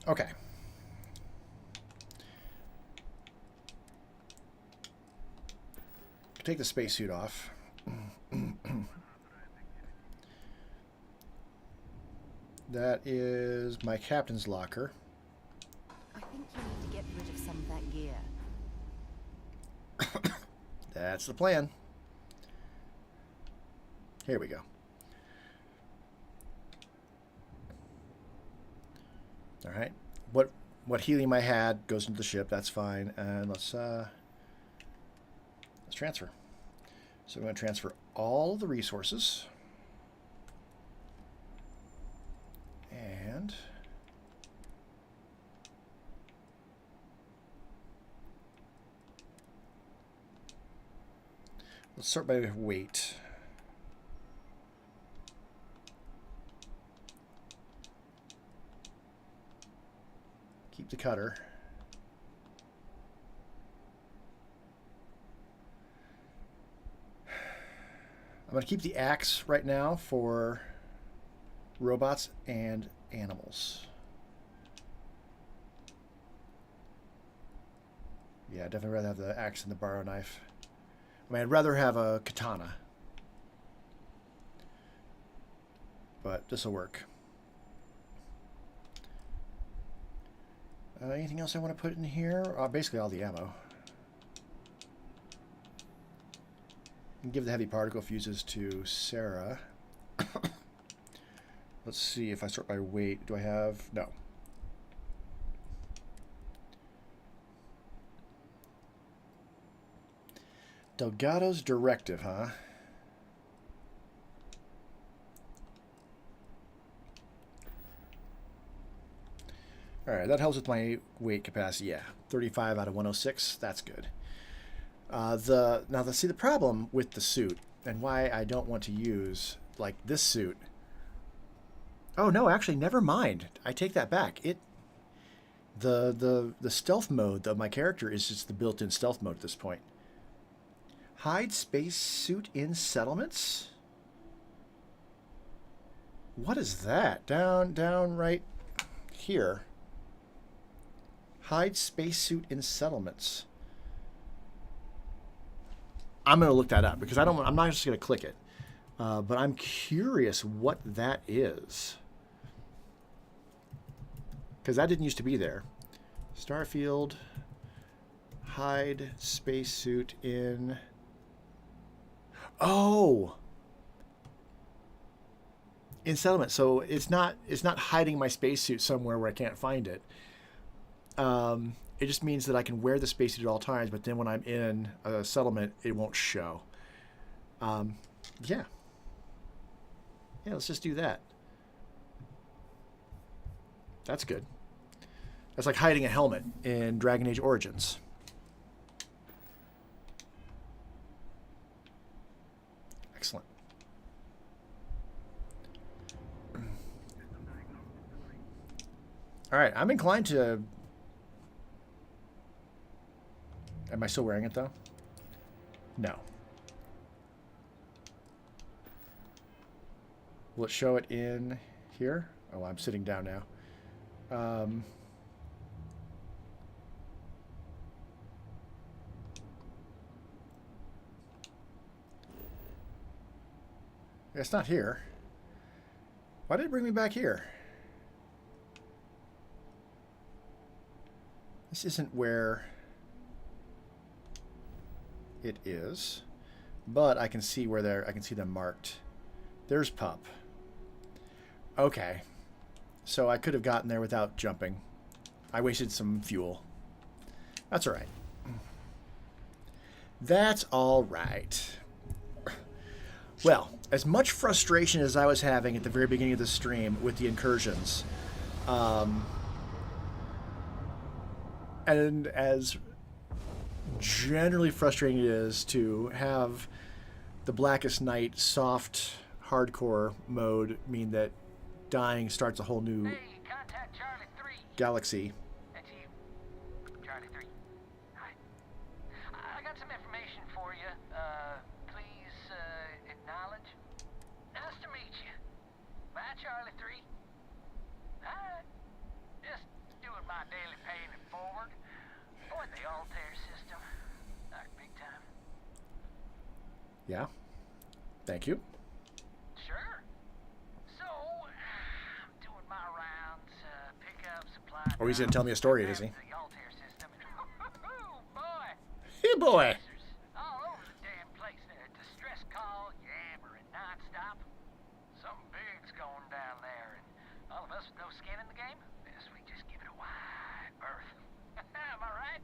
Okay. Take the spacesuit off. That is my captain's locker. I think you need to get rid of some of that gear. That's the plan. Here we go. All right. What what helium I had goes into the ship. That's fine. And let's transfer. So I'm going to transfer all the resources. And let's start by weight. Keep the cutter. I'm going to keep the axe right now for robots and animals. Yeah, I'd definitely rather have the axe than the borrow knife. I mean, I'd rather have a katana. But this will work. Anything else I want to put in here? Basically all the ammo. And give the heavy particle fuses to Sarah. Let's see if I sort by weight. Do I have... No. Delgado's directive, huh? Alright, that helps with my weight capacity. Yeah, 35 out of 106. That's good. See, the problem with the suit, and why I don't want to use, like, this suit... Oh, no, actually, never mind. I take that back. The stealth mode of my character is just the built-in stealth mode at this point. Hide space suit in settlements? What is that? Down right here. Hide spacesuit in settlements. I'm going to look that up because I'm not just going to click it. But I'm curious what that is. Because that didn't used to be there. Starfield. Hide spacesuit in... Oh! In settlement. So it's not hiding my spacesuit somewhere where I can't find it. It just means that I can wear the spacesuit at all times, but then when I'm in a settlement, it won't show. Yeah, let's just do that. That's good. That's like hiding a helmet in Dragon Age Origins. Excellent. All right, I'm inclined to... Am I still wearing it, though? No. Will it show it in here? Oh, I'm sitting down now. It's not here. Why did it bring me back here? This isn't where... it is, but I can see where I can see them marked. There's Pup. Okay, so I could have gotten there without jumping. I wasted some fuel. That's all right. That's all right. Well, as much frustration as I was having at the very beginning of the stream with the incursions, and as generally frustrating it is to have the Blackest Night soft hardcore mode mean that dying starts a whole new galaxy. That's you, Charlie 3. Hi. I got some information for you. Please acknowledge. Nice to meet you. Bye, Charlie 3. Hi. Just doing my daily paying it forward. Boy, the Altair system. Like big time. Yeah. Thank you. Sure. So, I'm doing my rounds, pick up supplies. Oh, he's going to tell me a story, is he? The Altair system. Oh, boy. Hey, boy. All over the damn place there. Distress call, yammering nonstop. Something big's going down there, and all of us with no skin in the game, best we just give it a wide birth. Am I right?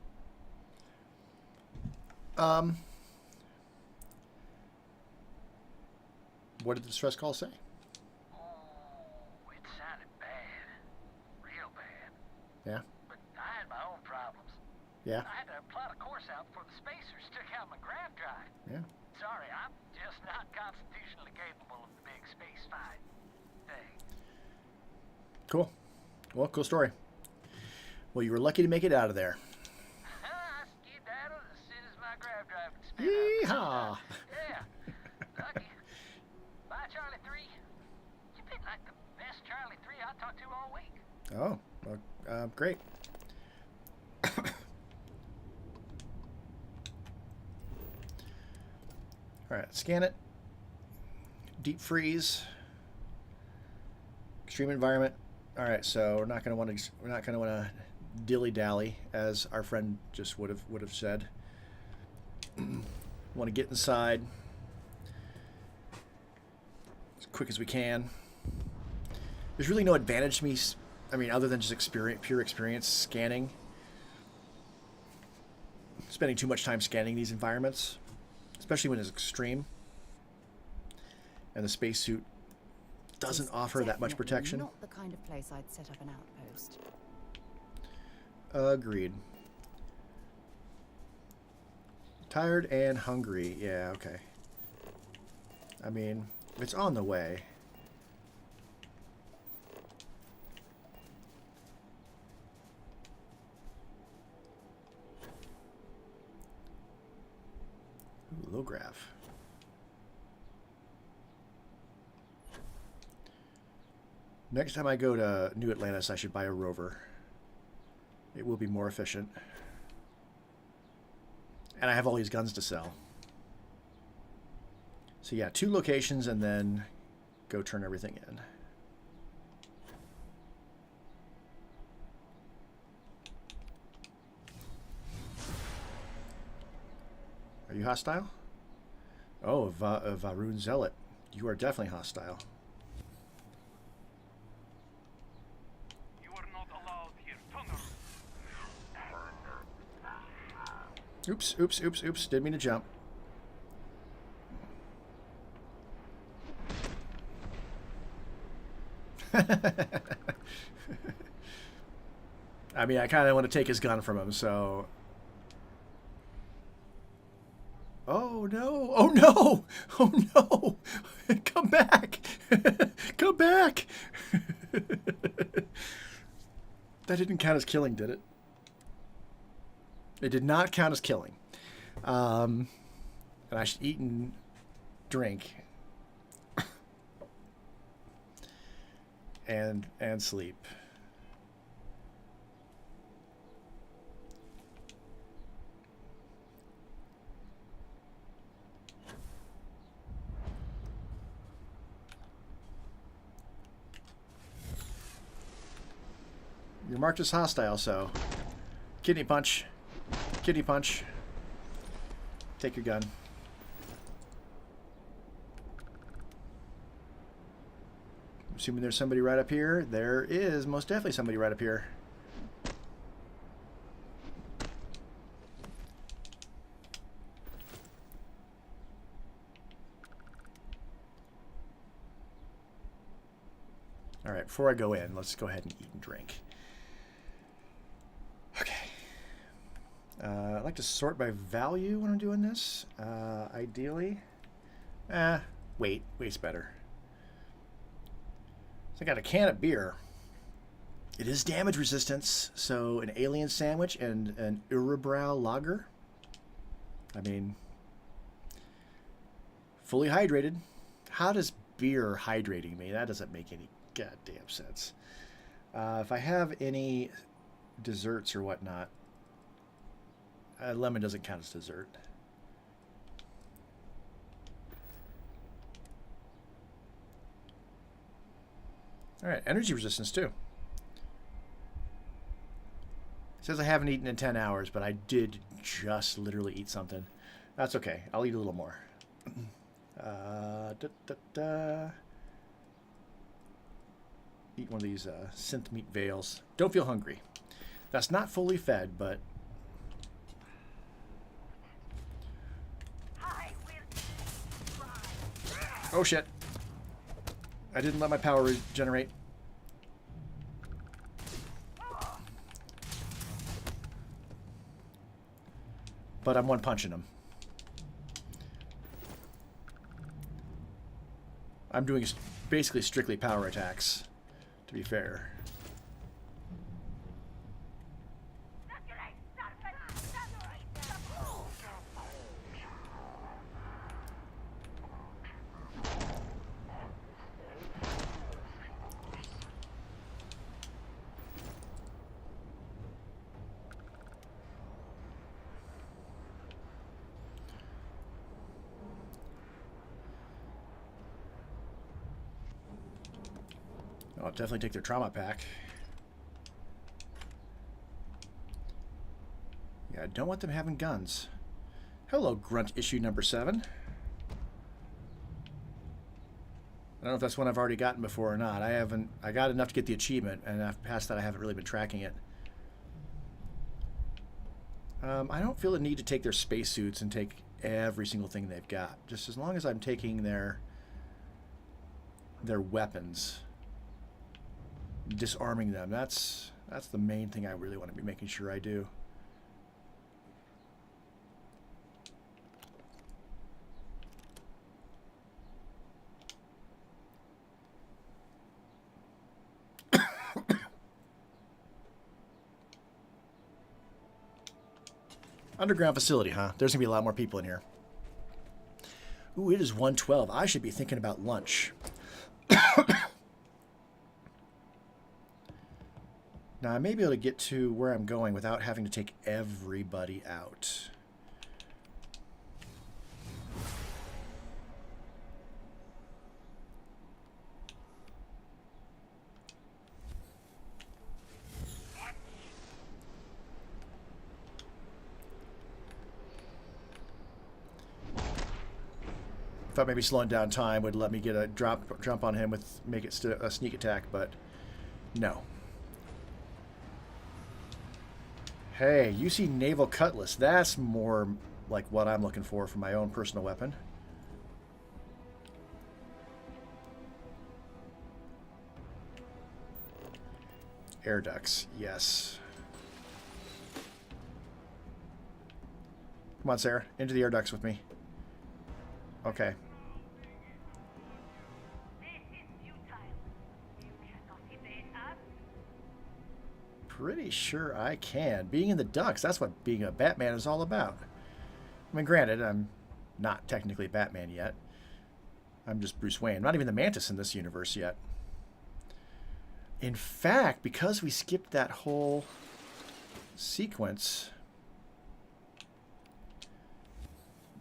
What did the distress call say? Oh, it sounded bad. Real bad. Yeah. But I had my own problems. Yeah. I had to plot a course out before the spacers took out my grav drive. Yeah. Sorry, I'm just not constitutionally capable of the big space fight thing. Cool. Well, cool story. Well, you were lucky to make it out of there. I skedaddled as soon as my grav drive could spin up. Yeehaw! Yeah, lucky. Bye, Charlie 3. You've been like the best Charlie 3 I talked to all week. Oh, well, great. All right, scan it. Deep freeze. Extreme environment. All right, so we're not going to want to dilly dally, as our friend just would have said. Want to get inside as quick as we can. There's really no advantage to me. I mean, other than just pure experience scanning. Spending too much time scanning these environments, especially when it's extreme, and the spacesuit doesn't offer that much protection. Not the kind of place I'd set up an outpost. Agreed. Tired and hungry. Yeah, okay. I mean, it's on the way. Ooh, low graph. Next time I go to New Atlantis, I should buy a rover. It will be more efficient. And I have all these guns to sell. So yeah, 2 locations and then go turn everything in. Are you hostile? Oh, Varun Zealot. You are definitely hostile. You are not allowed here. Oops, oops, oops, oops. Didn't mean to jump. I mean, I kind of want to take his gun from him, so... Oh, no. Oh, no. Oh, no. Come back. Come back. That didn't count as killing, did it? It did not count as killing. And I should eat and drink. and sleep. You're marked as hostile, so kidney punch. Kidney punch. Take your gun. Assuming there's somebody right up here. There is most definitely somebody right up here. All right, before I go in, let's go ahead and eat and drink. Okay. I like to sort by value when I'm doing this. Ideally. Wait. Wait's better. So I got a can of beer. It is damage resistance, so an alien sandwich and an Urabrow lager. I mean, fully hydrated. How does beer hydrating me? That doesn't make any goddamn sense. If I have any desserts or whatnot, lemon doesn't count as dessert. All right, energy resistance too. It says I haven't eaten in 10 hours, but I did just literally eat something. That's okay. I'll eat a little more. Eat one of these synth meat veils. Don't feel hungry. That's not fully fed, but... Oh shit. I didn't let my power regenerate. But I'm one punching him. I'm doing basically strictly power attacks, to be fair. I'll definitely take their trauma pack. Yeah, I don't want them having guns. Hello, grunt issue number 7. I don't know if that's one I've already gotten before or not. I haven't. I got enough to get the achievement, and past that I haven't really been tracking it. I don't feel the need to take their spacesuits and take every single thing they've got. Just as long as I'm taking their weapons, disarming them. That's the main thing I really want to be making sure I do. Underground facility, huh? There's gonna be a lot more people in here. Ooh, it is 1:12. I should be thinking about lunch. Now, I may be able to get to where I'm going without having to take everybody out. Thought maybe slowing down time would let me get a jump on him with make it a sneak attack, but no. Hey, you see naval cutlass. That's more like what I'm looking for my own personal weapon. Air ducts, yes. Come on, Sarah, into the air ducts with me. Okay. Pretty sure I can. Being in the ducts, that's what being a Batman is all about. I mean, granted, I'm not technically Batman yet. I'm just Bruce Wayne. I'm not even the Mantis in this universe yet. In fact, because we skipped that whole sequence,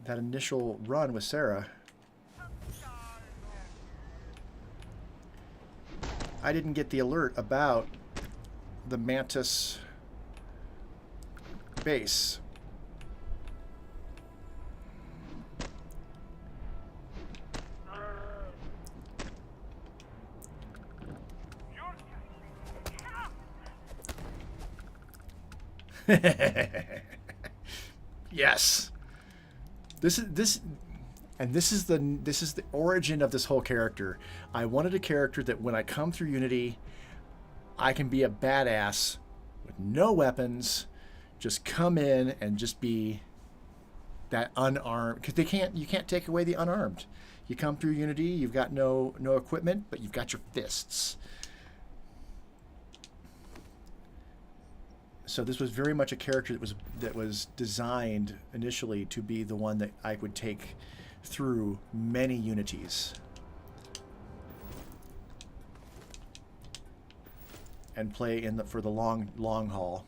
that initial run with Sarah, I didn't get the alert about the Mantis base. Yes. This is the origin of this whole character. I wanted a character that when I come through Unity, I can be a badass with no weapons, just come in and just be that unarmed. Because you can't take away the unarmed. You come through Unity, you've got no equipment, but you've got your fists. So this was very much a character that was designed initially to be the one that I would take through many Unities and play for the long haul.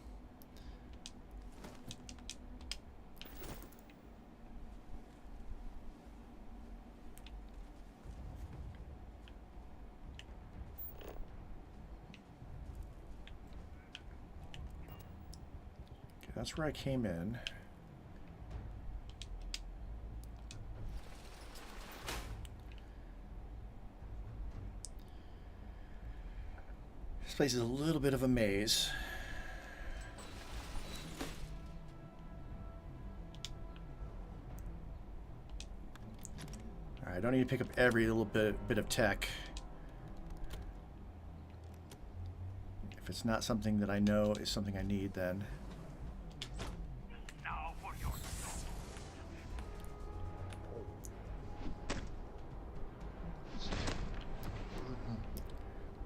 Okay, that's where I came in. This place is a little bit of a maze. I don't need to pick up every little bit of tech. If it's not something that I know is something I need, then...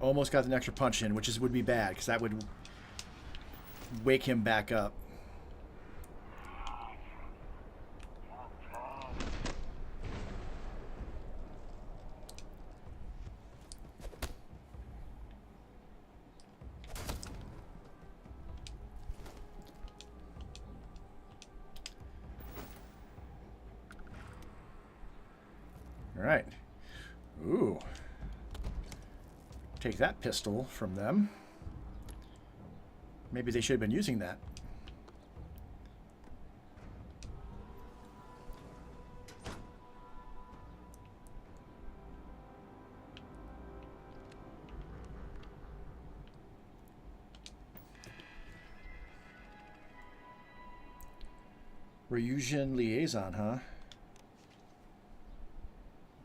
Almost got an extra punch in, which would be bad, because that would wake him back up. All right. Ooh. Take that pistol from them. Maybe they should have been using that. Ryujin liaison, huh?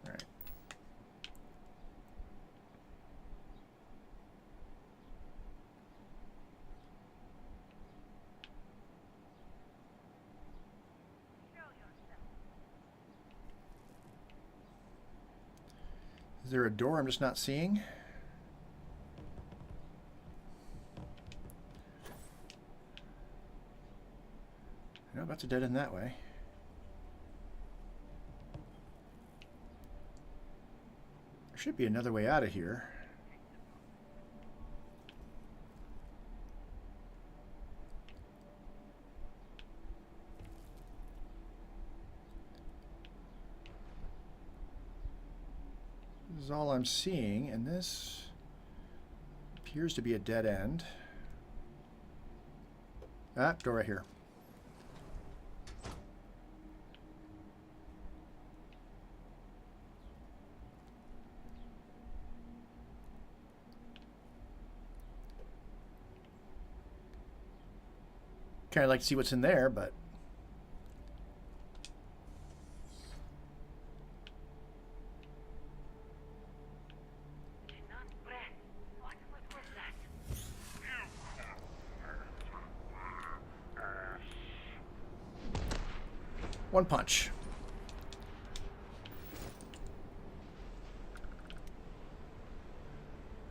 Right. Is there a door I'm just not seeing? No, that's a dead end that way. There should be another way out of here. This is all I'm seeing, and this appears to be a dead end. Ah, door right here. Kind of like to see what's in there, but one punch.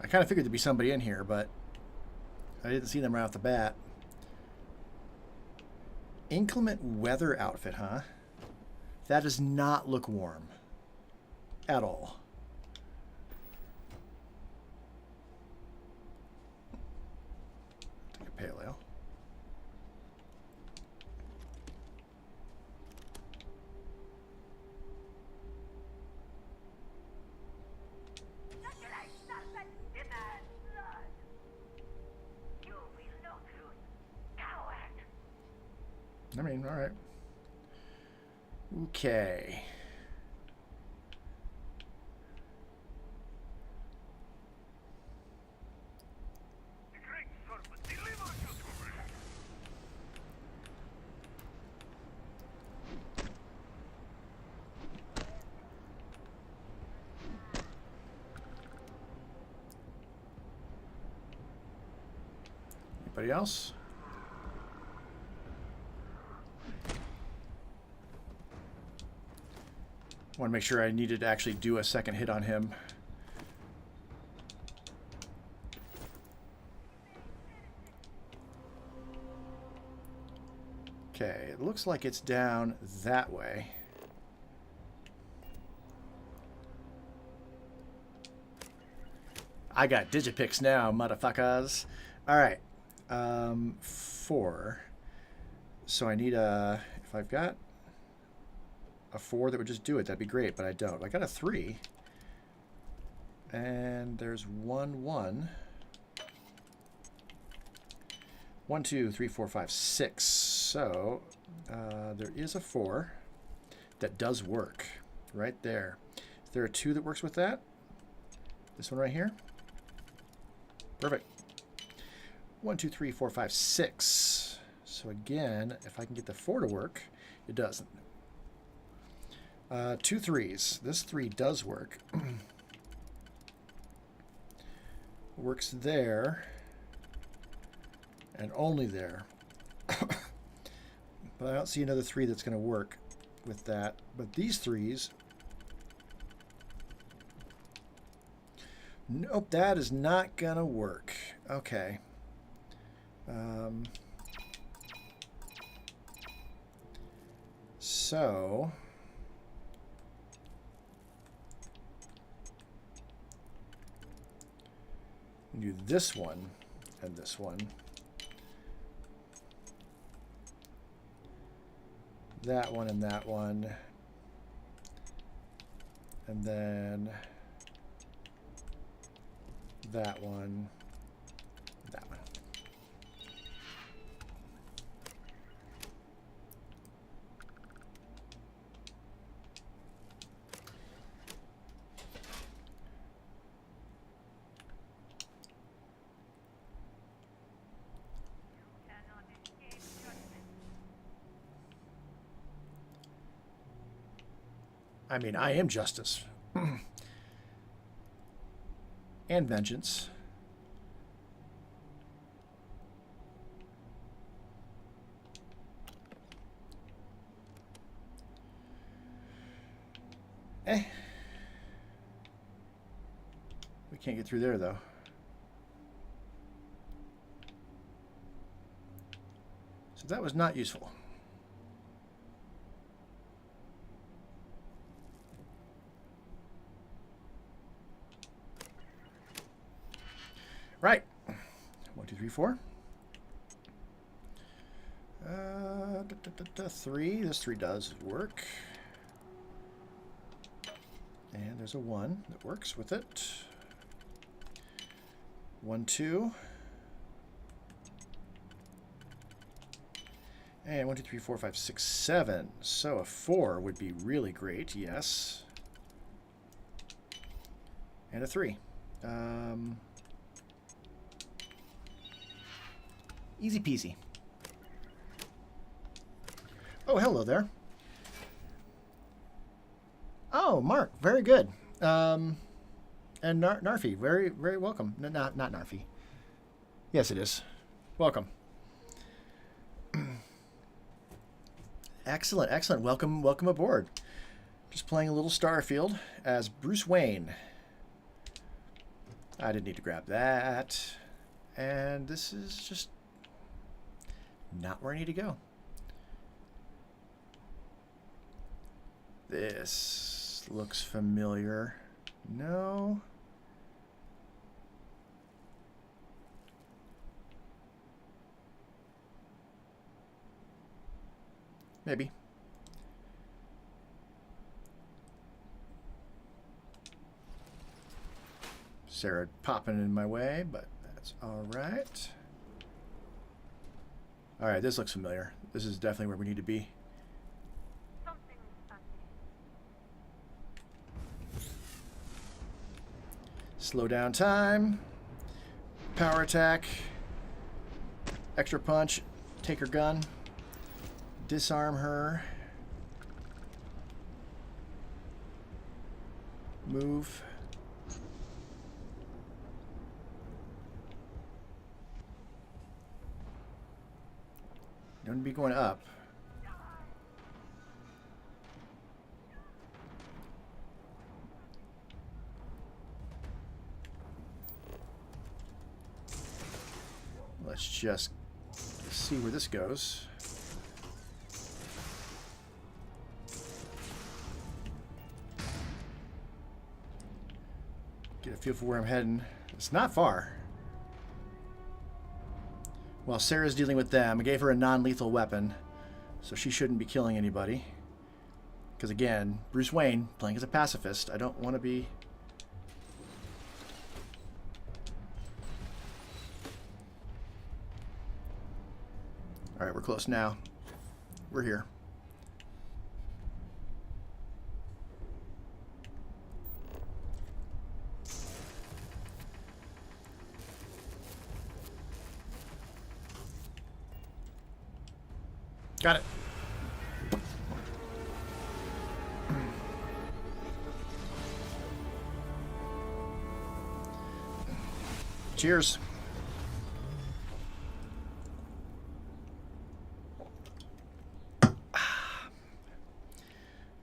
I kind of figured there'd be somebody in here, but I didn't see them right off the bat. Inclement weather outfit, huh? That does not look warm at all. Take a pale ale. I mean, all right. Okay. Anybody else? Want to make sure I needed to actually do a second hit on him. Okay, it looks like it's down that way. I got digipicks now, motherfuckers. All right, 4. So I need a, if I've got a 4 that would just do it, that'd be great, but I don't. I got a 3. And there's 1, 1. 1, 2, 3, 4, 5, 6. So there is a 4 that does work right there. Is there a 2 that works with that? This one right here? Perfect. 1, 2, 3, 4, 5, 6. So again, if I can get the 4 to work, it doesn't. 2 3s. This 3 does work. Works there. And only there. But I don't see another 3 that's going to work with that. But these 3s... Nope, that is not going to work. Okay. So... do this one and this one. That one and that one. And then that one, that one. I mean, I am justice. And vengeance. We can't get through there, though. So that was not useful. Right. 1, 2, 3, 4. 3. This 3 does work. And there's a 1 that works with it. 1, 2. And 1, 2, 3, 4, 5, 6, 7. So a 4 would be really great, yes. And a 3. Easy peasy. Oh, hello there. Oh, Mark, very good. And Narfi, very, very welcome. No, not Narfi. Yes, it is. Welcome. Excellent, excellent. Welcome aboard. Just playing a little Starfield as Bruce Wayne. I didn't need to grab that. And this is just not where I need to go. This looks familiar. No. Maybe. Sarah popping in my way, but that's all right. All right, this looks familiar. This is definitely where we need to be. Slow down time. Power attack. Extra punch. Take her gun. Disarm her. Move. Don't be going up. Let's just see where this goes. Get a feel for where I'm heading. It's not far. While Sarah's dealing with them, I gave her a non-lethal weapon, so she shouldn't be killing anybody. Because again, Bruce Wayne, playing as a pacifist, I don't want to be... Alright, we're close now. We're here. Got it. Cheers.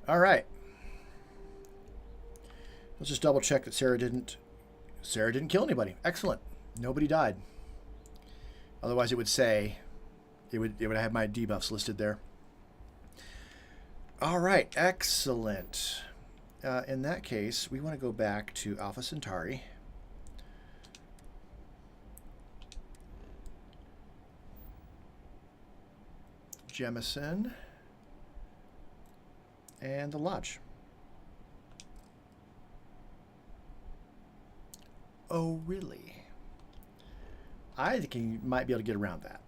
All right. Let's just double check that Sarah didn't kill anybody. Excellent. Nobody died. Otherwise, it would say, it would have my debuffs listed there. All right. Excellent. In that case, we want to go back to Alpha Centauri. Jemison. And the Lodge. Oh, really? I think you might be able to get around that.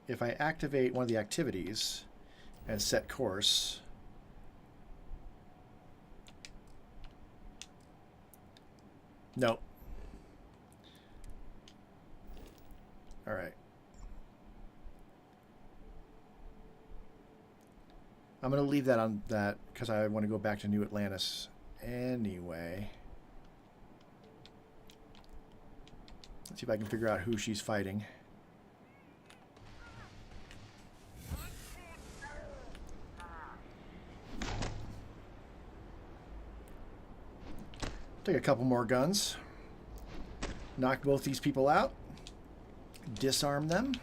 If I activate one of the activities and set course, no. All right. I'm going to leave that on that because I want to go back to New Atlantis anyway. Let's see if I can figure out who she's fighting. Take a couple more guns. Knock both these people out. Disarm them.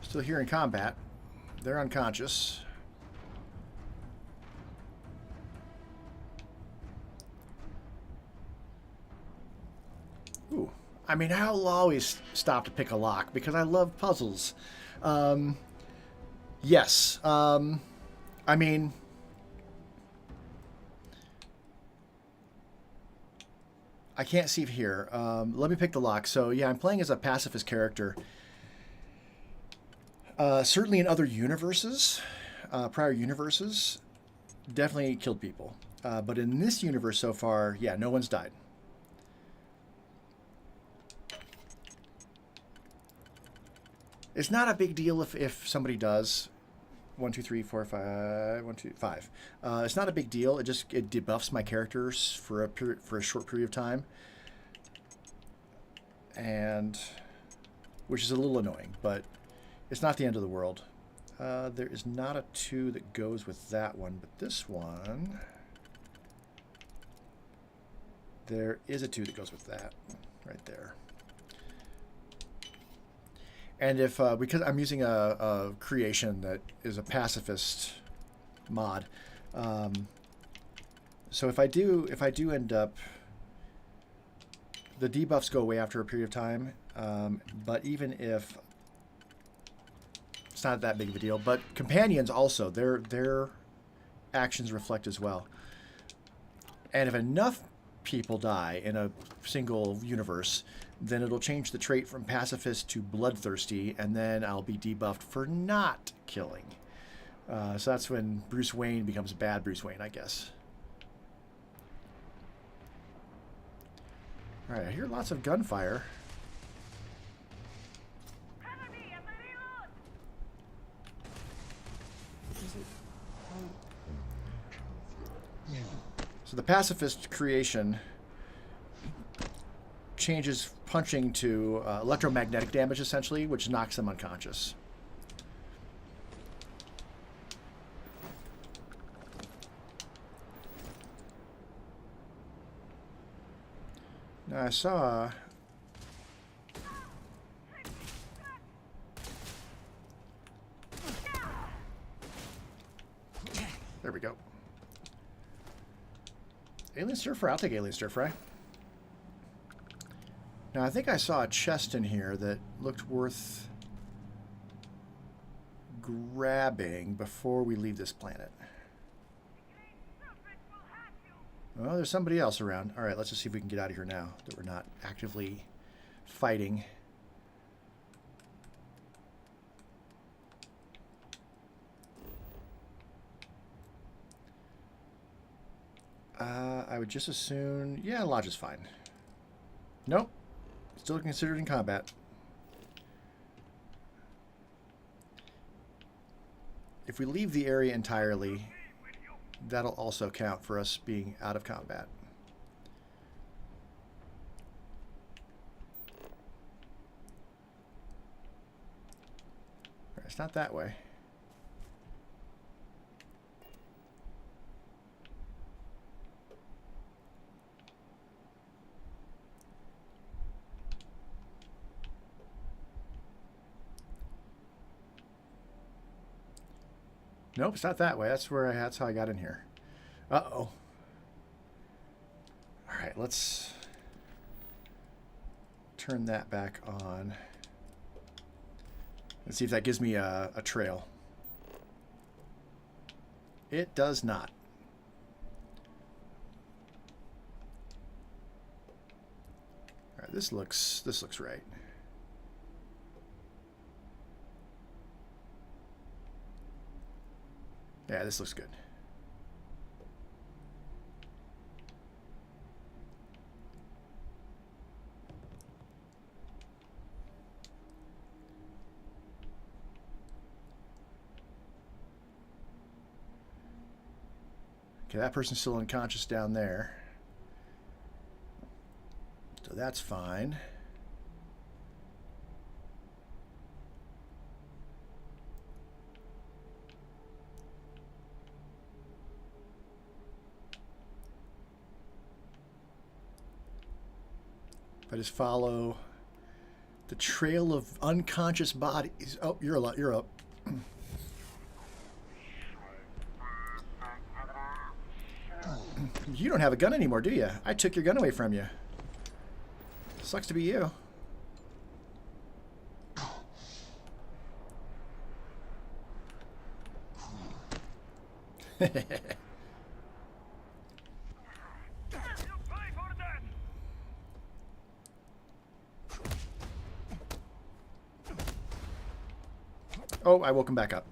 Still here in combat. They're unconscious. Ooh. I mean, I'll always stop to pick a lock because I love puzzles. Yes. I mean, I can't see here. Let me pick the lock. So, yeah, I'm playing as a pacifist character. Certainly in other universes, prior universes, definitely killed people. But in this universe so far, yeah, no one's died. It's not a big deal if somebody does. 1, 2, 3, 4, 5. 1, 2, 5. It's not a big deal. It debuffs my characters for a short period of time, and which is a little annoying, but it's not the end of the world. There is not a 2 that goes with that one, but this one, there is a 2 that goes with that, right there. And if because I'm using a creation that is a pacifist mod, so if I do end up, the debuffs go away after a period of time. But even if it's not that big of a deal, but companions also, their actions reflect as well. And if enough people die in a single universe, then it'll change the trait from pacifist to bloodthirsty, and then I'll be debuffed for not killing. So that's when Bruce Wayne becomes bad Bruce Wayne, I guess. All right, I hear lots of gunfire. So the pacifist creation changes punching to electromagnetic damage, essentially, which knocks them unconscious. Now I saw... There we go. Alien Stir Fry. I'll take Alien Stir Fry. Now, I think I saw a chest in here that looked worth grabbing before we leave this planet. Oh, there's somebody else around. All right, let's just see if we can get out of here now that we're not actively fighting. would just as soon... Yeah, lodge is fine. Nope. Still considered in combat. If we leave the area entirely, that'll also count for us being out of combat. All right, it's not that way. Nope, it's not that way. That's where that's how I got in here. Uh-oh. All right, let's turn that back on. Let's see if that gives me a trail. It does not. All right, this looks right. Yeah, this looks good. Okay, that person's still unconscious down there. So that's fine. I just follow the trail of unconscious bodies. Oh, you're up. You don't have a gun anymore, do you? I took your gun away from you. Sucks to be you. Oh, I woke him back up.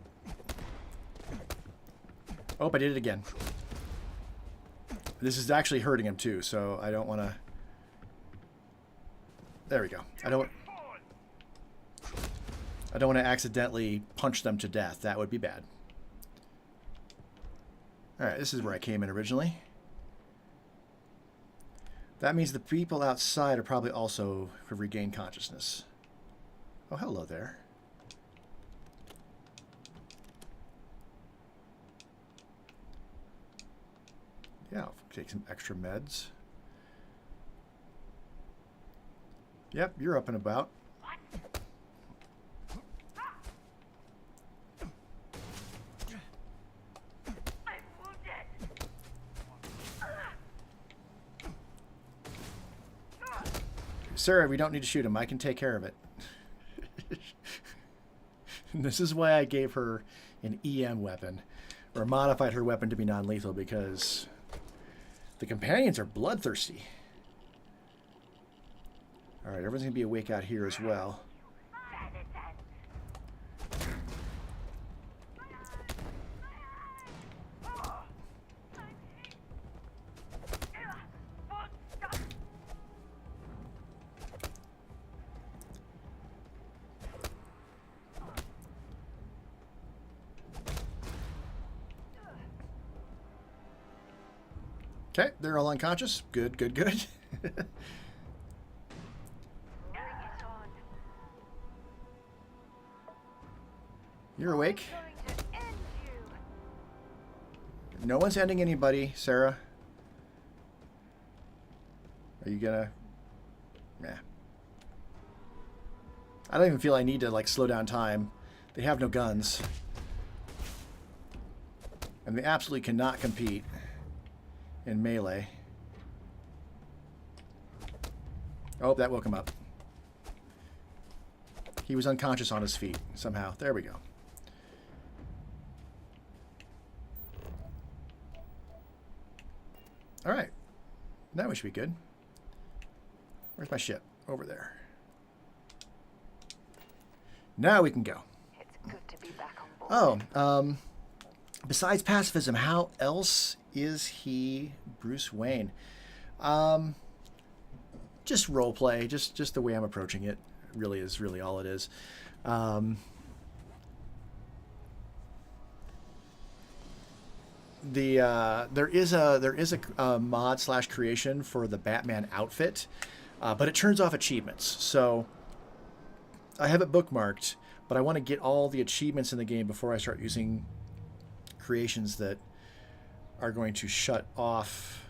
Oh, I did it again. This is actually hurting him too, so I don't want to... There we go. I don't want to accidentally punch them to death. That would be bad. Alright, this is where I came in originally. That means the people outside are probably also have regained consciousness. Oh, hello there. Yeah, I'll take some extra meds. Yep, you're up and about. Sir, we don't need to shoot him. I can take care of it. This is why I gave her an EM weapon, or modified her weapon to be non-lethal, because the companions are bloodthirsty. Alright, everyone's going to be awake out here as well. Okay, they're all unconscious. Good, good, good. You're awake. No one's ending anybody, Sarah. Are you gonna... Nah. I don't even feel I need to, like, slow down time. They have no guns. And they absolutely cannot compete in melee. Oh, that woke him up. He was unconscious on his feet somehow. There we go. Alright. Now we should be good. Where's my ship? Over there. Now we can go. It's good to be back on board. Oh, besides pacifism, how else Is he Bruce Wayne? Just role play, just the way I'm approaching it. Really is really all it is. There is a mod / creation for the Batman outfit, but it turns off achievements. So I have it bookmarked, but I want to get all the achievements in the game before I start using creations that are going to shut off.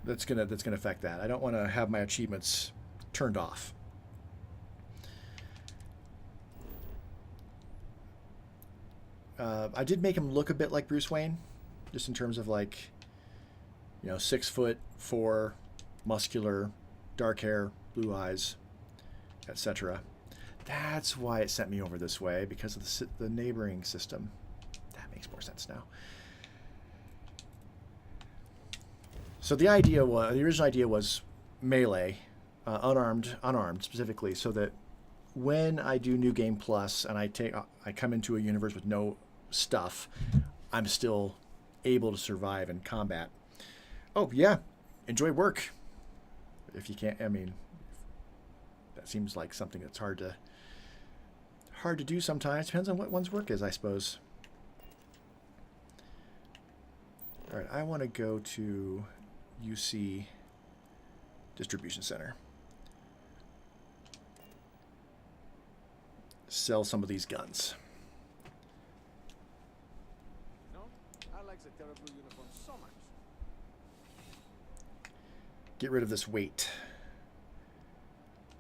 That's gonna affect that. I don't want to have my achievements turned off. I did make him look a bit like Bruce Wayne, just in terms of like, 6'4", muscular, dark hair, blue eyes, etc. That's why it sent me over this way, because of the neighboring system. That makes more sense now. So the original idea was melee, unarmed specifically, so that when I do New Game Plus and I come into a universe with no stuff, I'm still able to survive in combat. Oh yeah, enjoy work. If you can't, that seems like something that's hard to do sometimes. Depends on what one's work is, I suppose. All right, I want to go to UC Distribution Center. Sell some of these guns. No, I like the terrible uniform so much. Get rid of this weight.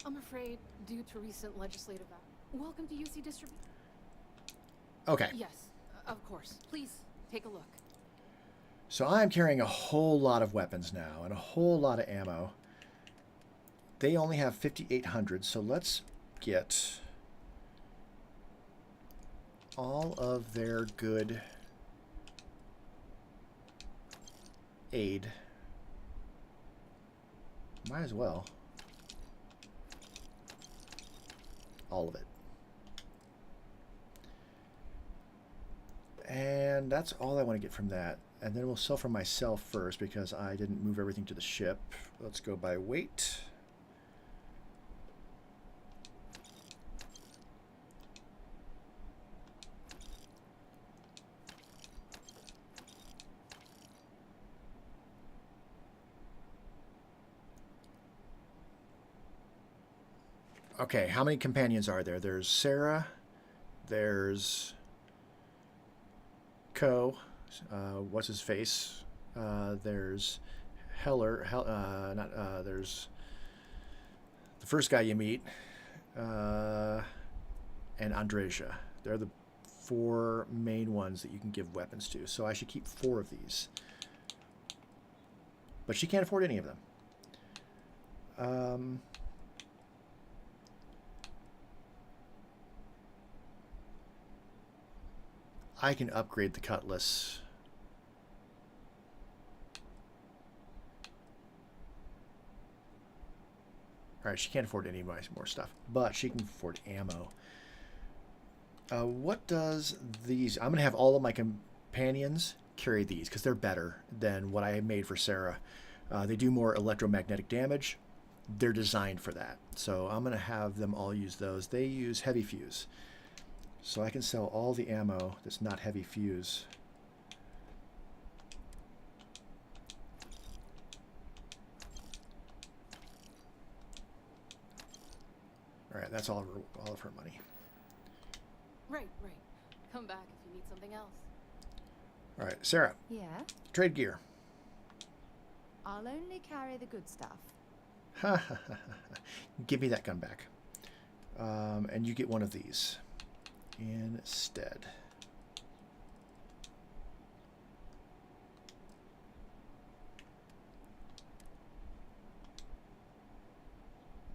I'm afraid, due to recent legislative act. Welcome to UC Distribution. Okay. Yes, of course. Please take a look. So I'm carrying a whole lot of weapons now and a whole lot of ammo. They only have 5,800, so let's get all of their good aid. Might as well. All of it. And that's all I want to get from that. And then we'll sell for myself first because I didn't move everything to the ship. Let's go by weight. Okay, how many companions are there? There's Sarah, there's Co, what's his face? There's Heller, there's the first guy you meet, and Andreja. They're the 4 main ones that you can give weapons to. So I should keep 4 of these. But she can't afford any of them. I can upgrade the cutlass. Alright, she can't afford any more stuff, but she can afford ammo. What does these... I'm going to have all of my companions carry these, because they're better than what I made for Sarah. They do more electromagnetic damage. They're designed for that. So I'm going to have them all use those. They use heavy fuse. So I can sell all the ammo that's not heavy fuse. All right, that's all of her money. Right. Come back if you need something else. All right, Sarah. Yeah? Trade gear. I'll only carry the good stuff. Ha ha ha ha. Give me that gun back. And you get one of these instead.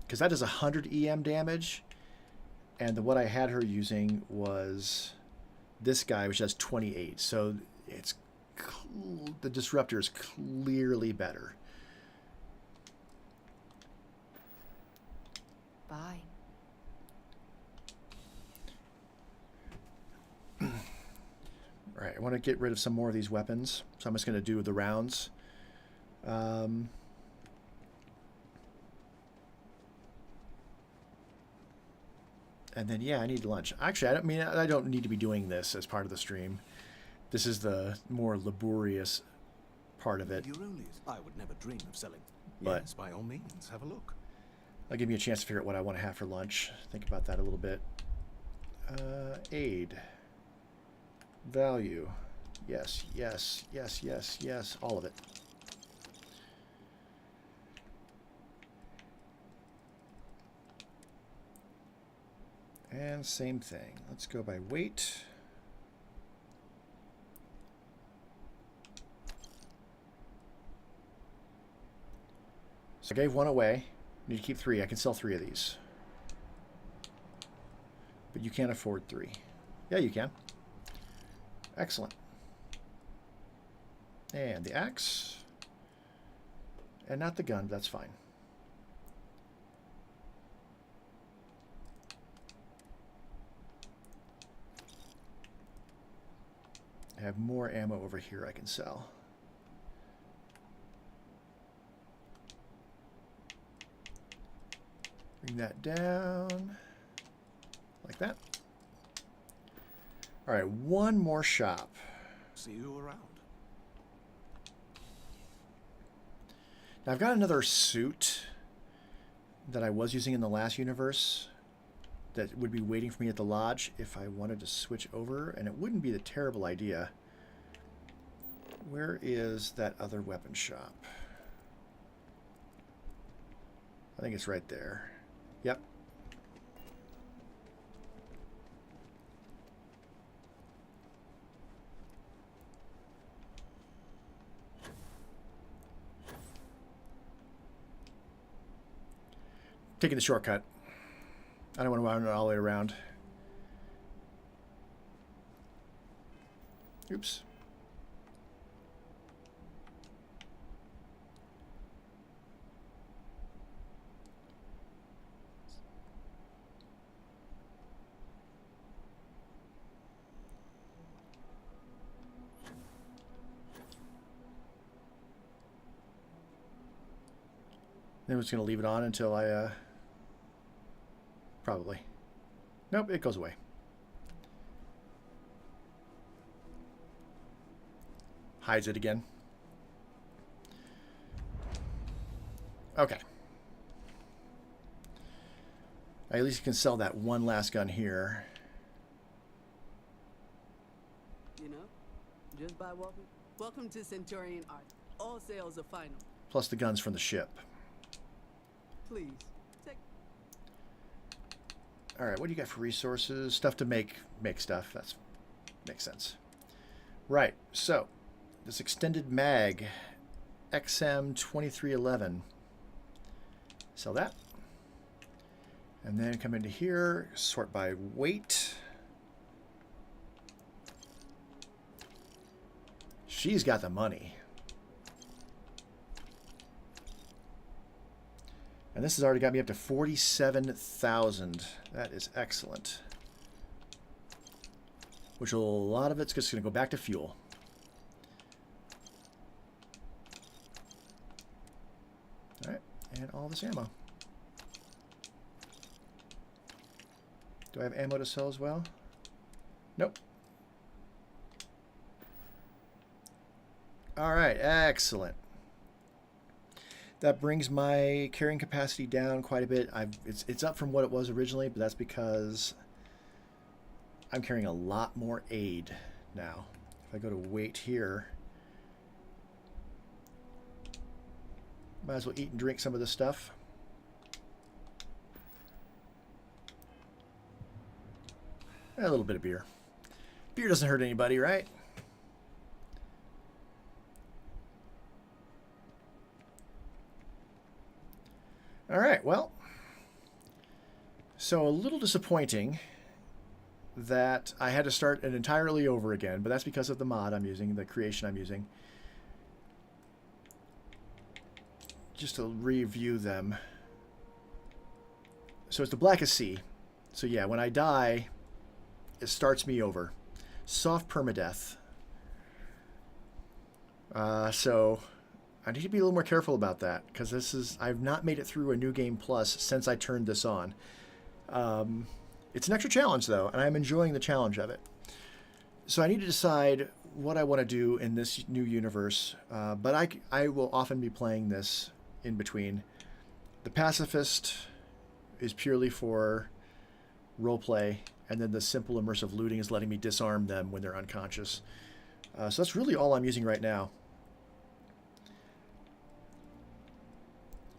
Because that does 100 EM damage, and what I had her using was this guy, which does 28. So it's the disruptor is clearly better. Bye. Right, I want to get rid of some more of these weapons, so I'm just going to do the rounds. And then, yeah, I need lunch. Actually, I don't need to be doing this as part of the stream. This is the more laborious part of it. I would never dream of selling. But yes, by all means, have a look. That'll give me a chance to figure out what I want to have for lunch. Think about that a little bit. Aid. Value. Yes, yes, yes, yes, yes. All of it. And same thing. Let's go by weight. So I gave one away. Need to keep 3. I can sell 3 of these. But you can't afford 3. Yeah, you can. Excellent. And the axe. And not the gun, but that's fine. I have more ammo over here I can sell. Bring that down like that. All right, one more shop. See you around. Now I've got another suit that I was using in the last universe that would be waiting for me at the lodge if I wanted to switch over, and it wouldn't be the terrible idea. Where is that other weapon shop? I think it's right there. Yep. Taking the shortcut. I don't want to run all the way around. Oops. Then we're just going to leave it on until I, probably. Nope, it goes away. Hides it again. Okay. At least you can sell that one last gun here. You know, just by welcome to Centurion Art. All sales are final. Plus the guns from the ship. Please, take. All right, what do you got for resources? Stuff to make stuff. That makes sense. Right, so this extended mag, XM 2311. Sell that. And then come into here, sort by weight. She's got the money. And this has already got me up to 47,000. That is excellent. Which a lot of it's just going to go back to fuel. All right, and all this ammo. Do I have ammo to sell as well? Nope. All right, excellent. That brings my carrying capacity down quite a bit. It's up from what it was originally, but that's because I'm carrying a lot more aid now. If I go to weight here, might as well eat and drink some of this stuff. A little bit of beer. Beer doesn't hurt anybody, right? All right, well, so a little disappointing that I had to start it entirely over again, but that's because of the mod I'm using, the creation I'm using. Just to review them. So it's the Blackest Sea. So yeah, when I die, it starts me over. Soft Permadeath. So I need to be a little more careful about that, because I've not made it through a New Game Plus since I turned this on. It's an extra challenge, though, and I'm enjoying the challenge of it. So I need to decide what I want to do in this new universe, but I will often be playing this in between. The Pacifist is purely for roleplay, and then the simple immersive looting is letting me disarm them when they're unconscious. So that's really all I'm using right now.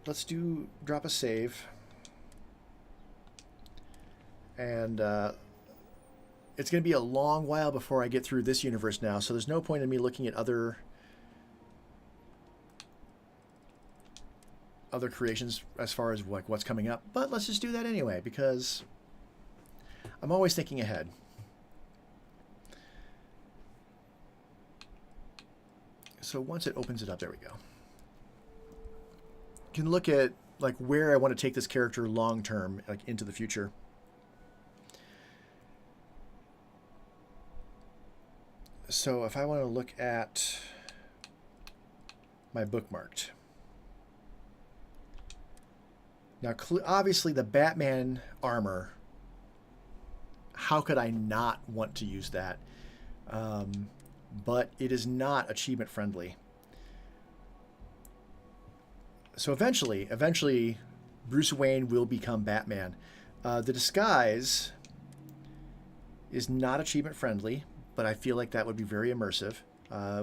Let's drop a save. And it's going to be a long while before I get through this universe now, so there's no point in me looking at other creations as far as like what's coming up. But let's just do that anyway, because I'm always thinking ahead. So once it opens it up, there we go. You can look at like where I want to take this character long term, like into the future. So if I want to look at my bookmarked. Now, obviously the Batman armor, how could I not want to use that? But it is not achievement friendly. So eventually Bruce Wayne will become Batman. The disguise is not achievement friendly, but I feel like that would be very immersive.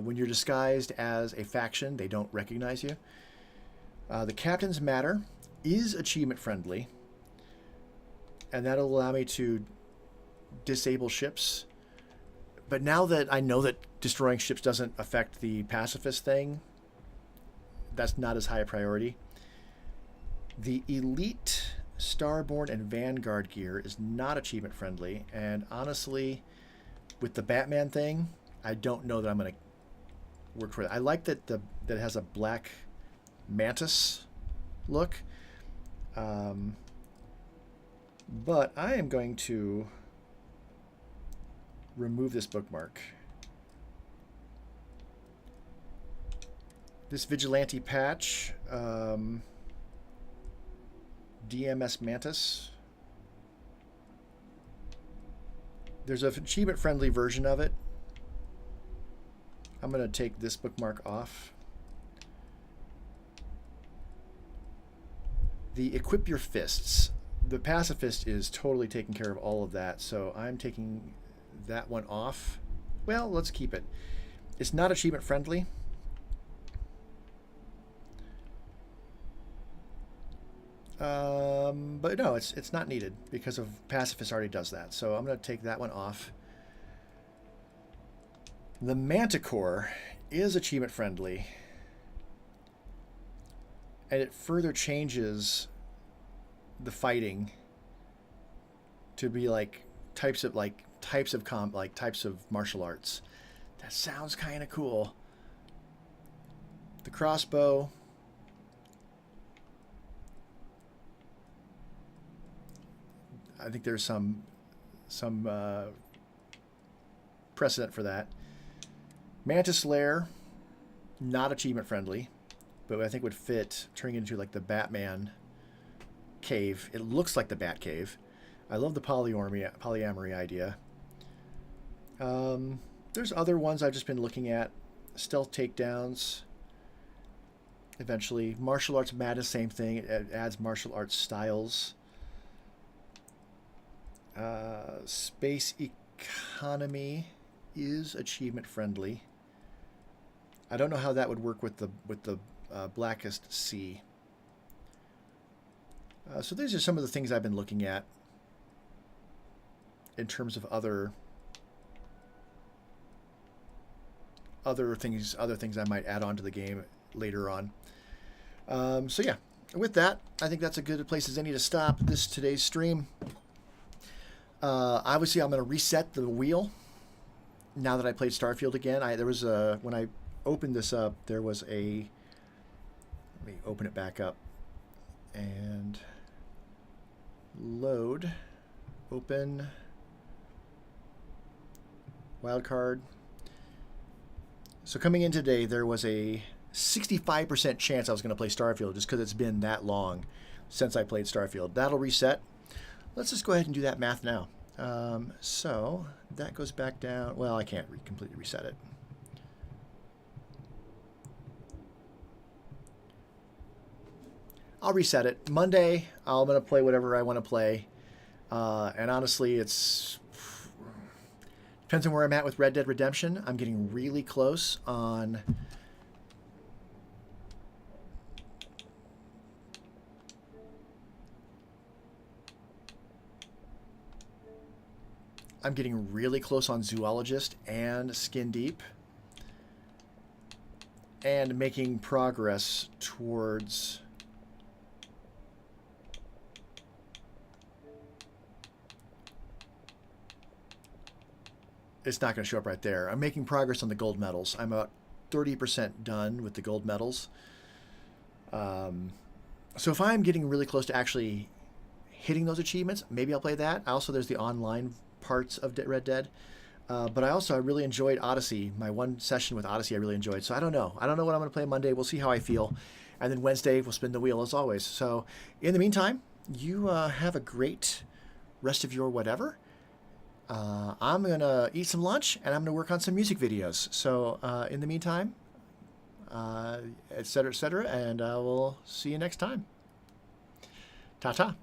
When you're disguised as a faction, they don't recognize you. The Captain's Matter is achievement friendly, and that'll allow me to disable ships. But now that I know that destroying ships doesn't affect the pacifist thing, that's not as high a priority. The Elite, Starborn, and Vanguard gear is not achievement friendly, and honestly, with the Batman thing, I don't know that I'm going to work for that. I like that that it has a black mantis look, but I am going to remove this bookmark. This vigilante patch, DMS Mantis. There's an achievement-friendly version of it. I'm going to take this bookmark off. The Equip Your Fists. The Pacifist is totally taking care of all of that, so I'm taking that one off. Well, let's keep it. It's not achievement-friendly. But no, it's not needed because of Pacifist already does that. So I'm going to take that one off. The Manticore is achievement friendly, and it further changes the fighting to be like types of martial arts. That sounds kind of cool. The crossbow. I think there's some precedent for that. Mantis Lair, not achievement friendly, but I think would fit turning into like the Batman cave. It looks like the Bat Cave. I love the polyamory idea. There's other ones I've just been looking at. Stealth takedowns. Eventually, martial arts madness, same thing. It adds martial arts styles. Space economy is achievement friendly. I don't know how that would work with the Blackest Sea. So these are some of the things I've been looking at in terms of other things I might add on to the game later on. So yeah, with that, I think that's a good place as any to stop today's stream. Obviously, I'm going to reset the wheel now that I played Starfield again. When I opened this up, there was let me open it back up and load, open, wildcard. So coming in today, there was a 65% chance I was going to play Starfield just because it's been that long since I played Starfield. That'll reset. Let's just go ahead and do that math now. So that goes back down. Well, I can't completely reset it. I'll reset it. Monday, I'm going to play whatever I want to play. And honestly, it's depends on where I'm at with Red Dead Redemption. I'm getting really close on Zoologist and Skin Deep, and making progress towards it's not going to show up right there. I'm making progress on the gold medals. I'm about 30% done with the gold medals. So if I'm getting really close to actually hitting those achievements, maybe I'll play that. Also, there's the online parts of Red Dead. But I really enjoyed Odyssey. My one session with Odyssey I really enjoyed. So I don't know. I don't know what I'm going to play Monday. We'll see how I feel. And then Wednesday, we'll spin the wheel as always. So in the meantime, you have a great rest of your whatever. I'm going to eat some lunch, and I'm going to work on some music videos. So in the meantime, et cetera, and we'll see you next time. Ta-ta.